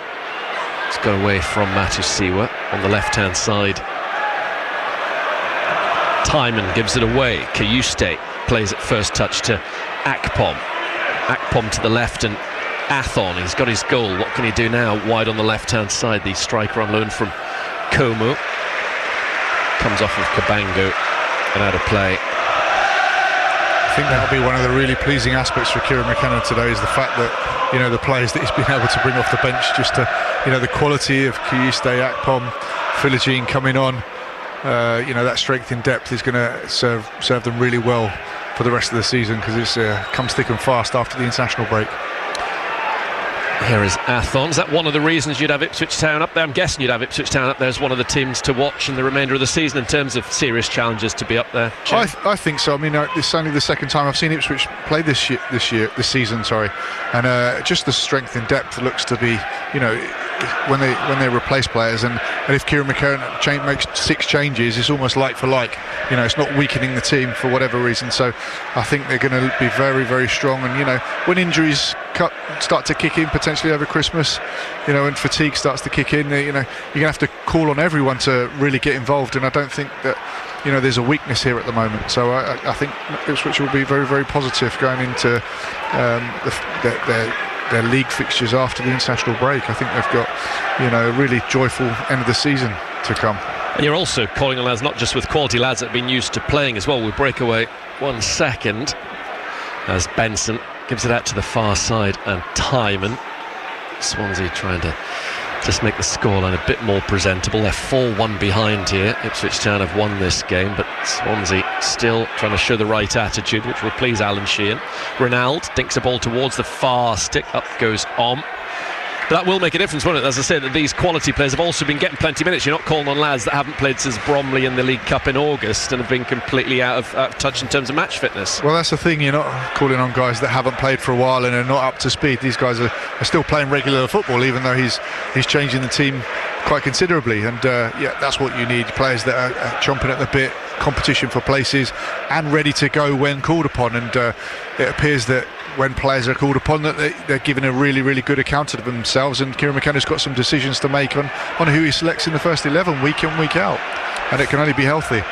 B: It's got away from Matusiwa on the left-hand side. Timon gives it away. Kayuste plays it first touch to Akpom. Akpom to the left and Athon, he's got his goal. What can he do now? Wide on the left-hand side, the striker on loan from Como. Comes off of Cabango and out of play.
C: I think that'll be one of the really pleasing aspects for Kieran McKenna today, is the fact that, you know, the players that he's been able to bring off the bench, just to, you know, the quality of Kayuste, Akpom, Philogene coming on. You know, that strength in depth is going to serve them really well for the rest of the season, because it's comes thick and fast after the international break.
B: Here is Athon. Is that one of the reasons you'd have Ipswich Town up there? I'm guessing you'd have Ipswich Town up there as one of the teams to watch in the remainder of the season in terms of serious challenges to be up there.
C: I think so. I mean, this is only the second time I've seen Ipswich play this season. And just the strength in depth looks to be, you know, when they replace players, and if Kieran McKenna makes 6 changes, it's almost like for like. You know, it's not weakening the team for whatever reason. So I think they're going to be very, very strong. And, you know, when injuries start to kick in potentially over Christmas, you know, and fatigue starts to kick in, you know, you're going to have to call on everyone to really get involved. And I don't think that, you know, there's a weakness here at the moment. So I think Ipswich will be very, very positive going into their league fixtures after the international break. I think they've got, you know, a really joyful end of the season to come.
B: And you're also calling on lads, not just with quality lads that have been used to playing as well. We'll break away 1 second as Benson gives it out to the far side, and Timon. Swansea trying to just make the scoreline a bit more presentable. They're 4-1 behind here. Ipswich Town have won this game, but Swansea still trying to show the right attitude, which will please Alan Sheehan. Ronald dinks a ball towards the far stick. Up goes But that will make a difference, won't it? As I said, that these quality players have also been getting plenty of minutes. You're not calling on lads that haven't played since Bromley in the League Cup in August and have been completely out of touch in terms of match fitness.
C: Well, that's the thing. You're not calling on guys that haven't played for a while and are not up to speed. These guys are still playing regular football, even though he's changing the team quite considerably. And yeah, that's what you need. Players that are chomping at the bit, competition for places, and ready to go when called upon. And it appears that when players are called upon, that they're giving a really, really good account of themselves, and Kieran McKenna's got some decisions to make on who he selects in the first 11 week in, week out, and it can only be healthy.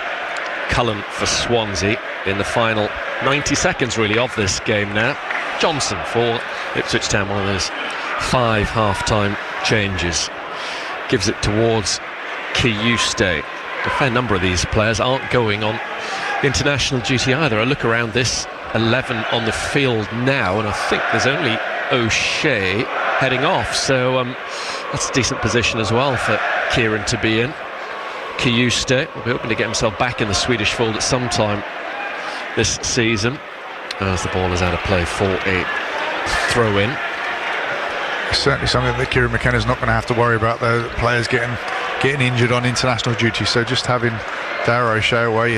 B: Cullen for Swansea in the final 90 seconds really of this game now. Johnson for Ipswich Town, one of those 5 half-time changes. Gives it towards Kayuste. A fair number of these players aren't going on international duty either. I look around this 11 on the field now, and I think there's only O'Shea heading off, so that's a decent position as well for Kieran to be in. Kayuste will be hoping to get himself back in the Swedish fold at some time this season, as the ball is out of play for a throw-in.
C: It's certainly something that Kieran McKenna's not going to have to worry about, the players getting injured on international duty, so just having Darragh O'Shea away,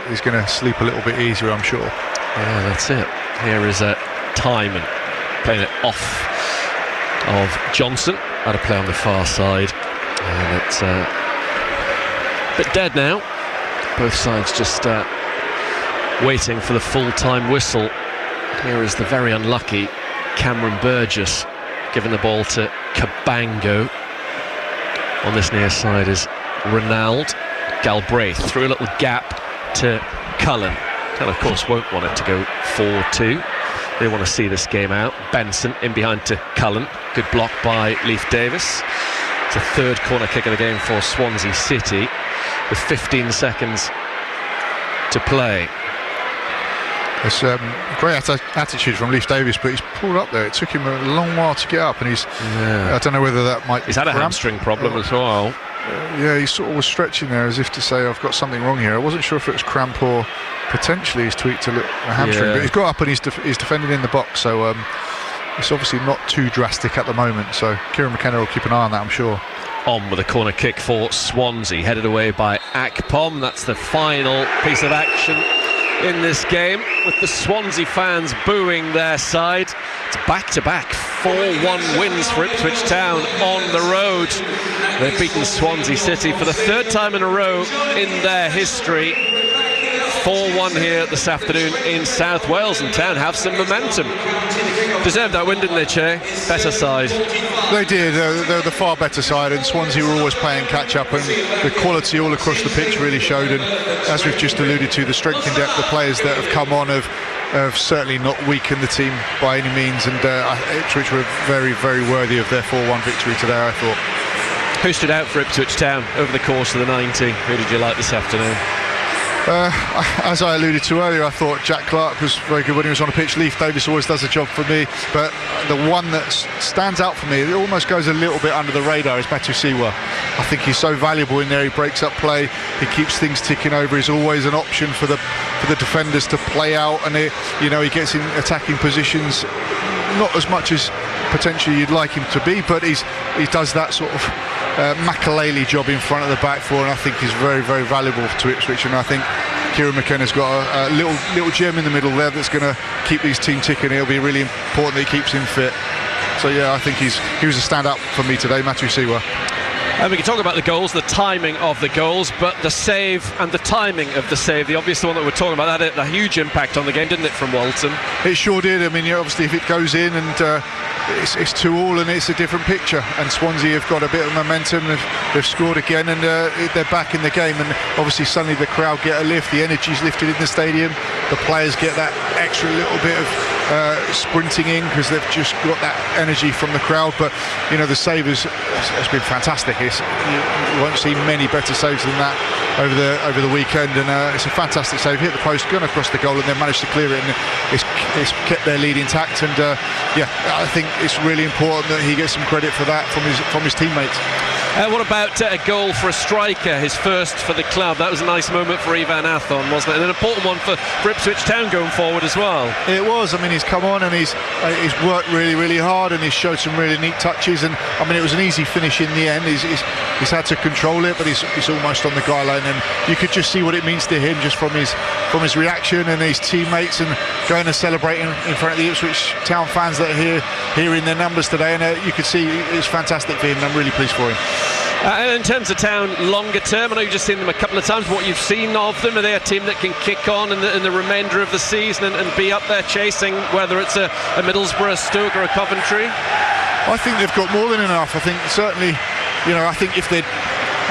C: he's going to sleep a little bit easier, I'm sure.
B: Yeah, that's it. Here is Timon playing it off of Johnson. Out of play on the far side. And it's a bit dead now. Both sides just waiting for the full-time whistle. Here is the very unlucky Cameron Burgess giving the ball to Cabango. On this near side is Ronald. Galbraith through a little gap to Cullen. And of course won't want it to go 4-2. They want to see this game out. Benson in behind to Cullen. Good block by Leif Davis. It's a third corner kick of the game for Swansea City with 15 seconds to play.
C: It's a great attitude from Leif Davis, but he's pulled up there. It took him a long while to get up, and I don't know whether that might be
B: He's had a hamstring problem as well.
C: Yeah, he sort of was stretching there as if to say, I've got something wrong here. I wasn't sure if it was cramp or potentially he's tweaked a hamstring, but he's got up and he's defending in the box, so it's obviously not too drastic at the moment. So Kieran McKenna will keep an eye on that, I'm sure.
B: On with a corner kick for Swansea, headed away by Akpom. That's the final piece of action in this game, with the Swansea fans booing their side. It's back-to-back 4-1 wins for Ipswich Town on the road. They've beaten Swansea City for the third time in a row in their history. 4-1 here this afternoon in South Wales, and Town have some momentum. Deserved that win, didn't they, Che? Better side.
C: They did. They're the far better side, and Swansea were always playing catch-up, and the quality all across the pitch really showed. And as we've just alluded to, the strength and depth, the players that have come on have certainly not weakened the team by any means, and Ipswich were very, very worthy of their 4-1 victory today, I thought.
B: Who stood out for Ipswich Town over the course of the 90? Who did you like this afternoon?
C: As I alluded to earlier, I thought Jack Clark was very good when he was on a pitch. Leif Davis always does a job for me, but the one that stands out for me, it almost goes a little bit under the radar, is Matthew Siwa. I think he's so valuable in there. He breaks up play, he keeps things ticking over. He's always an option for the defenders to play out, and he gets in attacking positions, not as much as potentially you'd like him to be, but he does that sort of Makalele job in front of the back four, and I think he's very, very valuable to Ipswich. And I think Kieran McKenna's got a little gem in the middle there that's going to keep these team ticking. It'll be really important that he keeps him fit. So yeah, I think he was a standout for me today, Matthew Siwa.
B: And we can talk about the goals, the timing of the goals, but the save and the timing of the save, the obvious one that we're talking about, that had a huge impact on the game, didn't it, from Walton?
C: It sure did. I mean, obviously if it goes in and it's 2-2 and it's a different picture, and Swansea have got a bit of momentum, they've scored again, and they're back in the game, and obviously suddenly the crowd get a lift, the energy's lifted in the stadium, the players get that extra little bit of sprinting in because they've just got that energy from the crowd. But the save has been fantastic. You won't see many better saves than that over the weekend, and it's a fantastic save. Hit the post, gone across the goal, and then managed to clear it, and it's kept their lead intact. And I think it's really important that he gets some credit for that from his teammates.
B: What about a goal for a striker, his first for the club? That was a nice moment for Ivan Athon, wasn't it? And an important one for Ipswich Town going forward as well. It was.
C: I mean, he's come on and he's worked really, really hard, and he's showed some really neat touches. And I mean, it was an easy finish in the end. He's had to control it, but he's almost on the goal line, and you could just see what it means to him just from his reaction and his teammates, and going and celebrating in front of the Ipswich Town fans that are here in their numbers today. And you could see it's fantastic for him, and I'm really pleased for him.
B: And in terms of Town longer term, I know you've just seen them a couple of times. What you've seen of them, are they a team that can kick on in the remainder of the season and be up there chasing, whether it's a Middlesbrough, a Stoke or a Coventry?
C: I think they've got more than enough. I think certainly, I think if they're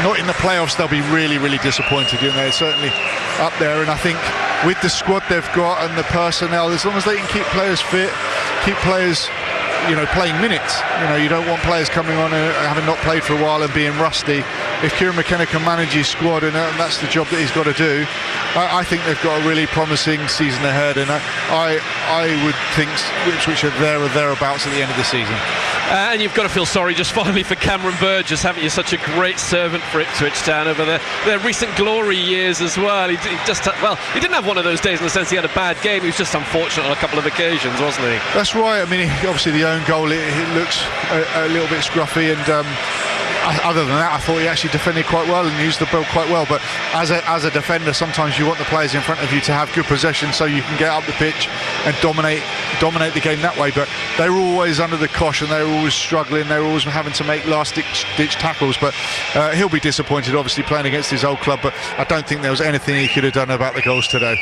C: not in the playoffs, they'll be really, really disappointed. They're certainly up there, and I think with the squad they've got and the personnel, as long as they can keep players fit, keep players playing minutes. You don't want players coming on having not played for a while and being rusty. If Kieran McKenna can manage his squad, and that's the job that he's got to do, I think they've got a really promising season ahead, and I would think Ipswich are there or thereabouts at the end of the season.
B: And you've got to feel sorry just finally for Cameron Burgess, haven't you? Such a great servant for Ipswich Town over their recent glory years as well. He didn't have one of those days in the sense he had a bad game. He was just unfortunate on a couple of occasions, wasn't he?
C: That's right. I mean, obviously the own goal, it looks a little bit scruffy, and other than that, I thought he actually defended quite well and used the ball quite well. But as a defender, sometimes you want the players in front of you to have good possession so you can get up the pitch and dominate the game that way. But they were always under the cosh, and they were always struggling. They were always having to make last-ditch tackles. But he'll be disappointed, obviously, playing against his old club. But I don't think there was anything he could have done about the goals today.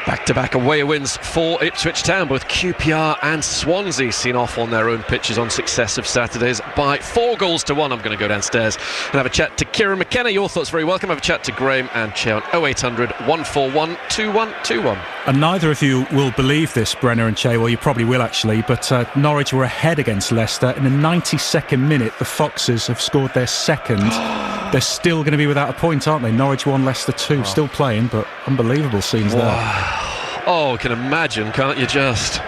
B: Back-to-back away wins for Ipswich Town. Both QPR and Swansea seen off on their own pitches on successive Saturdays by 4-1. I'm going to go downstairs and have a chat to Kieran McKenna. Your thoughts very welcome. Have a chat to Graham and Che on 0800 141 2121.
A: And neither of you will believe this, Brenner and Che. Well, you probably will actually, but Norwich were ahead against Leicester. In the 92nd minute, the Foxes have scored their second. They're still going to be without a point, aren't they? Norwich 1, Leicester 2. Still playing, but unbelievable scenes there.
B: Oh, I can imagine, can't you just?